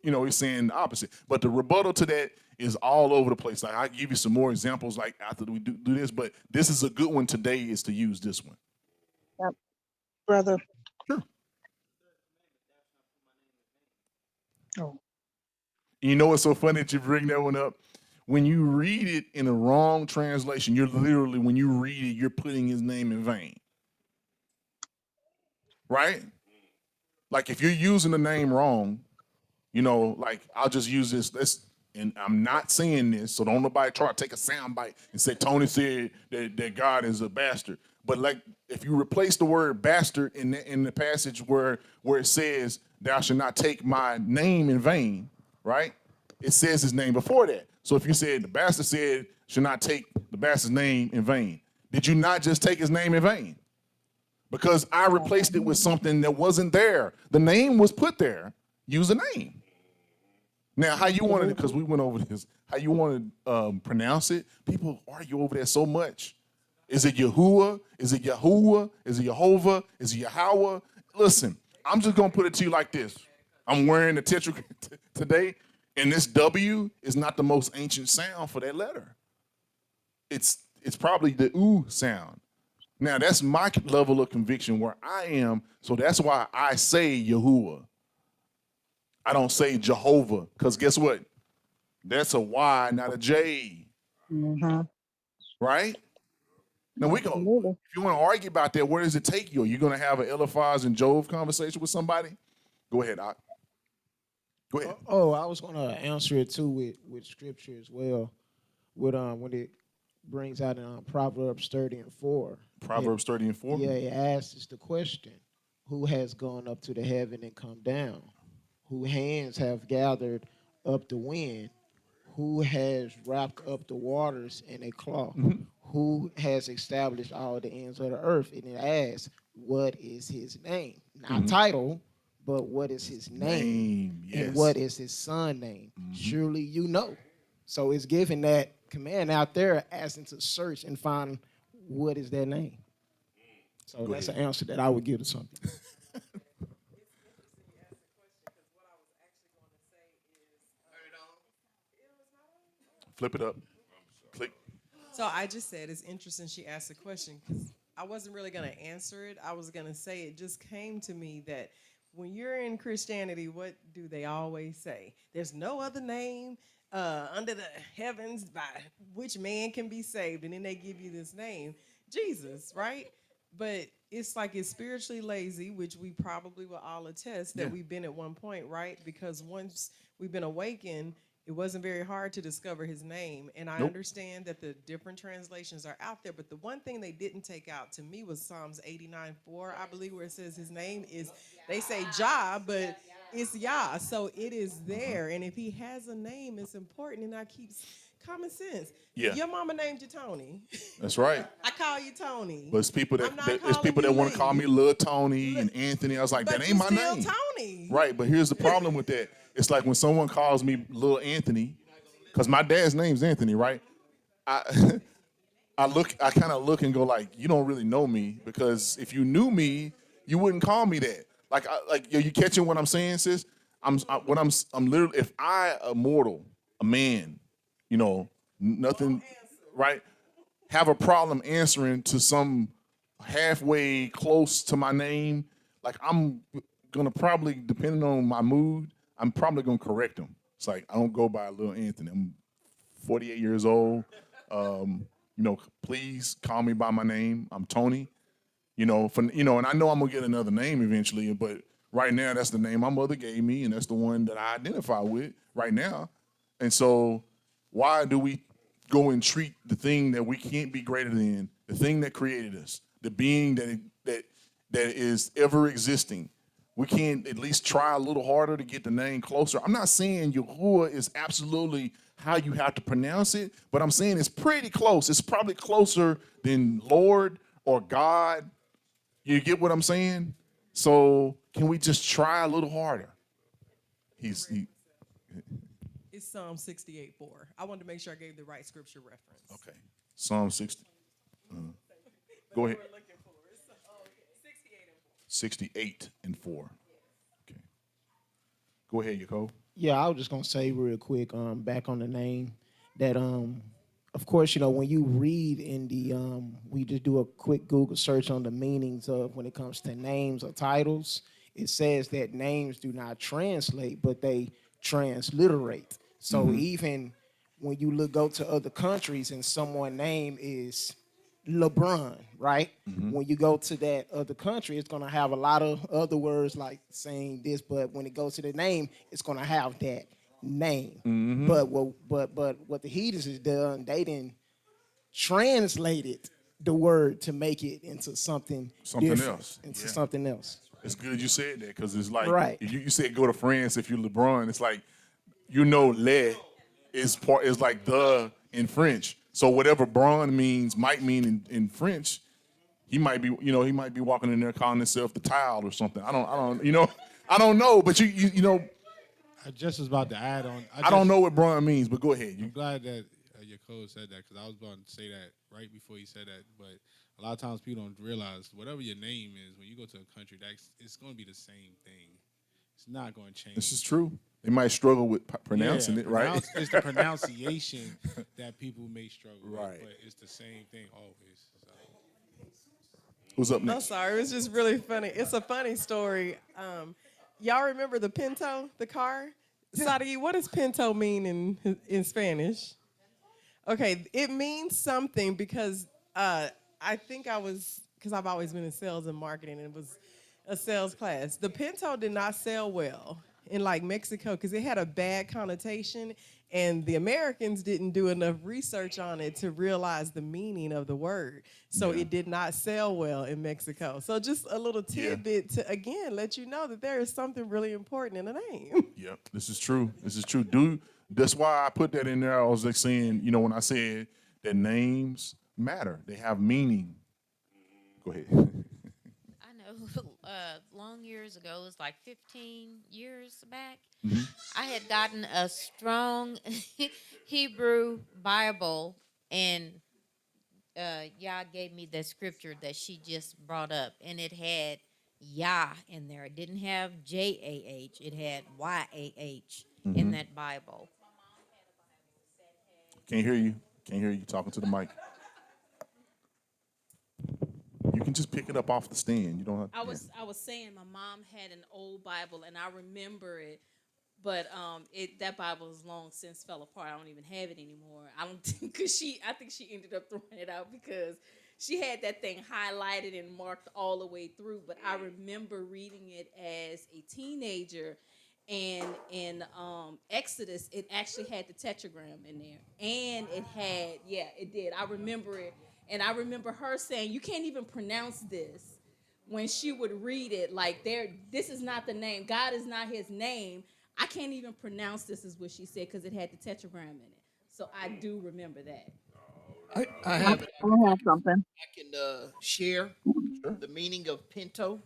he's saying the opposite. But the rebuttal to that is all over the place. Like, I'll give you some more examples like after we do this, but this is a good one today is to use this one.
Yep. Brother.
Sure.
Oh.
You know what's so funny that you bring that one up? When you read it in a wrong translation, you're literally, when you read it, you're putting his name in vain. Right? Like if you're using the name wrong, like I'll just use this, and I'm not saying this, so don't nobody try to take a sound bite and say Tony said that God is a bastard. But like if you replace the word bastard in the passage where it says thou shalt not take my name in vain, right? It says his name before that. So if you said the bastard said should not take the bastard's name in vain, did you not just take his name in vain? Because I replaced it with something that wasn't there. The name was put there. Use a name. Now, how you want to, because we went over this, how you want to pronounce it, people argue over that so much. Is it Yahuwah? Is it Yahuwah? Is it Jehovah? Is it Yahweh? Listen, I'm just going to put it to you like this. I'm wearing the tetragram today, and this W is not the most ancient sound for that letter. It's probably the oo sound. Now, that's my level of conviction where I am, so that's why I say Yahuwah. I don't say Jehovah, because guess what? That's a Y, not a J.
Mm-hmm.
Right? Now, if you want to argue about that, where does it take you? Are you going to have an Eliphaz and Job conversation with somebody? Go ahead, Doc. Go ahead.
Oh, I was going to answer it too with scripture as well. With when it brings out in Proverbs 30:4.
Proverbs 30:4?
Yeah, it asks the question, who has gone up to the heaven and come down? Whose hands have gathered up the wind? Who has wrapped up the waters in a cloth?
Mm-hmm.
Who has established all the ends of the earth? And it asks, what is his name? Not title, but what is his name?
Yes.
And what is his son name? Surely you know. So it's giving that command out there, asking to search and find what is their name. So that's an answer that I would give to something.
Flip it up. Click.
So I just said it's interesting she asked a question because I wasn't really going to answer it. I was going to say it just came to me that when you're in Christianity, what do they always say? There's no other name under the heavens by which man can be saved. And then they give you this name, Jesus, right? But it's like it's spiritually lazy, which we probably will all attest that we've been at one point, right? Because once we've been awakened, it wasn't very hard to discover his name. And I understand that the different translations are out there, but the one thing they didn't take out to me was Psalms 89:4, I believe, where it says his name is, they say Jah, but it's Yah. So it is there. And if he has a name, it's important. And I keep common sense.
Yeah.
Your mama named you Tony.
That's right.
I call you Tony.
But it's people
I'm not
that
calling you
want to call me
Lee.
Lil Tony and Anthony. I was like,
But
that
you
ain't my
still
name.
Tony.
Right, but here's the problem with that. It's like when someone calls me Lil Anthony, because my dad's name's Anthony, right? I kind of look and go like, you don't really know me, because if you knew me, you wouldn't call me that. You catching what I'm saying, sis? I'm literally, if I, a mortal, a man, nothing, right, have a problem answering to some halfway close to my name, like I'm gonna probably, depending on my mood, I'm probably gonna correct him. It's like I don't go by Lil Anthony. I'm 48 years old. Please call me by my name. I'm Tony. And I know I'm gonna get another name eventually, but right now that's the name my mother gave me, and that's the one that I identify with right now. And so, why do we go and treat the thing that we can't be greater than, the thing that created us, the being that is ever existing? We can't at least try a little harder to get the name closer. I'm not saying Yahuwah is absolutely how you have to pronounce it, but I'm saying it's pretty close. It's probably closer than Lord or God You get what I'm saying? So can we just try a little harder? He
It's Psalm 68:4. I wanted to make sure I gave the right scripture reference.
okay. Psalm 60. Go ahead. 68 and 4. Okay. Go ahead, Yako.
Yeah, I was just gonna say real quick, back on the name, that of course, when you read in the we just do a quick Google search on the meanings of when it comes to names or titles, it says that names do not translate, but they transliterate. So even when you go to other countries and someone's name is LeBron, right? When you go to that other country, it's gonna have a lot of other words like saying this, but when it goes to the name, it's gonna have that name. But what the Heathens has done, they didn't translated the word to make it into something different,
Else.
into
Yeah.
something else.
It's good you said that because it's like
Right.
if you said go to France if you're LeBron, it's like le is like the in French. So whatever Bron might mean in French, he might be he might be walking in there calling himself the tile or something. I don't I don't know, but
I just was about to add on.
I don't know what Bron means, but go ahead.
I'm glad that your coach said that because I was about to say that right before he said that. But a lot of times people don't realize whatever your name is, when you go to a country, it's going to be the same thing. It's not going to change.
This is true. They might struggle with pronouncing it, right?
It's the pronunciation that people may struggle
Right.
with, but it's the same thing always. So.
Who's up
I'm
next?
sorry, it was just really funny. It's a funny story. Y'all remember the Pinto, the car? Sadie, what does Pinto mean in Spanish? Okay, it means something because I think because I've always been in sales and marketing, and it was a sales class. The Pinto did not sell well in like Mexico because it had a bad connotation, and the Americans didn't do enough research on it to realize the meaning of the word. So it did not sell well in Mexico. So just a little tidbit to again let you know that there is something really important in the name.
Yep, this is true. This is true. That's why I put that in there. I was like saying, when I said that names matter, they have meaning. Go ahead.
I know long years ago, it was like 15 years back, I had gotten a strong Hebrew Bible, and Yah gave me the scripture that she just brought up, and it had Yah in there. It didn't have Jah, it had Yah in that Bible.
Can't hear you. Can't hear you talking to the mic. You can just pick it up off the stand. You don't have.
I was saying my mom had an old Bible and I remember it, but that Bible has long since fell apart. I don't even have it anymore. I don't think I think she ended up throwing it out because she had that thing highlighted and marked all the way through. But I remember reading it as a teenager. And in Exodus, it actually had the tetragram in there, and it did. I remember it, and I remember her saying, "You can't even pronounce this." When she would read it, like, this is not the name. God is not His name. I can't even pronounce this, is what she said, because it had the tetragram in it. So I do remember that.
I have it.
I have something.
I can share the meaning of Pinto.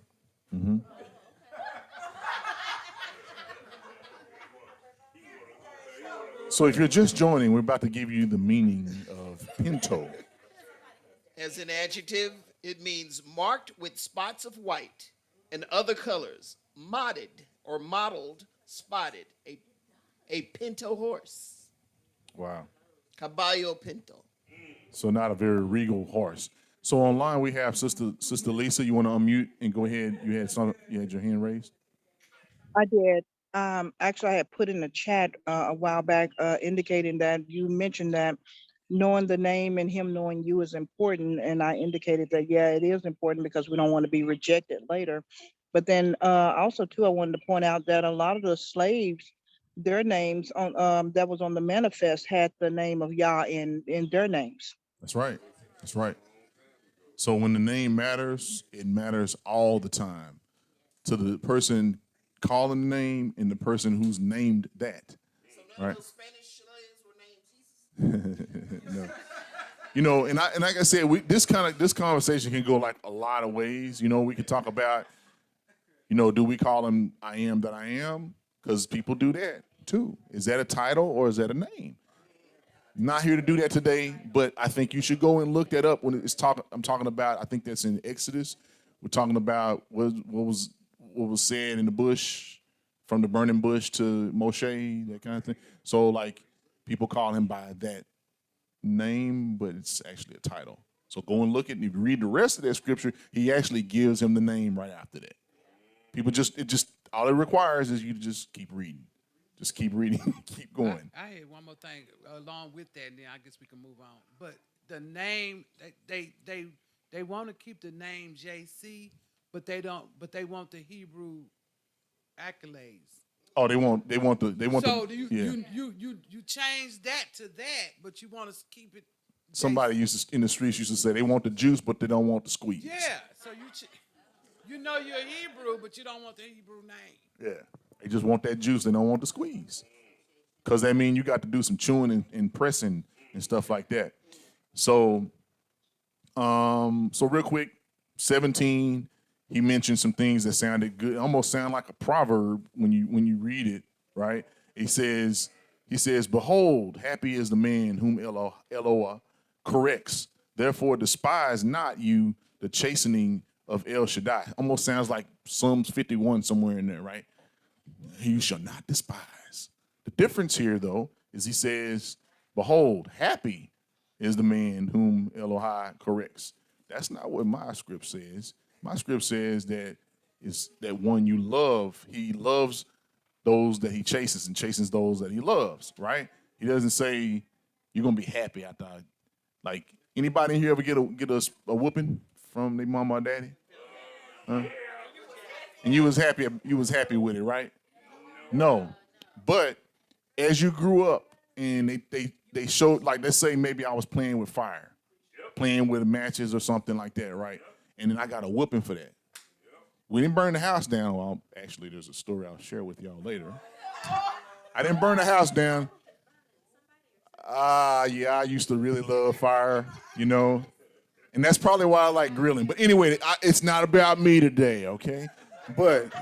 So if you're just joining, we're about to give you the meaning of pinto.
As an adjective, it means marked with spots of white and other colors, modded or mottled, spotted. A pinto horse.
Wow.
Caballo pinto.
So not a very regal horse. So online we have Sister Lisa. You want to unmute and go ahead? You had your hand raised.
I did. Actually, I had put in the chat a while back indicating that you mentioned that knowing the name and him knowing you is important. And I indicated that, yeah, it is important because we don't want to be rejected later. But then also, too, I wanted to point out that a lot of the slaves, their names on that was on the manifest had the name of Yah in their names.
That's right. That's right. So when the name matters, it matters all the time to the person calling the name and the person who's named that.
So none
Right.
of those Spanish slaves were named Jesus.
No. You know, and like I said, this conversation can go like a lot of ways. You know, we could talk about, you know, do we call him I am that I am? Because people do that too. Is that a title or is that a name? Not here to do that today, but I think you should go and look that up when it's talking. I'm talking about. I think that's in Exodus. We're talking about what was said in the bush, from the burning bush to Moshe, that kind of thing. So like, people call him by that name, but it's actually a title. So go and look at, and if you read the rest of that scripture, he actually gives him the name right after that. People just all it requires is you to just keep reading. Just keep reading, keep going.
I had one more thing along with that, and then I guess we can move on. But the name, they want to keep the name JC, but they don't. But they want the Hebrew accolades.
Oh, they want
So
the,
you change that to that, but you want to keep it.
Somebody in the streets used to say they want the juice, but they don't want the squeeze.
Yeah. So you know you're Hebrew, but you don't want the Hebrew name.
Yeah. They just want that juice. They don't want the squeeze. Because that means you got to do some chewing and pressing and stuff like that. So, so real quick, 17, he mentioned some things that sounded good. Almost sound like a proverb when you read it, right? He says, behold, happy is the man whom Eloah corrects. Therefore, despise not you the chastening of El Shaddai. Almost sounds like Psalms 51 somewhere in there, right? You shall not despise. The difference here, though, is he says, behold, happy is the man whom Elohai corrects. That's not what my script says. My script says that is that one you love, he loves those that he chases and chases those that he loves, right? He doesn't say you're going to be happy after like, anybody in here ever get a whooping from their mama or daddy? Huh? And you was happy with it, right? No. But as you grew up and they showed, like, let's say maybe I was playing with fire, playing with matches or something like that, right? And then I got a whooping for that. We didn't burn the house down. Well, actually, there's a story I'll share with y'all later. I didn't burn the house down. Yeah, I used to really love fire, you know. And that's probably why I like grilling. But anyway, it's not about me today, okay? But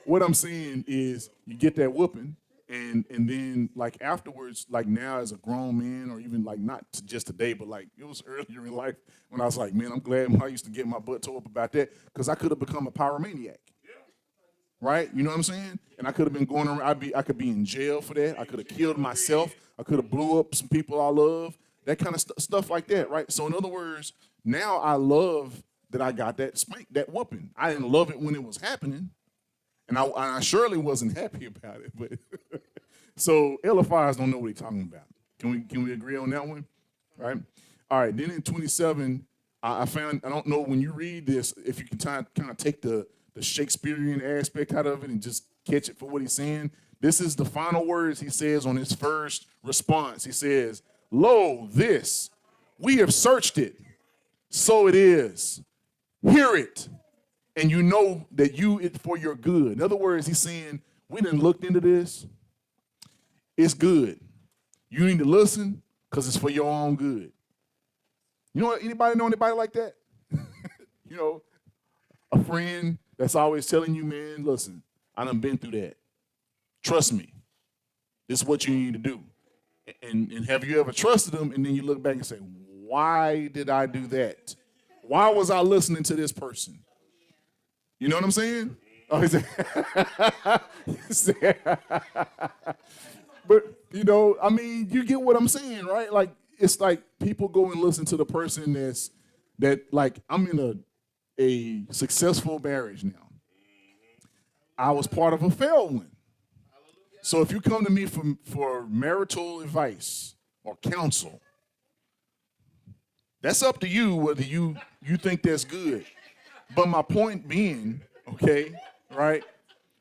what I'm saying is you get that whooping, and then like afterwards, like now as a grown man, or even like not just today, but like it was earlier in life when I was like, man, I'm glad I used to get my butt tore up about that, because I could have become a pyromaniac. Right? You know what I'm saying? And I could have been going around, I could be in jail for that. I could have killed myself. I could have blew up some people I love. That kind of stuff like that, right? So in other words, now I love that I got that spank, that whooping. I didn't love it when it was happening. And I surely wasn't happy about it. But so Eliphaz don't know what he's talking about. Can we agree on that one? Right? All right, then in 27, I found, I don't know, when you read this, if you can kind of take the Shakespearean aspect out of it and just catch it for what he's saying. This is the final words he says on his first response. He says, lo, this, we have searched it, so it is. Hear it, and you know that it's for your good. In other words, he's saying, we done looked into this. It's good. You need to listen because it's for your own good. You know, anybody know anybody like that? You know, a friend that's always telling you, man, listen, I done been through that. Trust me. This is what you need to do. And have you ever trusted them, and then you look back and say, why did I do that? Why was I listening to this person? You know what I'm saying? Oh, he said, but, you know, I mean, you get what I'm saying, right? Like, it's like people go and listen to the person that like, I'm in a successful marriage now. I was part of a failed one. So if you come to me for marital advice or counsel, that's up to you whether you think that's good. But my point being, okay, right?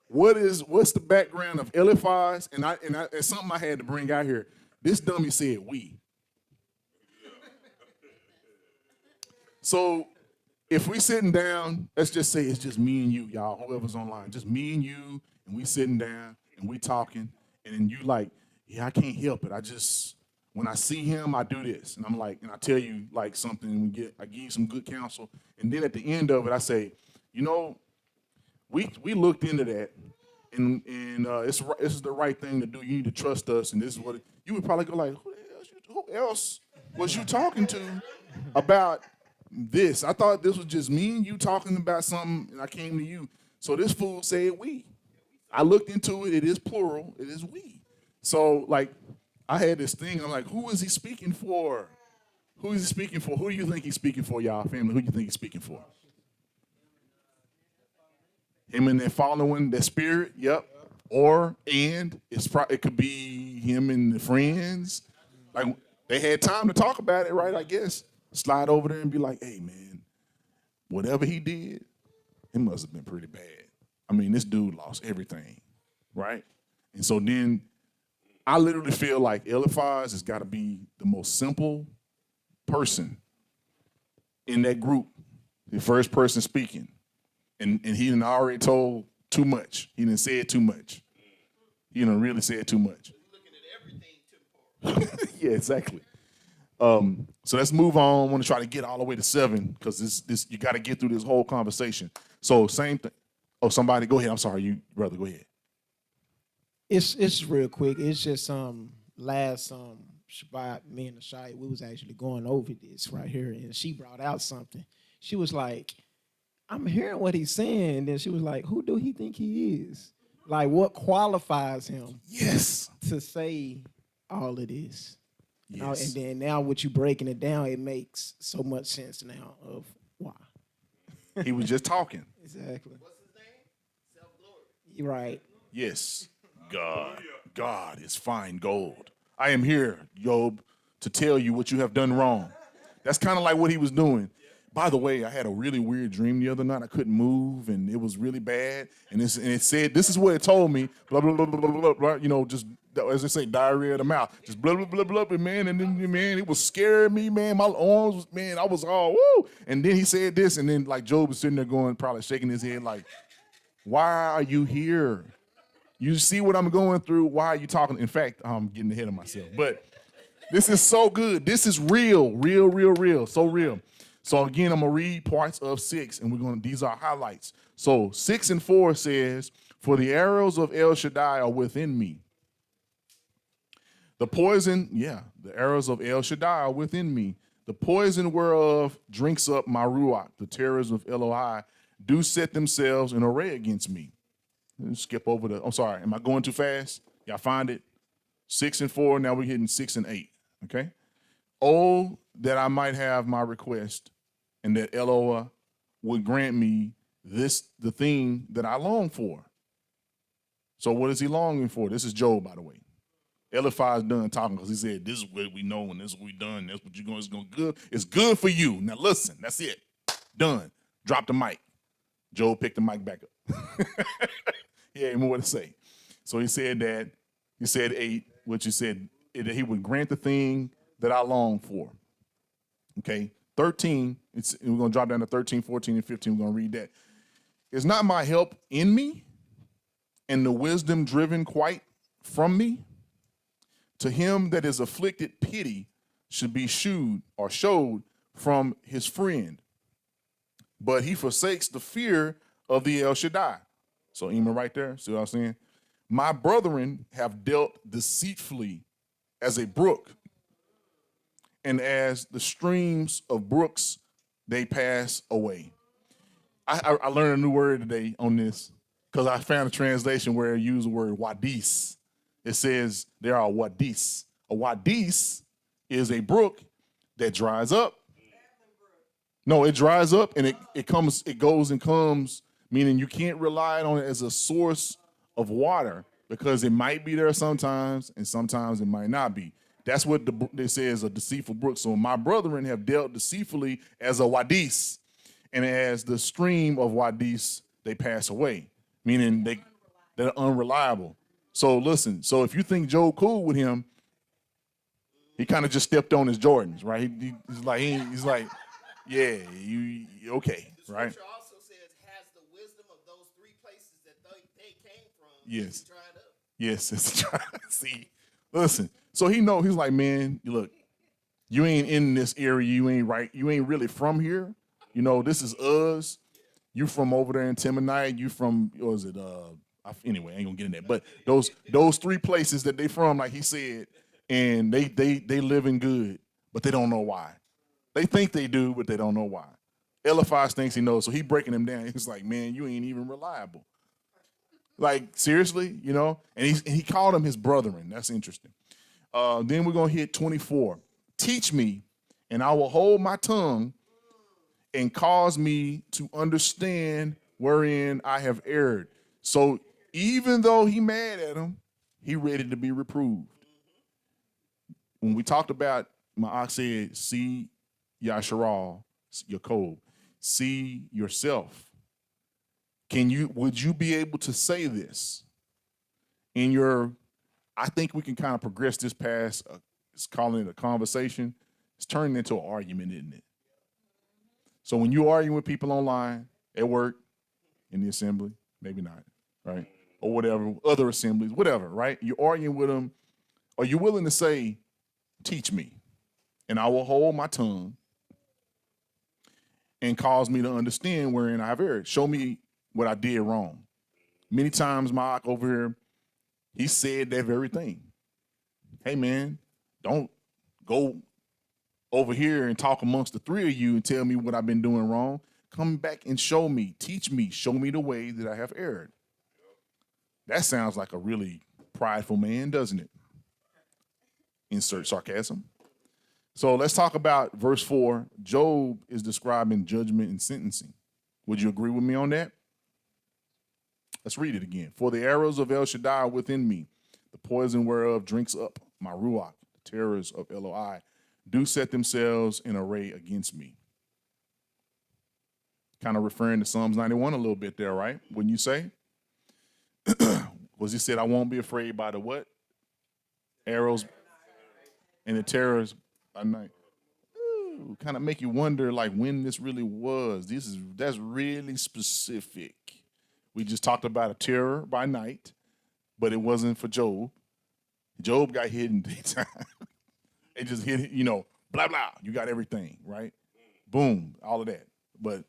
What's the background of Eliphaz? And it's something I had to bring out here. This dummy said we. So if we sitting down, let's just say it's just me and you, y'all, whoever's online, just me and you, and we sitting down and we talking, and then you like, yeah, I can't help it. When I see him, I do this. And I'm like, and I tell you like something, and I give you some good counsel. And then at the end of it, I say, you know, we looked into that, and this is the right thing to do. You need to trust us, and this is what you would probably go like, who else was you talking to about this? I thought this was just me and you talking about something, and I came to you. So this fool said we. I looked into it. It is plural. It is we. So like, I had this thing. I'm like, who is he speaking for? Who is he speaking for? Who do you think he's speaking for, y'all, family? Who do you think he's speaking for? Him and that following that spirit, yep. Or it could be him and the friends. Like they had time to talk about it, right? I guess. Slide over there and be like, hey man, whatever he did, it must have been pretty bad. I mean, this dude lost everything, right? And so then I literally feel like Eliphaz has got to be the most simple person in that group, the first person speaking. And he done already told too much. He done said too much. He done really said too much. Yeah, exactly. So let's move on. I want to try to get all the way to 7 because this you got to get through this whole conversation. So same thing. Oh, somebody, go ahead. I'm sorry, you brother, go ahead.
It's real quick. It's just last Shabbat, me and the Shai, we was actually going over this right here, and she brought out something. She was like, I'm hearing what he's saying. And then she was like, who do he think he is? Like, what qualifies him
Yes.
to say all of this?
Yes.
And then now with you breaking it down, it makes so much sense now of why.
He was just talking.
Exactly. What's his name? Self-glory. You're right.
Yes. God is fine gold. I am here, Job, to tell you what you have done wrong. That's kind of like what he was doing. By the way, I had a really weird dream the other night. I couldn't move, and it was really bad. And it said, this is what it told me, blah, blah, blah, blah, blah, blah, you know, just, as they say, diarrhea of the mouth. Just blah, blah, blah, blah, blah, man. And then, man, it was scaring me, man. My arms, was, man, I was all, woo. And then he said this, and then, like, Job was sitting there going, probably shaking his head like, why are you here? You see what I'm going through? Why are you talking? In fact, I'm getting ahead of myself. But this is so good. This is real, real, real, real, so real. So again, I'm gonna read parts of 6, and these are highlights. So 6 and 4 says, "For the arrows of El Shaddai are within me. The arrows of El Shaddai are within me. The poison whereof drinks up my ruach. The terrors of Eloi do set themselves in array against me." Let's skip over I'm sorry, am I going too fast? Y'all find it? 6 and 4, now we're hitting 6 and 8, okay? Oh, that I might have my request, and that Eloah would grant me the thing that I long for. So what is he longing for? This is Job, by the way. Eliphaz done talking because he said, this is what we know and this is what we done. That's what you're going. It's going good. It's good for you. Now listen, that's it. Done. Drop the mic. Job picked the mic back up. He had more to say. So he said 8, which he said that he would grant the thing that I long for. Okay, 13, we're going to drop down to 13, 14, and 15. We're going to read that. "Is not my help in me, and the wisdom driven quite from me? To him that is afflicted, pity should be showed from his friend. But he forsakes the fear of the El Shaddai." So Ema right there, see what I'm saying? "My brethren have dealt deceitfully as a brook, and as the streams of brooks, they pass away." I learned a new word today on this because I found a translation where it used the word wadis. It says there are wadis. A wadis is a brook that dries up. No, it dries up and it goes and comes, meaning you can't rely on it as a source of water because it might be there sometimes and sometimes it might not be. That's what they say is a deceitful brook. So my brethren have dealt deceitfully as a wadis, and as the stream of wadis, they pass away, meaning they're unreliable. So listen, so if you think Job cool with him, he kind of just stepped on his Jordans, right? He's like, yeah, you okay, right?
The scripture also says, has the wisdom of those 3 places that they came from
Yes.
dried up.
Yes, it's see. Listen, So he know, he's like, man, look, you ain't in this area. You ain't right. You ain't really from here. You know, this is us. You from over there in Timonite. You from, what was it? Anyway, I ain't gonna get in there. But those three places that they from, like he said, and they living good, but they don't know why. They think they do, but they don't know why. Eliphaz thinks he knows, so he breaking them down. He's like, man, you ain't even reliable. Like seriously, you know. And he called them his brethren. That's interesting. Then we're gonna hit 24. Teach me, and I will hold my tongue, and cause me to understand wherein I have erred. So even though he mad at him, he ready to be reproved. When we talked about, my ox said, see Yasharal, Yaakov, see yourself. Would you be able to say this in your, I think we can kind of progress this past, it's calling it a conversation. It's turning into an argument, isn't it? So when you argue with people online, at work, in the assembly, maybe not, right? Or whatever, other assemblies, whatever, right? You're arguing with them. Are you willing to say, teach me, and I will hold my tongue and cause me to understand wherein I've erred? Show me what I did wrong. Many times, Mark over here, he said that very thing. Hey, man, don't go over here and talk amongst the three of you and tell me what I've been doing wrong. Come back and show me, teach me, show me the way that I have erred. That sounds like a really prideful man, doesn't it? Insert sarcasm. So let's talk about verse 4. Job is describing judgment and sentencing. Would you agree with me on that? Let's read it again. For the arrows of El Shaddai are within me, the poison whereof drinks up my ruach. The terrors of Eloi do set themselves in array against me. Kind of referring to Psalms 91 a little bit there, right? Wouldn't you say? Was he said, I won't be afraid by the what? Arrows and the terrors by night. Ooh, kind of make you wonder like when this really was. That's really specific. We just talked about a terror by night, but it wasn't for Job. Job got hit in daytime. It just hit, blah, blah. You got everything, right? Boom, all of that. But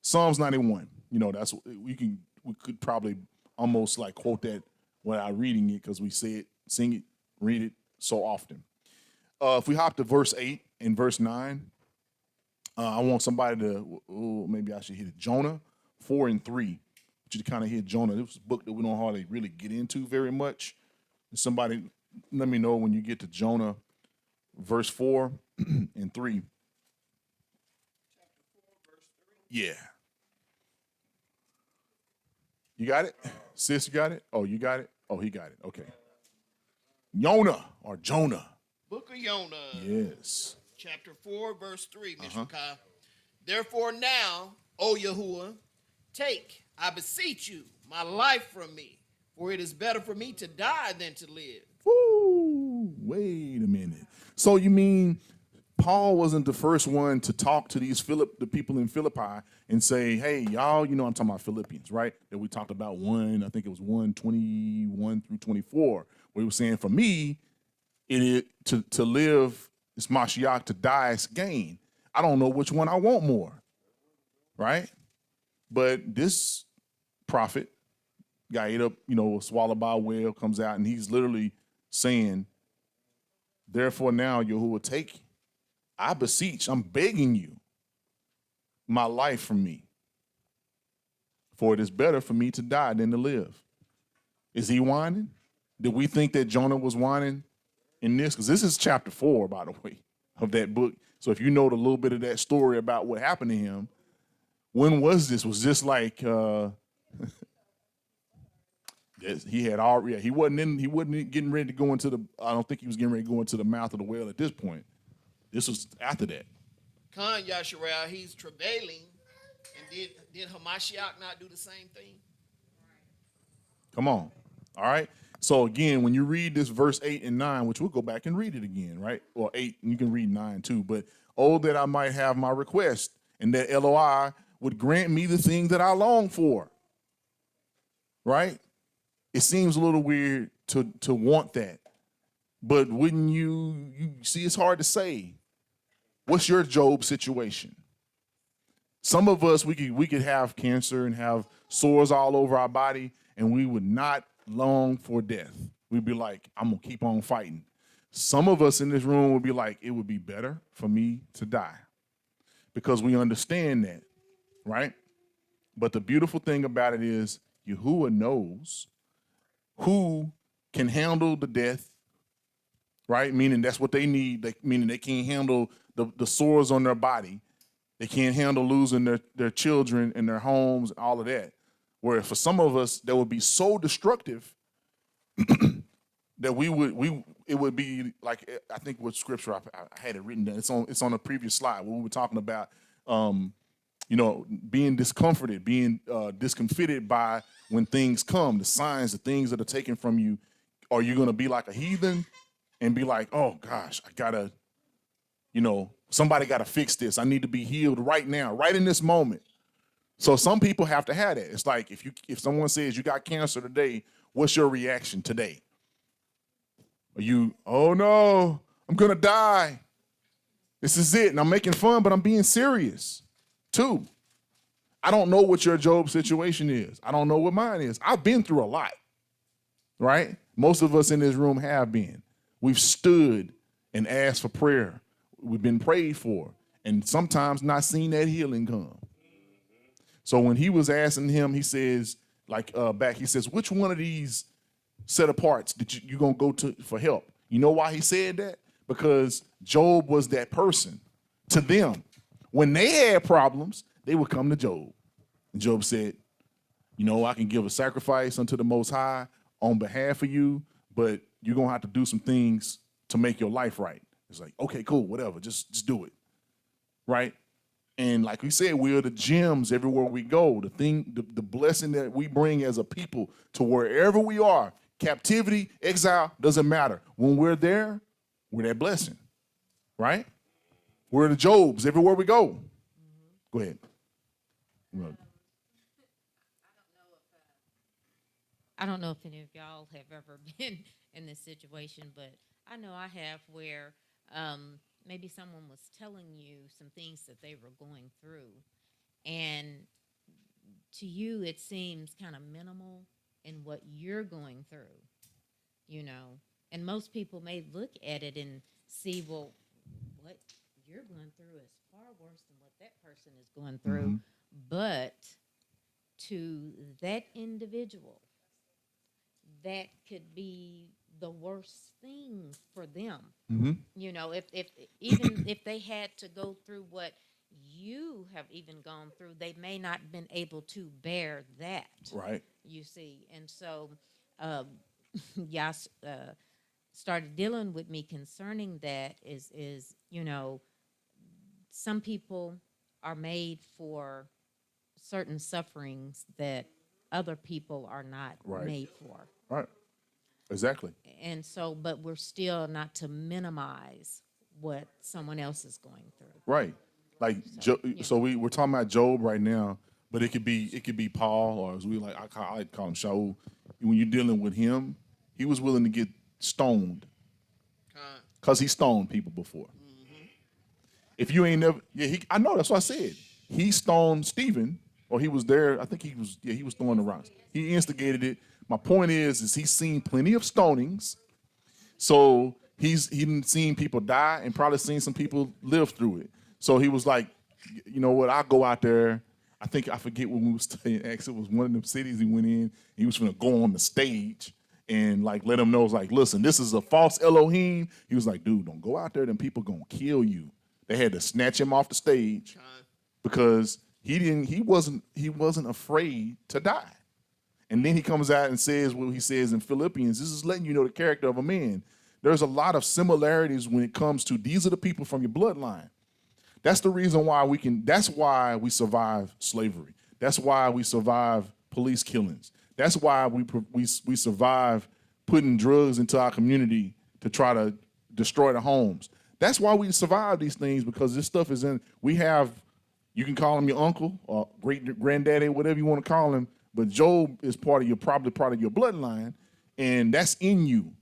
Psalms 91, that's we could probably almost like quote that without reading it because we say it, sing it, read it so often. If we hop to verse 8 and verse 9, I want somebody to, maybe I should hit it. Jonah 4 and 3. You to kind of hit Jonah. This was a book that we don't hardly really get into very much. Somebody let me know when you get to Jonah verse 4 and 3. Yeah. You got it? Sis, you got it? Oh, you got it? Oh, he got it. Okay. Jonah or Jonah.
Book of Jonah.
Yes.
Chapter 4, verse 3, Mr. Kai. Therefore now, O Yahuwah, take, I beseech you, my life from me, for it is better for me to die than to live.
Woo, wait a minute. So you mean Paul wasn't the first one to talk to the people in Philippi and say, hey, y'all, I'm talking about Philippians, right? That we talked about I think it was 1:21 through 24, where he was saying, for me, to live is Mashiach, to die is gain. I don't know which one I want more, right? But this prophet got ate up, swallowed by a whale, comes out, and he's literally saying, therefore now, Yahuwah, take, I beseech, I'm begging you, my life from me. For it is better for me to die than to live. Is he whining? Did we think that Jonah was whining in this? Because this is chapter 4, by the way, of that book. So if you know the little bit of that story about what happened to him, when was this? Was this like he had already? He wasn't getting ready to go into the. I don't think he was getting ready to go into the mouth of the whale at this point. This was after that.
Khan Yasharal, he's travailing, and did Hamashiach not do the same thing?
Come on, all right. So again, when you read this verse 8 and 9, which we'll go back and read it again, right? Or 8, and you can read 9 too. But oh, that I might have my request, and that Eloi would grant me the thing that I long for. Right? It seems a little weird to want that. But wouldn't you see, it's hard to say. What's your Job situation? Some of us, we could have cancer and have sores all over our body, and we would not long for death. We'd be like, I'm gonna keep on fighting. Some of us in this room would be like, it would be better for me to die, because we understand that, right? But the beautiful thing about it is Yahuwah knows who can handle the death, right? Meaning that's what they need, meaning they can't handle the sores on their body. They can't handle losing their children and their homes and all of that. Where for some of us, that would be so destructive that it would be like, I think what scripture I had it written down. It's on a previous slide where we were talking about being discomforted, being discomfited by when things come, the signs, the things that are taken from you. Are you gonna be like a heathen and be like, oh gosh, I gotta, somebody gotta fix this. I need to be healed right now, right in this moment. So some people have to have that. It's like if someone says you got cancer today, what's your reaction today? Are you, oh no, I'm gonna die. This is it. And I'm making fun, but I'm being serious too. I don't know what your Job situation is. I don't know what mine is. I've been through a lot, right? Most of us in this room have been. We've stood and asked for prayer. We've been prayed for, and sometimes not seen that healing come. So when he was asking him, he says, he says, which one of these set aparts that you gonna go to for help? You know why he said that? Because Job was that person to them. When they had problems, they would come to Job. And Job said, I can give a sacrifice unto the Most High on behalf of you, but you're gonna have to do some things to make your life right. It's like, okay, cool, whatever, just do it, right? And like we said, we are the gems everywhere we go. The blessing that we bring as a people to wherever we are, captivity, exile, doesn't matter. When we're there, we're that blessing, right? We're the Jobs everywhere we go. Go ahead.
I don't know if any of y'all have ever been in this situation, but I know I have, where maybe someone was telling you some things that they were going through, and to you it seems kind of minimal in what you're going through, and most people may look at it and see, well, what you're going through is far worse than what that person is going through. Mm-hmm. But to that individual, that could be the worst thing for them. Mm-hmm. If even if they had to go through what you have even gone through, they may not been able to bear that.
Right.
You see, and so y'all started dealing with me concerning that. Is some people are made for certain sufferings that other people are not made for.
Right. Exactly.
And so, but we're still not to minimize what someone else is going through.
Right. Like, so we're talking about Job right now, but it could be Paul, or as I call him Shaul. When you're dealing with him, he was willing to get stoned because he stoned people before. Mm-hmm. If you ain't never, I know, that's what I said. He stoned Stephen, or he was there. I think he was throwing the rocks. He instigated it. My point is he's seen plenty of stonings, so he didn't seen people die and probably seen some people live through it. So he was like, you know what? I'll go out there. I forget when we was staying. Actually, it was one of them cities he went in. He was going to go on the stage and let them know, listen, this is a false Elohim. He was like, dude, don't go out there. Them people gonna kill you. They had to snatch him off the stage because he wasn't afraid to die. And then he comes out and says what he says in Philippians. This is letting you know the character of a man. There's a lot of similarities when it comes to these are the people from your bloodline. That's the reason why that's why we survive slavery. That's why we survive police killings. That's why we survive putting drugs into our community to try to destroy the homes. That's why we survive these things, because this stuff is you can call him your uncle or great granddaddy, whatever you want to call him. But Job is probably part of your bloodline, and that's in you,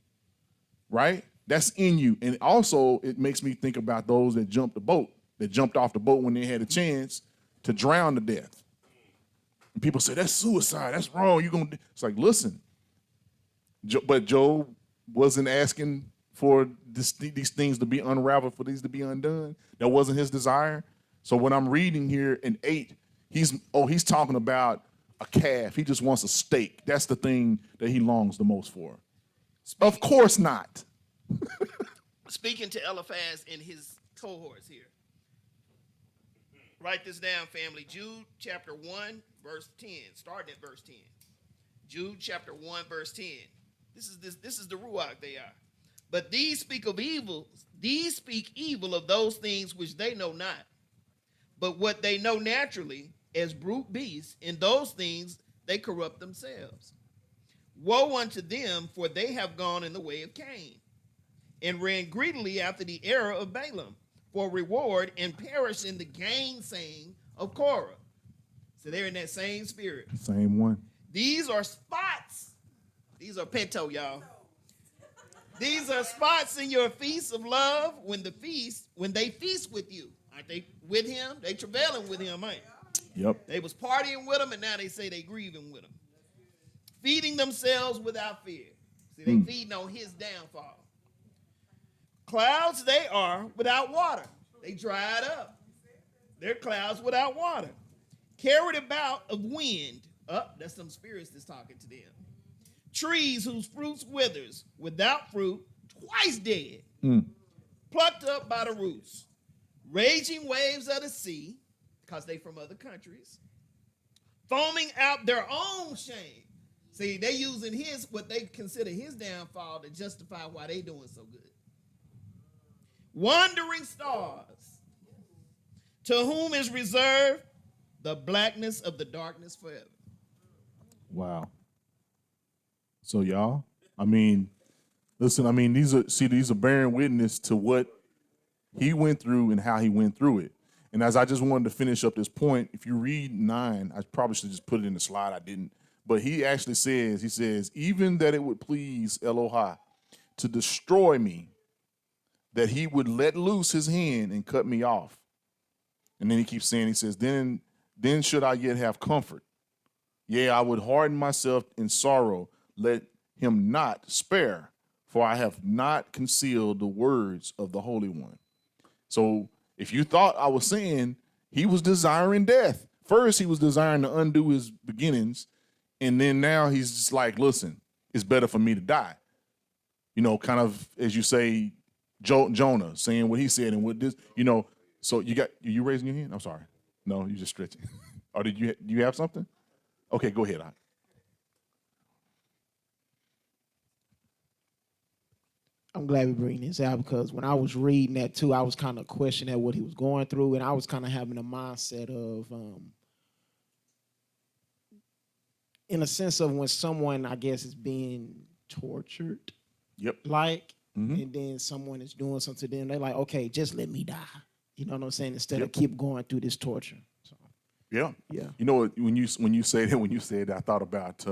right? That's in you. And also, it makes me think about those that jumped off the boat when they had a chance to drown to death. And people say, that's suicide. That's wrong. It's like, listen, but Job wasn't asking for these things to be unraveled, for these to be undone. That wasn't his desire. So when I'm reading here in 8, he's talking about a calf. He just wants a steak. That's the thing that he longs the most for. Of course not.
Speaking to Eliphaz and his cohorts here. Write this down, family. Jude chapter 1, verse 10. Starting at verse 10. Jude chapter 1, verse 10. This is the Ruach they are. But these speak evil of those things which they know not. But what they know naturally, as brute beasts, in those things they corrupt themselves. Woe unto them, for they have gone in the way of Cain, and ran greedily after the error of Balaam for reward, and perished in the gainsaying of Korah. So they're in that same spirit.
Same one.
These are spots. These are pento, y'all. These are spots in your feast of love when they feast with you. Aren't they with him? They travailing with him, ain't they?
Yep.
They was partying with him, and now they say they grieving with him. Feeding themselves without fear. See, they feeding on his downfall. Clouds they are without water. They dried up. They're clouds without water. Carried about of wind. That's some spirits that's talking to them. Trees whose fruits withers, without fruit, twice dead. Plucked up by the roots. Raging waves of the sea, because they from other countries. Foaming out their own shame. See, they using what they consider his downfall to justify why they doing so good. Wandering stars, to whom is reserved the blackness of the darkness forever.
Wow. So y'all, listen, these are bearing witness to what he went through and how he went through it. And as I just wanted to finish up this point, if you read 9, I probably should just put it in the slide. I didn't. But he actually says, even that it would please Elohim to destroy me, that he would let loose his hand and cut me off. And then he keeps saying, he says, then should I yet have comfort. Yea, I would harden myself in sorrow. Let him not spare, for I have not concealed the words of the Holy One. So if you thought I was saying he was desiring death, first he was desiring to undo his beginnings, and then now he's just like, listen, it's better for me to die. Kind of, as you say, Jonah saying what he said and what this, so you raising your hand? I'm sorry. No, you just stretching. Or do you have something? Okay, go ahead.
I'm glad we bring this out because when I was reading that too, I was kind of questioning what he was going through, and I was kind of having a mindset of, in a sense of when someone, I guess, is being tortured.
Yep.
And then someone is doing something to them, they're like, okay, just let me die. You know what I'm saying? Instead of keep going through this torture. So.
Yeah.
Yeah.
When you said that, I thought about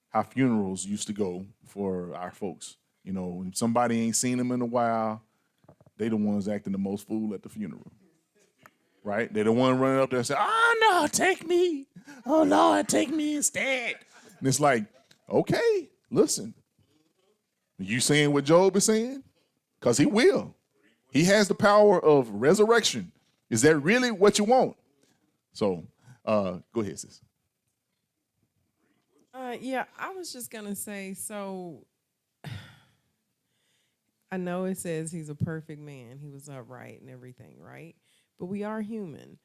how funerals used to go for our folks. When somebody ain't seen them in a while, they the ones acting the most fool at the funeral. Right? They're the one running up there and saying, oh, no, take me. Oh, Lord, take me instead. And it's like, okay, listen. You saying what Job is saying? Because he will. He has the power of resurrection. Is that really what you want? So go ahead, sis.
Yeah, I was just going to say, so I know it says he's a perfect man. He was upright and everything, right? But we are human.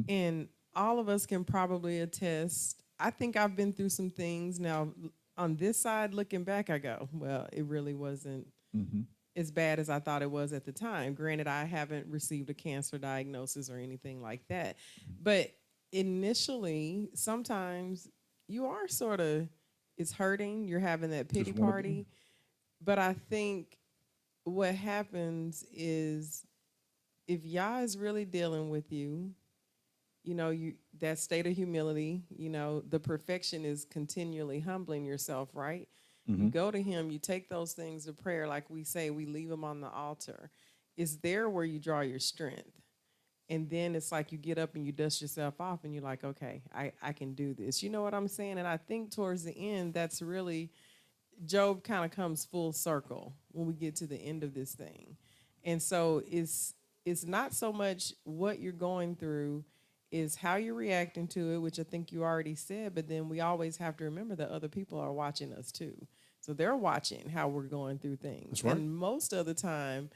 And all of us can probably attest. I think I've been through some things. Now, on this side, looking back, I go, well, it really wasn't as bad as I thought it was at the time. Granted, I haven't received a cancer diagnosis or anything like that. But initially, sometimes you are sort of, it's hurting. You're having that pity party. But I think what happens is if Yah is really dealing with you, that state of humility, the perfection is continually humbling yourself, right? You go to him, you take those things to prayer, like we say, we leave them on the altar. It's there where you draw your strength. And then it's like you get up and you dust yourself off and you're like, okay, I can do this. You know what I'm saying? And I think towards the end, that's really, Job kind of comes full circle when we get to the end of this thing. And so it's not so much what you're going through, is how you're reacting to it, which I think you already said, but then we always have to remember that other people are watching us too. So they're watching how we're going through things.
That's right.
And most of the time,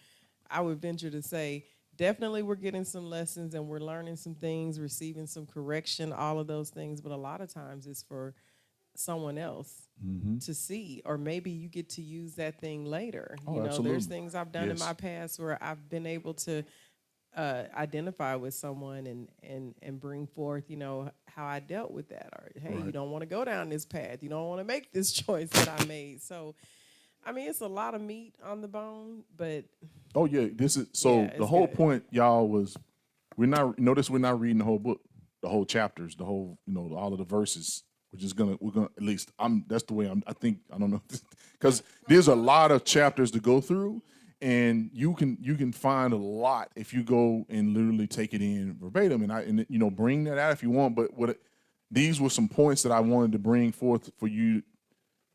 I would venture to say, definitely we're getting some lessons and we're learning some things, receiving some correction, all of those things. But a lot of times it's for someone else to see, or maybe you get to use that thing later.
Oh,
You know,
absolutely.
there's things I've done in
Yes.
my past where I've been able to identify with someone and bring forth, you know, how I dealt with that. Or hey, you
Right.
don't want to go down this path. You don't want to make this choice that I made. So, I mean, it's a lot of meat on the bone, but
Oh yeah, this is so.
Yeah,
the
it's
whole
good.
point, y'all, was we're not. Notice we're not reading the whole book, the whole chapters, the whole, all of the verses. We're gonna at least I'm. That's the way I'm. I think I don't know because there's a lot of chapters to go through, and you can find a lot if you go and literally take it in verbatim, and bring that out if you want. But these were some points that I wanted to bring forth for you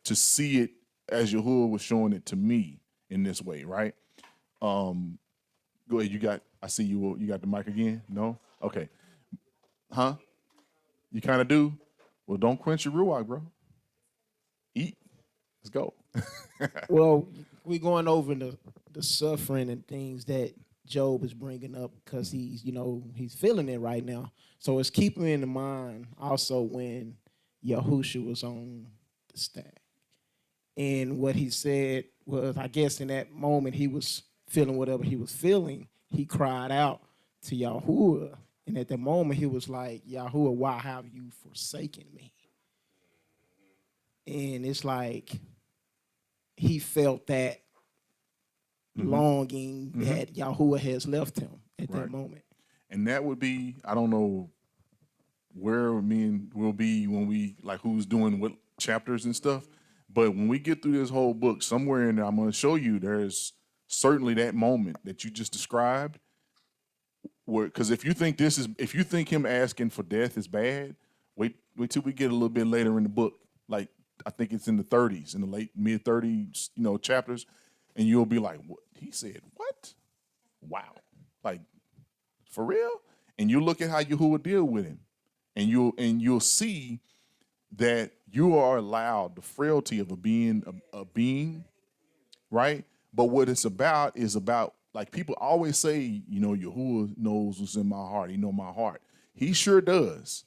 to see it as Yahuwah was showing it to me in this way, right? Go ahead. I see you. You got the mic again? No? Okay. Huh? You kind of do? Well, don't quench your ruach, bro. Eat. Let's go.
Well, we're going over the suffering and things that Job is bringing up because he's feeling it right now. So it's keeping in mind also when Yahusha was on the stack. And what he said was, I guess in that moment he was feeling whatever he was feeling. He cried out to Yahuwah. And at the moment he was like, Yahuwah, why have you forsaken me? And it's like he felt that longing that Yahuwah has left him at that
Right.
moment.
And that would be, I don't know where me and will be when we, like, who's doing what chapters and stuff. But when we get through this whole book, somewhere in there, I'm going to show you there's certainly that moment that you just described. Because if you think him asking for death is bad, wait till we get a little bit later in the book. Like, I think it's in the 30s, in the late mid 30s, chapters, and you'll be like, "What he said? What? Wow! Like, for real?" And you look at how Yahuwah deal with him, and you'll see that you are allowed the frailty of a being, right? But what it's about is about, like, people always say, Yahuwah knows what's in my heart. He know my heart. He sure does.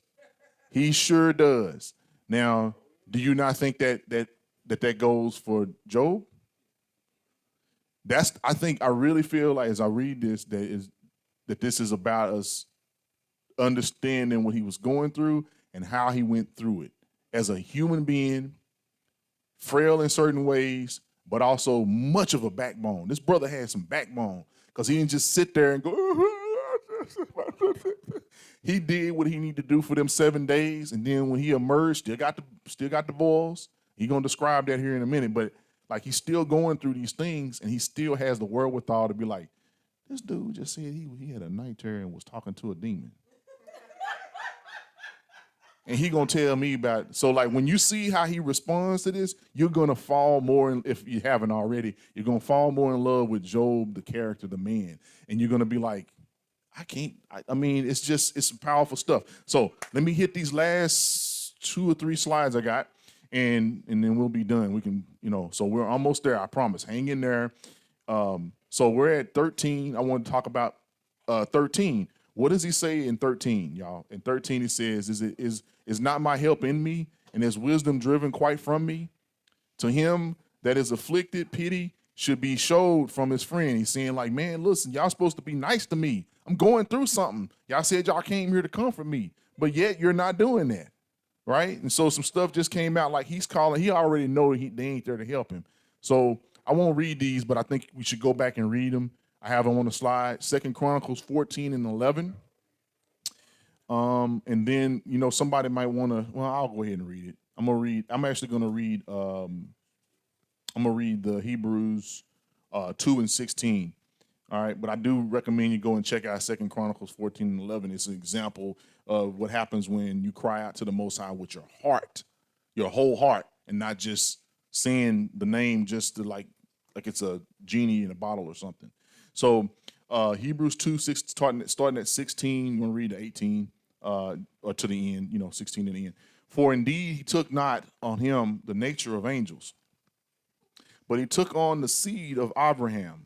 He sure does. Now, do you not think that goes for Job? I really feel like as I read this that this is about us understanding what he was going through and how he went through it as a human being, frail in certain ways, but also much of a backbone. This brother had some backbone because he didn't just sit there and go. He did what he needed to do for them 7 days, and then when he emerged, still got the boils. He's gonna describe that here in a minute, but like, he's still going through these things, and he still has the wherewithal to be like, this dude just said he had a night terror and was talking to a demon. And he gonna tell me about it. So, like, when you see how he responds to this, you're gonna fall more in, if you haven't already, you're gonna fall more in love with Job, the character, the man. And you're gonna be like, I mean, it's some powerful stuff. So let me hit these last 2 or 3 slides I got, and then we'll be done. We can, so we're almost there, I promise. Hang in there. So we're at 13. I want to talk about 13. What does he say in 13, y'all? In 13, he says, is not my help in me, and is wisdom driven quite from me? To him that is afflicted, pity should be showed from his friend. He's saying, like, man, listen, y'all supposed to be nice to me. I'm going through something. Y'all said y'all came here to comfort me, but yet you're not doing that, right? And so some stuff just came out, like he already know they ain't there to help him. So I won't read these, but I think we should go back and read them. I have them on the slide. 2 Chronicles 14 and 11. And then, somebody might want to, well, I'll go ahead and read it. I'm actually going to read I'm gonna read the Hebrews 2:16. All right, but I do recommend you go and check out 2 Chronicles 14:11. It's an example of what happens when you cry out to the Most High with your heart, your whole heart, and not just saying the name just to like it's a genie in a bottle or something. So Hebrews 2:6 starting at 16. You're gonna read to 18 or to the end. 16 to the end. For indeed he took not on him the nature of angels, but he took on the seed of Abraham.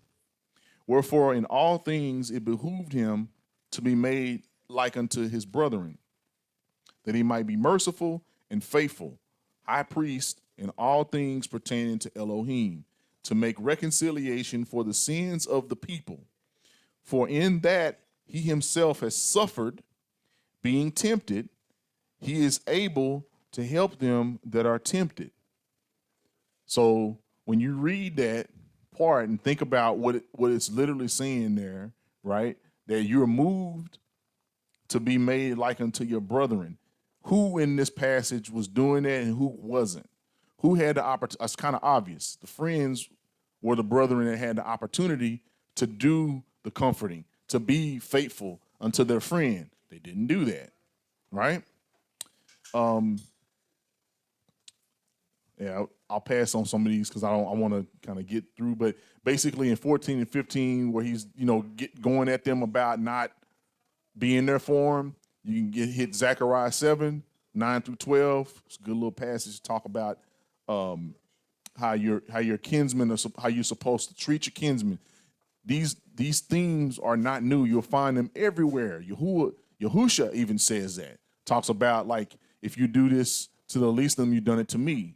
Wherefore, in all things it behooved him to be made like unto his brethren, that he might be merciful and faithful, high priest in all things pertaining to Elohim, to make reconciliation for the sins of the people. For in that he himself has suffered, being tempted, he is able to help them that are tempted. So when you read that part and think about what it's literally saying there, right? That you're moved to be made like unto your brethren. Who in this passage was doing that and who wasn't? Who had the opportunity? It's kind of obvious. The friends were the brethren that had the opportunity to do the comforting, to be faithful unto their friend. They didn't do that, right? Yeah, I'll pass on some of these because I want to kind of get through. But basically, in 14 and 15, where he's going at them about not being there for him, you can hit Zechariah 7:9 through 12. It's a good little passage to talk about how your kinsmen are, how you're supposed to treat your kinsmen. These themes are not new. You'll find them everywhere. Yahusha even says that. Talks about like if you do this to the least of them, you've done it to me.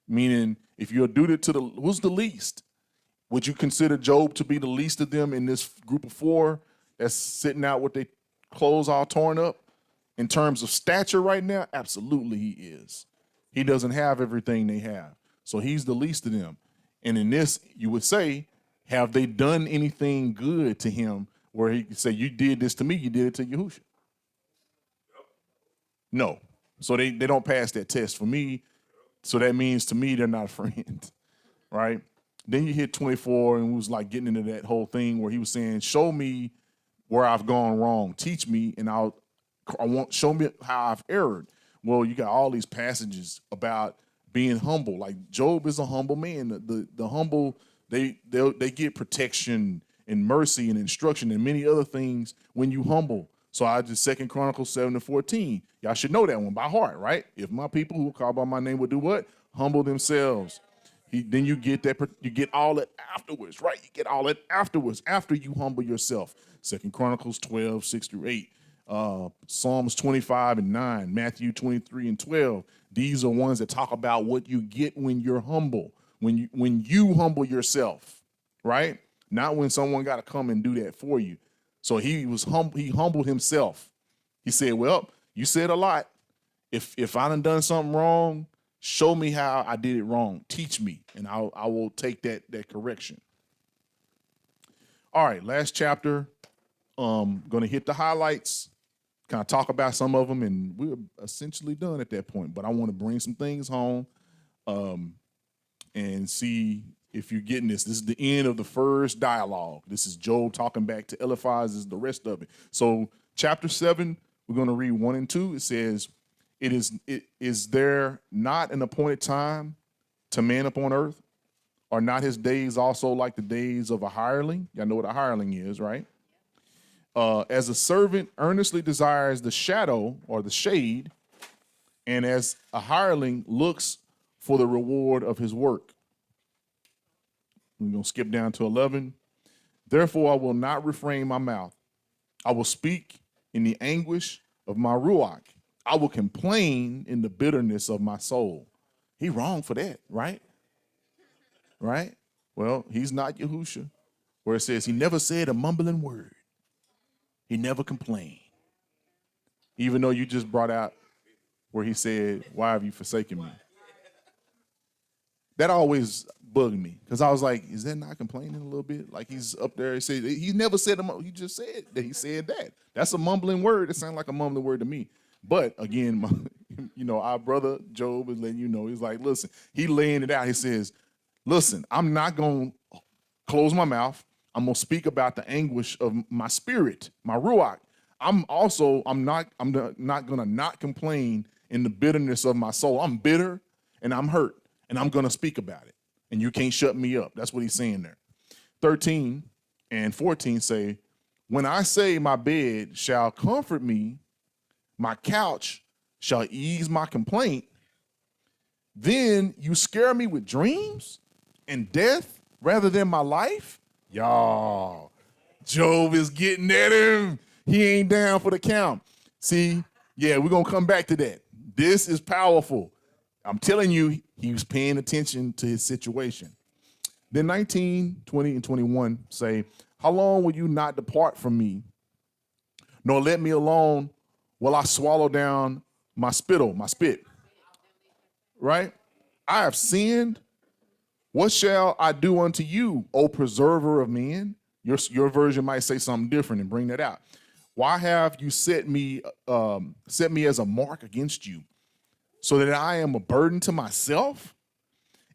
Meaning, if you'll do it to who's the least? Would you consider Job to be the least of them in this group of four that's sitting out with their clothes all torn up? In terms of stature right now, absolutely he is. He doesn't have everything they have. So he's the least of them. And in this, you would say, have they done anything good to him where he could say, you did this to me, you did it to Yahusha? No. So they don't pass that test for me. So that means to me, they're not a friend, right? Then you hit 24 and was like getting into that whole thing where he was saying, show me where I've gone wrong. Teach me and show me how I've erred. Well, you got all these passages about being humble. Like Job is a humble man. The humble, they get protection and mercy and instruction and many other things when you humble. So I just 2 Chronicles 7:14. Y'all should know that one by heart, right? If my people who call by my name would do what? Humble themselves. Then you get that. You get all that afterwards, right? You get all that afterwards after you humble yourself. 2 Chronicles 12:6 through 8. Psalms 25:9, Matthew 23:12. These are ones that talk about what you get when you're humble, when you humble yourself, right? Not when someone got to come and do that for you. So he humbled himself. He said, well, you said a lot. If I done something wrong, show me how I did it wrong. Teach me, and I will take that correction. All right, last chapter. Going to hit the highlights, kind of talk about some of them, and we're essentially done at that point. But I want to bring some things home and see if you're getting this. This is the end of the first dialogue. This is Job talking back to Eliphaz. This is the rest of it. So chapter 7, we're going to read 1 and 2. It says, is there not an appointed time to man upon earth? Are not his days also like the days of a hireling? Y'all know what a hireling is, right? As a servant earnestly desires the shadow or the shade, and as a hireling looks for the reward of his work. We're going to skip down to 11. Therefore, I will not refrain my mouth. I will speak in the anguish of my ruach. I will complain in the bitterness of my soul. He wrong for that, right? Right? Well, he's not Yahusha, where it says he never said a mumbling word. He never complained. Even though you just brought out where he said, why have you forsaken me? That always bugged me because I was like, is that not complaining a little bit? Like he's up there, he never said, he just said that he said that. That's a mumbling word. It sounds like a mumbling word to me. But again, our brother Job is letting you know, he's like, listen, he laying it out. He says, Listen, I'm not going to close my mouth. I'm going to speak about the anguish of my spirit, my ruach. I'm not going to not complain in the bitterness of my soul. I'm bitter and I'm hurt and I'm going to speak about it. And you can't shut me up. That's what he's saying there. 13 and 14 say, when I say my bed shall comfort me, my couch shall ease my complaint, then you scare me with dreams and death rather than my life? Y'all, Job is getting at him. He ain't down for the count. See, yeah, we're going to come back to that. This is powerful. I'm telling you, he was paying attention to his situation. Then 19, 20, and 21 say, how long will you not depart from me, nor let me alone while I swallow down my spit? Right? I have sinned. What shall I do unto you, O preserver of men? Your version might say something different and bring that out. Why have you set me as a mark against you, so that I am a burden to myself?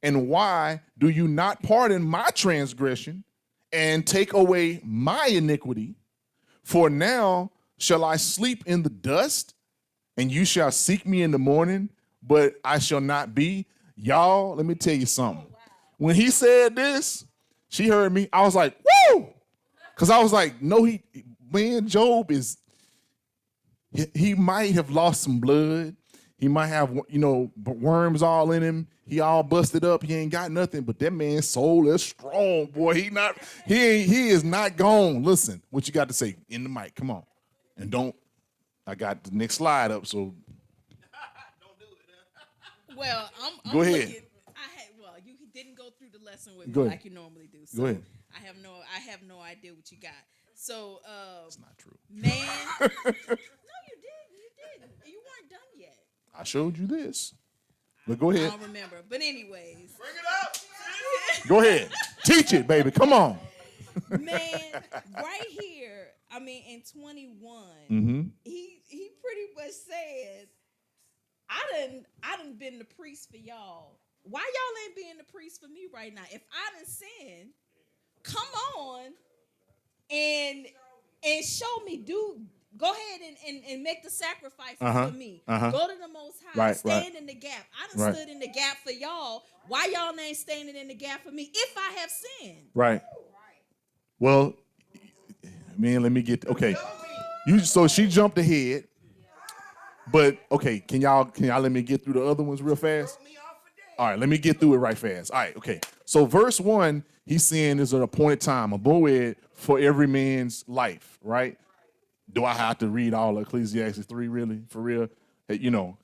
And why do you not pardon my transgression and take away my iniquity? For now shall I sleep in the dust, and you shall seek me in the morning, but I shall not be. Y'all, let me tell you something. When he said this, she heard me. I was like, woo! Because I was like, no, Job is, he might have lost some blood. He might have, worms all in him. He all busted up. He ain't got nothing. But that man's soul is strong, boy. He is not gone. Listen, what you got to say in the mic? Come on. And I got the next slide up, so.
Well, I'm
Go ahead.
looking, you didn't go through the lesson with
Go
me
ahead.
like you normally do. So
Go ahead.
I have no idea what you got. So
That's not true.
man, no, you didn't. You weren't done yet.
I showed you this. But go ahead.
I don't remember. But anyways.
Bring it up.
Go ahead. Teach it, baby. Come on.
Man, right here, in 21,
Mm-hmm.
he pretty much said, I done been the priest for y'all. Why y'all ain't being the priest for me right now? If I done sinned, come on and show me. Go ahead and make the sacrifice for me. Go to the Most High. Stand in the gap. I done stood in the gap for y'all. Why y'all ain't standing in the gap for me if I have sinned?
Right. Well, man, let me get okay. So she jumped ahead. But okay, can y'all let me get through the other ones real fast? All right, let me get through it right fast. All right, okay. So verse 1, he's saying there's an appointed time, a boed for every man's life, right? Do I have to read all of Ecclesiastes 3 really, for real? Hey,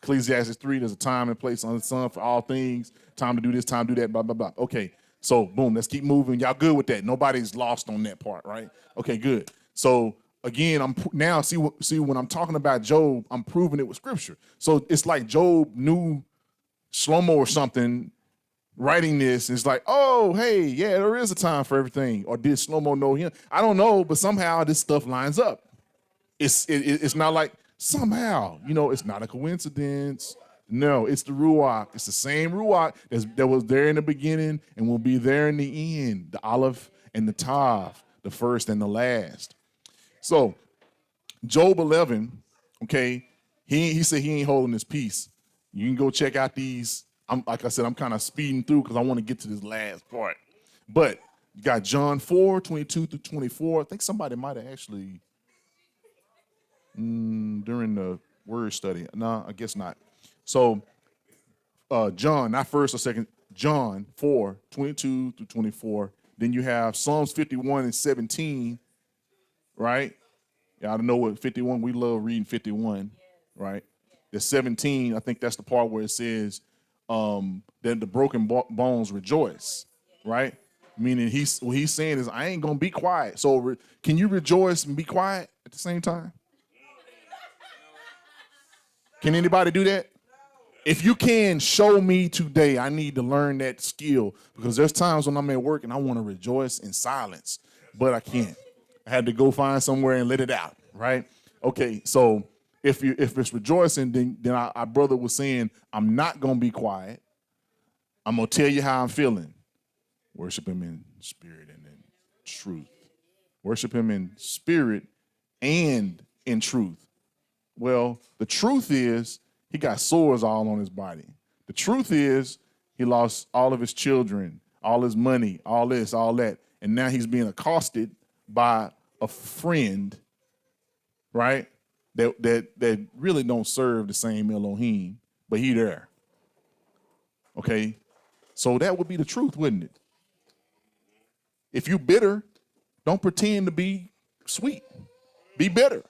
Ecclesiastes 3, there's a time and place under the sun for all things. Time to do this, time to do that, blah, blah, blah. Okay, so boom, let's keep moving. Y'all good with that? Nobody's lost on that part, right? Okay, good. So again, I'm now see when I'm talking about Job, I'm proving it with scripture. So it's like Job knew Shlomo or something writing this. It's like, oh, hey, yeah, there is a time for everything. Or did Shlomo know him? I don't know, but somehow this stuff lines up. It's not like somehow, it's not a coincidence. No, it's the Ruach. It's the same Ruach that was there in the beginning and will be there in the end. The Aleph and the Tav, the first and the last. So, Job 11, okay, he said he ain't holding his peace. You can go check out these. Like I said, I'm kind of speeding through because I want to get to this last part. But you got John 4, 22 through 24. I think somebody might have actually during the word study. No, I guess not. So John, not first or second, John 4, 22 through 24. Then you have Psalms 51 and 17, right? Y'all know what 51, we love reading 51, right? The 17, I think that's the part where it says that the broken bones rejoice, right? Meaning what he's saying is, I ain't gonna be quiet. So can you rejoice and be quiet at the same time? Can anybody do that? If you can, show me today. I need to learn that skill because there's times when I'm at work and I want to rejoice in silence, but I can't. I had to go find somewhere and let it out, right? Okay, so if it's rejoicing, then our brother was saying, I'm not gonna be quiet. I'm gonna tell you how I'm feeling. Worship him in spirit and in truth. Worship him in spirit and in truth. Well, the truth is he got sores all on his body. The truth is he lost all of his children, all his money, all this, all that. And now he's being accosted by a friend, right? That really don't serve the same Elohim, but he there. Okay? So that would be the truth, wouldn't it? If you bitter, don't pretend to be sweet. Be bitter.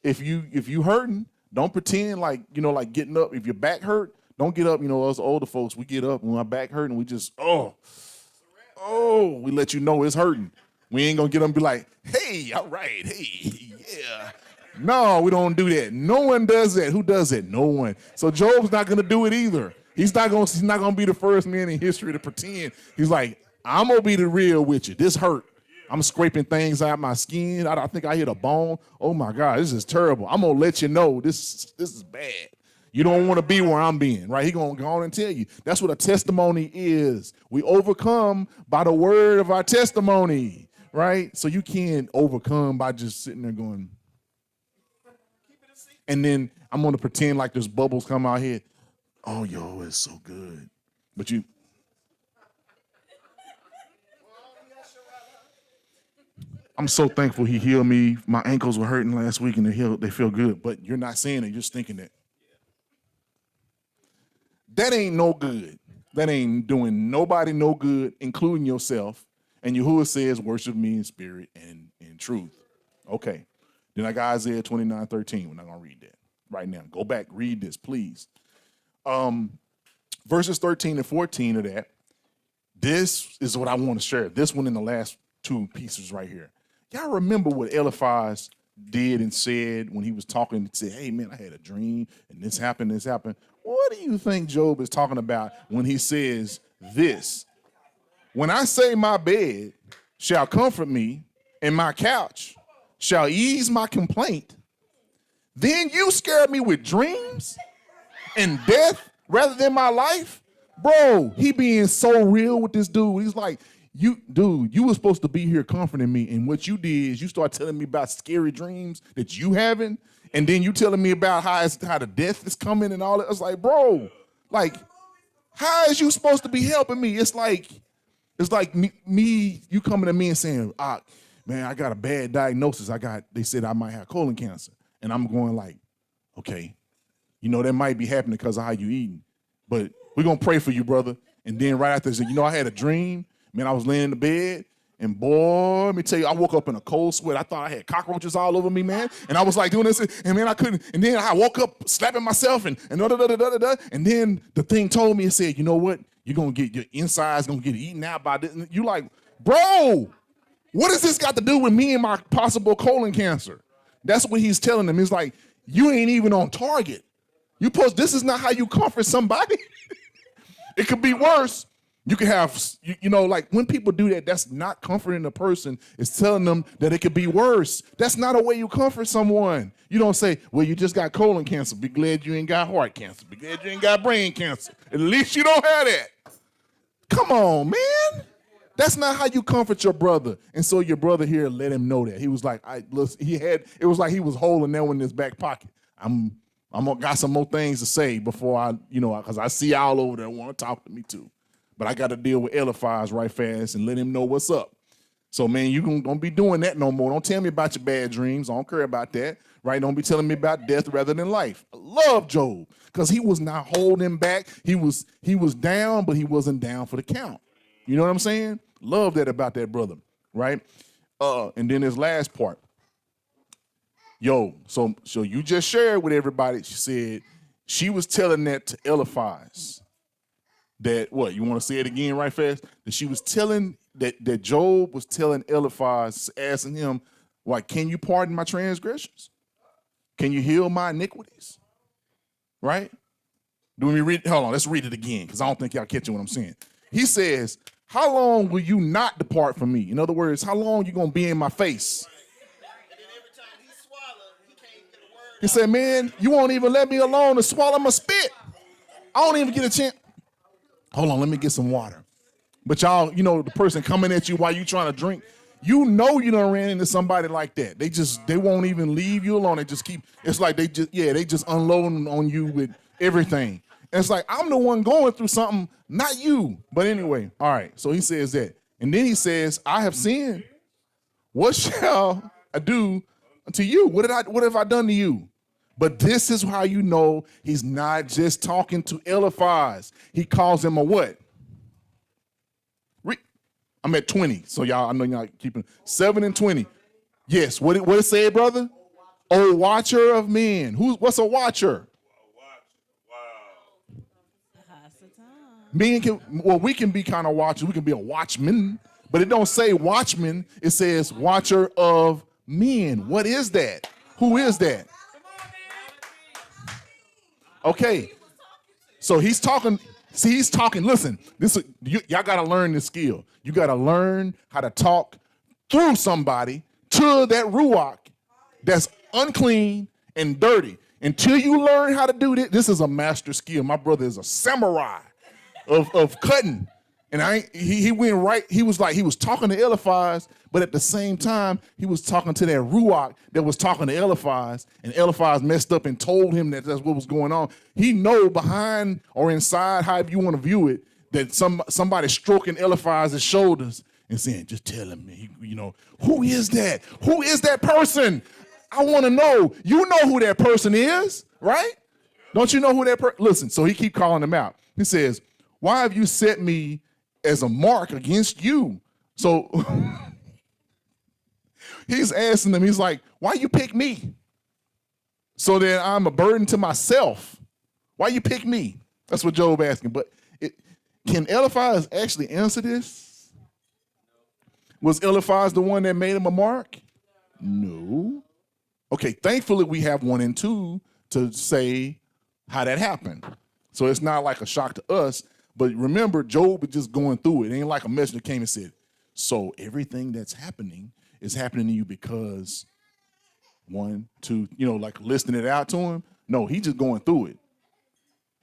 If you hurting, don't pretend like, like getting up. If your back hurt, don't get up. Us older folks, we get up when our back hurting, we just, we let you know it's hurting. We ain't gonna get up and be like, hey, all right, hey, yeah. No, we don't do that. No one does that. Who does it? No one. So Job's not gonna do it either. He's not gonna be the first man in history to pretend. He's like, I'm gonna be the real with you. This hurt. I'm scraping things out my skin. I think I hit a bone. Oh my God, this is terrible. I'm gonna let you know this is bad. You don't want to be where I'm being, right? He gonna go on and tell you. That's what a testimony is. We overcome by the word of our testimony, right? So you can't overcome by just sitting there going. And then I'm gonna pretend like there's bubbles come out here. Oh, yo, it's so good. But I'm so thankful he healed me. My ankles were hurting last week and they feel good. But you're not saying it, you're just thinking that. That ain't no good. That ain't doing nobody no good, including yourself. And Yahuwah says, worship me in spirit and in truth. Okay. Then I got Isaiah 29:13. We're not going to read that right now. Go back, read this, please. Verses 13 and 14 of that. This is what I want to share. This one in the last two pieces right here. Y'all remember what Eliphaz did and said when he was talking and said, hey, man, I had a dream and this happened, this happened. What do you think Job is talking about when he says this? When I say my bed shall comfort me and my couch shall ease my complaint, then you scare me with dreams and death rather than my life? Bro, he being so real with this dude. He's like, you were supposed to be here comforting me, and what you did is you start telling me about scary dreams that you having, and then you telling me about how the death is coming and all that. It's like, bro, like, how is you supposed to be helping me? It's like me you coming to me and saying, man, I got a bad diagnosis. They said I might have colon cancer. And I'm going like, okay, that might be happening because of how you eating. But we're going to pray for you, brother. And then right after, I had a dream. Man, I was laying in the bed. And boy, let me tell you, I woke up in a cold sweat. I thought I had cockroaches all over me, man. And I was like doing this, and man, I couldn't. And then I woke up slapping myself, and da-da-da-da-da-da. And then the thing told me, it said, you know what? You're going to get, your insides going to get eaten out by this. And you like, bro, what does this got to do with me and my possible colon cancer? That's what he's telling them. He's like, you ain't even on target. This is not how you comfort somebody. It could be worse. You could have, like when people do that, that's not comforting a person. It's telling them that it could be worse. That's not a way you comfort someone. You don't say, well, you just got colon cancer. Be glad you ain't got heart cancer. Be glad you ain't got brain cancer. At least you don't have that. Come on, man. That's not how you comfort your brother. And so your brother here let him know that. He was like, it was like he was holding that one in his back pocket. I'm got some more things to say before because I see y'all over there want to talk to me too. But I got to deal with Eliphaz right fast and let him know what's up. So, man, you don't be doing that no more. Don't tell me about your bad dreams. I don't care about that, right? Don't be telling me about death rather than life. I love Job because he was not holding back. He was down, but he wasn't down for the count. You know what I'm saying? Love that about that brother, right? And then his last part. So you just shared with everybody. She said she was telling that to Eliphaz. That what you want to say it again right fast? That she was telling that Job was telling Eliphaz, asking him, "Like, can you pardon my transgressions? Can you heal my iniquities?" Right? Do we read? Hold on, let's read it again because I don't think y'all catching what I'm saying. He says, "How long will you not depart from me?" In other words, how long you gonna be in my face? He said, "Man, you won't even let me alone to swallow my spit. I don't even get a chance." Hold on, let me get some water. But y'all, you know, the person coming at you while you trying to drink, you know you done ran into somebody like that. They won't even leave you alone. They just keep, it's like they just unloading on you with everything. And it's like, I'm the one going through something, not you. But anyway, all right, so he says that. And then he says, I have sinned. What shall I do to you? What have I done to you? But this is how you know he's not just talking to Eliphaz. He calls him a what? I'm at 20, so y'all, I know y'all keeping 7 and 20. Yes, what it say, brother? O watcher of men. What's a watcher? Men we can be kind of watchers. We can be a watchman, but it don't say watchman. It says watcher of men. What is that? Who is that? Okay, so he's talking. See, he's talking. Listen, y'all got to learn this skill. You got to learn how to talk through somebody to that ruach that's unclean and dirty. Until you learn how to do this is a master skill. My brother is a samurai of cutting. And he went right, he was talking to Eliphaz, but at the same time, he was talking to that Ruach that was talking to Eliphaz, and Eliphaz messed up and told him that that's what was going on. He know behind or inside, however you want to view it, that somebody stroking Eliphaz's shoulders and saying, just tell him, who is that? Who is that person? I want to know. You know who that person is, right? Don't you know who that person? Listen, so he keep calling him out. He says, why have you set me as a mark against you? So he's asking them, he's like, why you pick me? So that I'm a burden to myself. Why you pick me? That's what Job asking. But can Eliphaz actually answer this? Was Eliphaz the one that made him a mark? No. Okay, thankfully we have 1 and 2 to say how that happened. So it's not like a shock to us. But remember, Job is just going through it. It ain't like a messenger came and said, so everything that's happening is happening to you because 1, 2, like listing it out to him. No, he's just going through it.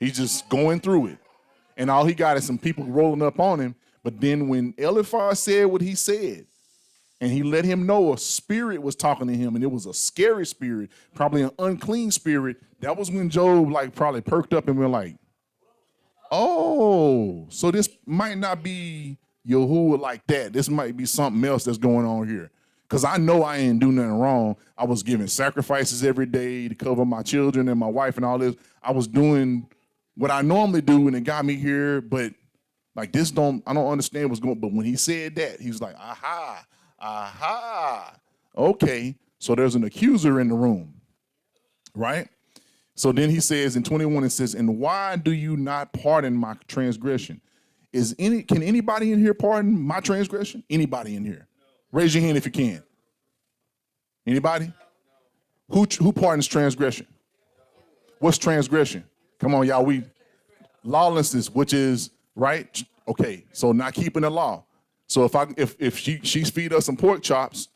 He's just going through it. And all he got is some people rolling up on him. But then when Eliphaz said what he said, and he let him know a spirit was talking to him, and it was a scary spirit, probably an unclean spirit, that was when Job probably perked up and went like, oh, so this might not be Yahuwah like that. This might be something else that's going on here. Because I know I ain't do nothing wrong. I was giving sacrifices every day to cover my children and my wife and all this. I was doing what I normally do, and it got me here. But like I don't understand what's going on. But when he said that, he was like, aha. Okay, so there's an accuser in the room, right? So then he says in 21, it says, and why do you not pardon my transgression? Can anybody in here pardon my transgression? Anybody in here? Raise your hand if you can. Anybody? Who pardons transgression? What's transgression? Come on, y'all. Lawlessness, which is right. Okay, so not keeping the law. So if she's feed us some pork chops,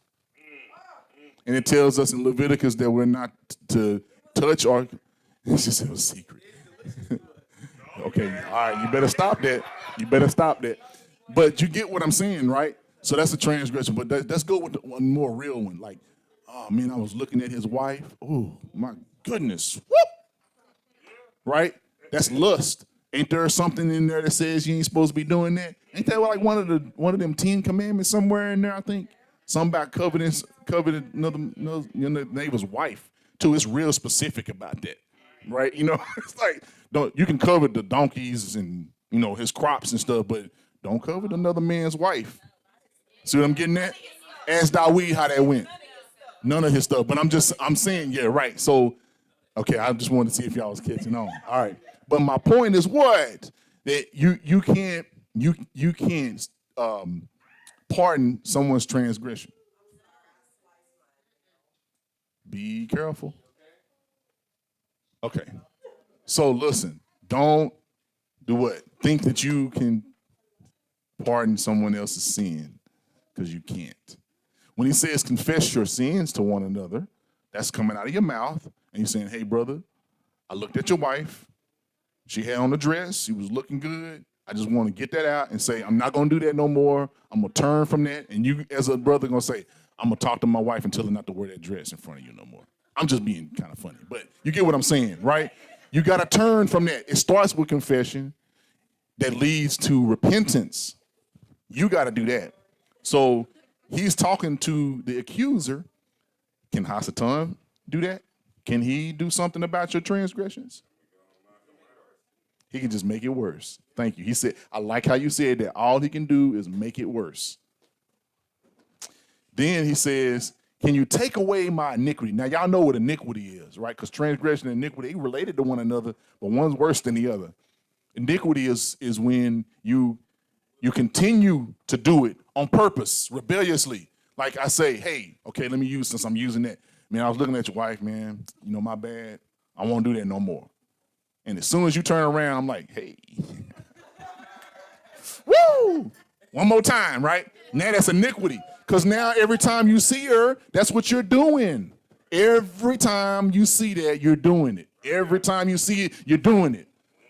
and it tells us in Leviticus that we're not to touch or it's just a secret. Okay, all right, you better stop that. But you get what I'm saying, right? So that's a transgression. But let's go with one more real one. Like, oh man, I was looking at his wife. Oh my goodness, whoop! Right? That's lust. Ain't there something in there that says you ain't supposed to be doing that? Ain't that like one of them 10 commandments somewhere in there? I think something about coveting another neighbor's wife too. It's real specific about that, right? It's like you can cover the donkeys and his crops and stuff, but don't cover another man's wife. See what I'm getting at? Ask Dawid how that went. None of his stuff, but I'm saying, yeah, right. So, okay, I just wanted to see if y'all was catching on. All right, but my point is what that you can't pardon someone's transgression. Be careful. Okay, so listen, don't do what? Think that you can pardon someone else's sin because you can't. When he says confess your sins to one another, that's coming out of your mouth, and you're saying, hey, brother, I looked at your wife. She had on a dress. She was looking good. I just want to get that out and say, I'm not going to do that no more. I'm going to turn from that. And you, as a brother, going to say, I'm going to talk to my wife and tell her not to wear that dress in front of you no more. I'm just being kind of funny. But you get what I'm saying, right? You got to turn from that. It starts with confession that leads to repentance. You got to do that. So he's talking to the accuser. Can Hasatan do that? Can he do something about your transgressions? He can just make it worse. Thank you. He said, I like how you said that. All he can do is make it worse. Then he says, can you take away my iniquity? Now, y'all know what iniquity is, right? Because transgression and iniquity, they related to one another, but one's worse than the other. Iniquity is when you continue to do it on purpose, rebelliously. Like I say, hey, okay, let me use, since I'm using that. Man, I was looking at your wife, man. You know, my bad. I won't do that no more. And as soon as you turn around, I'm like, hey. Woo! One more time, right? Now that's iniquity. Because now every time you see her, that's what you're doing. Every time you see that, you're doing it. Every time you see it, you're doing it.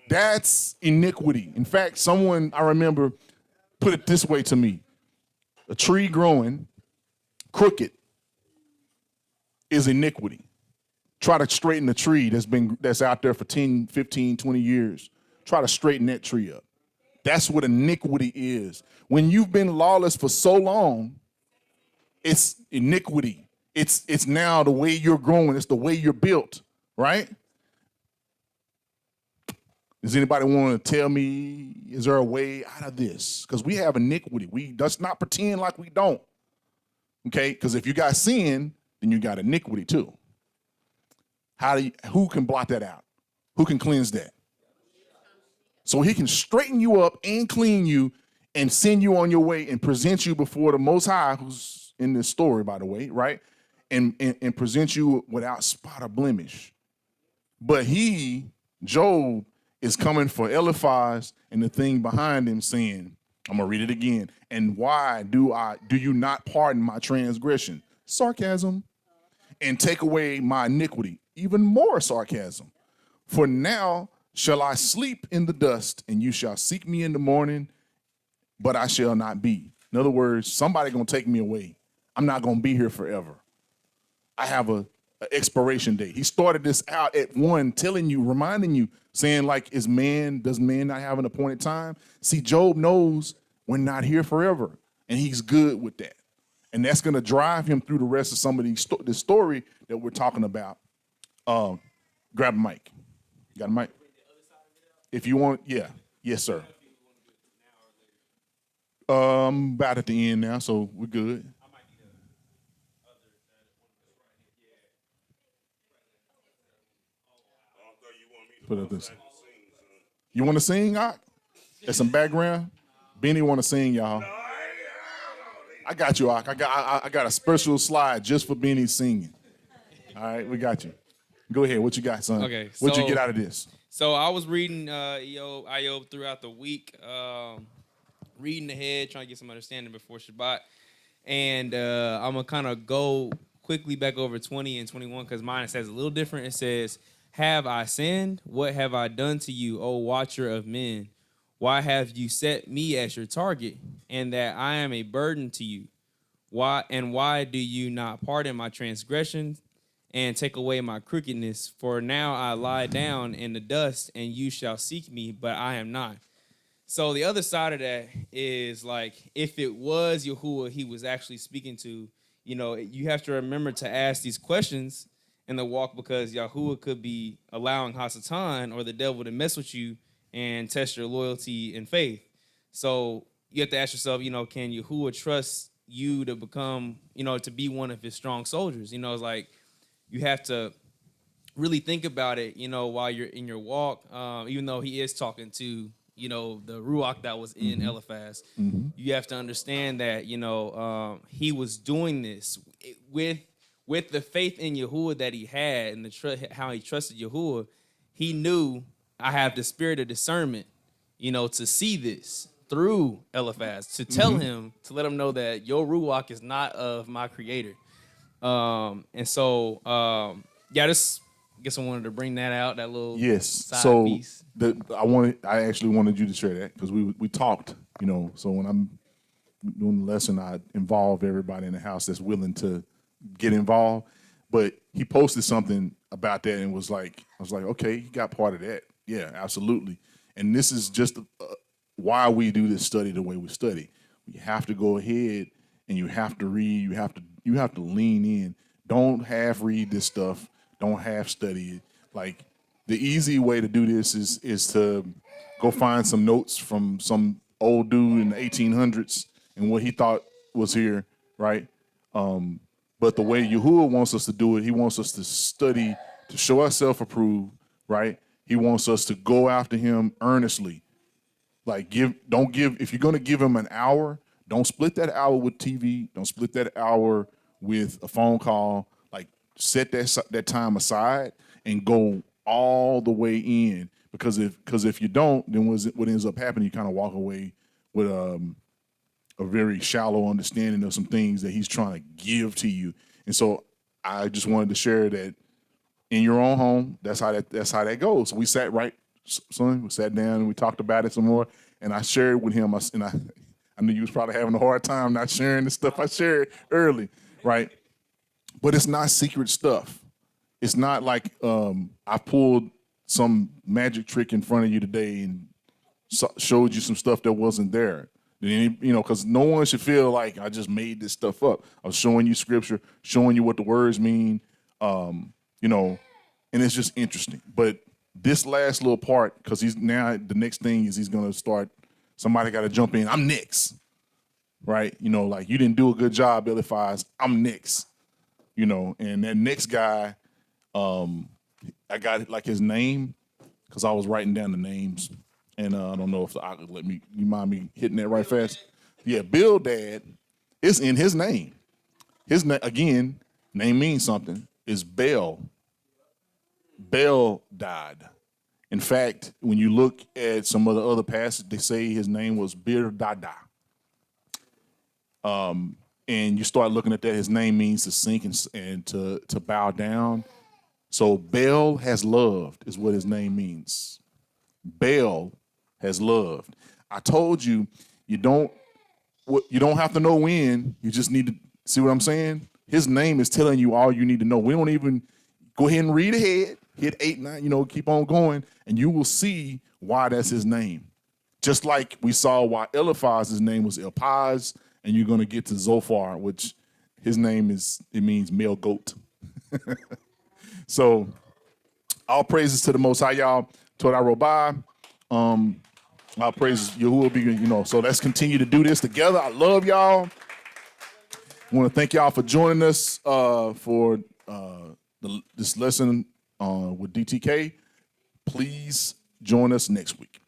That's iniquity. In fact, someone, I remember, put it this way to me. A tree growing crooked is iniquity. Try to straighten a tree that's out there for 10, 15, 20 years. Try to straighten that tree up. That's what iniquity is. When you've been lawless for so long, it's iniquity. It's now the way you're growing. It's the way you're built, right? Does anybody want to tell me, is there a way out of this? Because we have iniquity. Let's not pretend like we don't. Okay? Because if you got sin, then you got iniquity too. Who can blot that out? Who can cleanse that? So he can straighten you up and clean you and send you on your way and present you before the Most High, who's in this story, by the way, right? And present you without spot or blemish. But Job, is coming for Eliphaz and the thing behind him saying, I'm going to read it again. And why do you not pardon my transgression? Sarcasm. And take away my iniquity. Even more sarcasm. For now shall I sleep in the dust, and you shall seek me in the morning, but I shall not be. In other words, somebody going to take me away. I'm not going to be here forever. I have an expiration date. He started this out at 1, telling you, reminding you, saying like, does man not have an appointed time? See, Job knows we're not here forever, and he's good with that. And that's going to drive him through the rest of some of the story that we're talking about. Grab a mic. You got a mic? If you want, yeah. Yes, sir. About at the end now, so we're good. Put up this. You want to sing, Ak? There's some background. Benny want to sing, y'all. I got you, Ak. I got a special slide just for Benny singing. All right, we got you. Go ahead. What you got, son?
Okay.
What'd you get out of this?
So I was reading Iyov throughout the week, reading ahead, trying to get some understanding before Shabbat. And I'm going to kind of go quickly back over 20 and 21 because mine says a little different. It says, have I sinned? What have I done to you, O watcher of men? Why have you set me as your target, and that I am a burden to you? Why do you not pardon my transgressions and take away my crookedness? For now I lie down in the dust, and you shall seek me, but I am not. So the other side of that is like, if it was Yahuwah he was actually speaking to, you have to remember to ask these questions in the walk, because Yahuwah could be allowing Hasatan or the devil to mess with you and test your loyalty and faith. So you have to ask yourself, can Yahuwah trust you to become, to be one of his strong soldiers? It's like you have to really think about it, while you're in your walk, even though he is talking to, the Ruach that was in Eliphaz. Mm-hmm. You have to understand that, he was doing this with the faith in Yahuwah that he had and how he trusted Yahuwah. He knew, I have the spirit of discernment, to see this through Eliphaz, to tell him, to let him know that your Ruach is not of my creator. This guess I wanted to bring that out, that little
Yes.
side
So
piece.
I actually wanted you to share that because we talked, So when I'm doing the lesson, I involve everybody in the house that's willing to get involved. But he posted something about that and I was like, okay, he got part of that. Yeah, absolutely. And this is just why we do this study the way we study. We have to go ahead and you have to read. You have to lean in. Don't half read this stuff. Don't half study it. Like the easy way to do this is to go find some notes from some old dude in the 1800s and what he thought was here, right? But the way Yahuwah wants us to do it, he wants us to study to show ourselves approved, right? He wants us to go after him earnestly. Like don't give if you're gonna give him an hour, don't split that hour with TV, don't split that hour with a phone call. Like set that time aside and go all the way in. Because if you don't, then what ends up happening, you kind of walk away with a very shallow understanding of some things that he's trying to give to you. And so I just wanted to share that in your own home, that's how that goes. So we sat we sat down and we talked about it some more. And I shared with him, I knew you was probably having a hard time not sharing the stuff I shared early, right? But it's not secret stuff. It's not like I pulled some magic trick in front of you today and showed you some stuff that wasn't there. Because no one should feel like I just made this stuff up. I was showing you scripture, showing you what the words mean, and it's just interesting. But this last little part, because the next thing is he's gonna start. Somebody got to jump in. I'm next, right? Like you didn't do a good job, Eliphaz. I'm next, and that next guy, I got like his name because I was writing down the names. And I don't know if I could you mind me hitting that right fast? Yeah, Bildad is in his name. His name, again, name means something, is Bel. Bel died. In fact, when you look at some of the other passages, they say his name was Bir Dada. And you start looking at that, his name means to sink and to bow down. So Bel has loved is what his name means. Bel has loved. I told you, you don't have to know when. You just need to see what I'm saying. His name is telling you all you need to know. We don't even go ahead and read ahead. Hit 8, 9. Keep on going, and you will see why that's his name. Just like we saw why Eliphaz's name was Elpaz, and you're gonna get to Zophar, which his name means male goat. So all praises to the Most High, y'all. Todah Robah. Our praises, Yahuwah be, so let's continue to do this together. I love y'all. I want to thank y'all for joining us for this lesson with DTK. Please join us next week.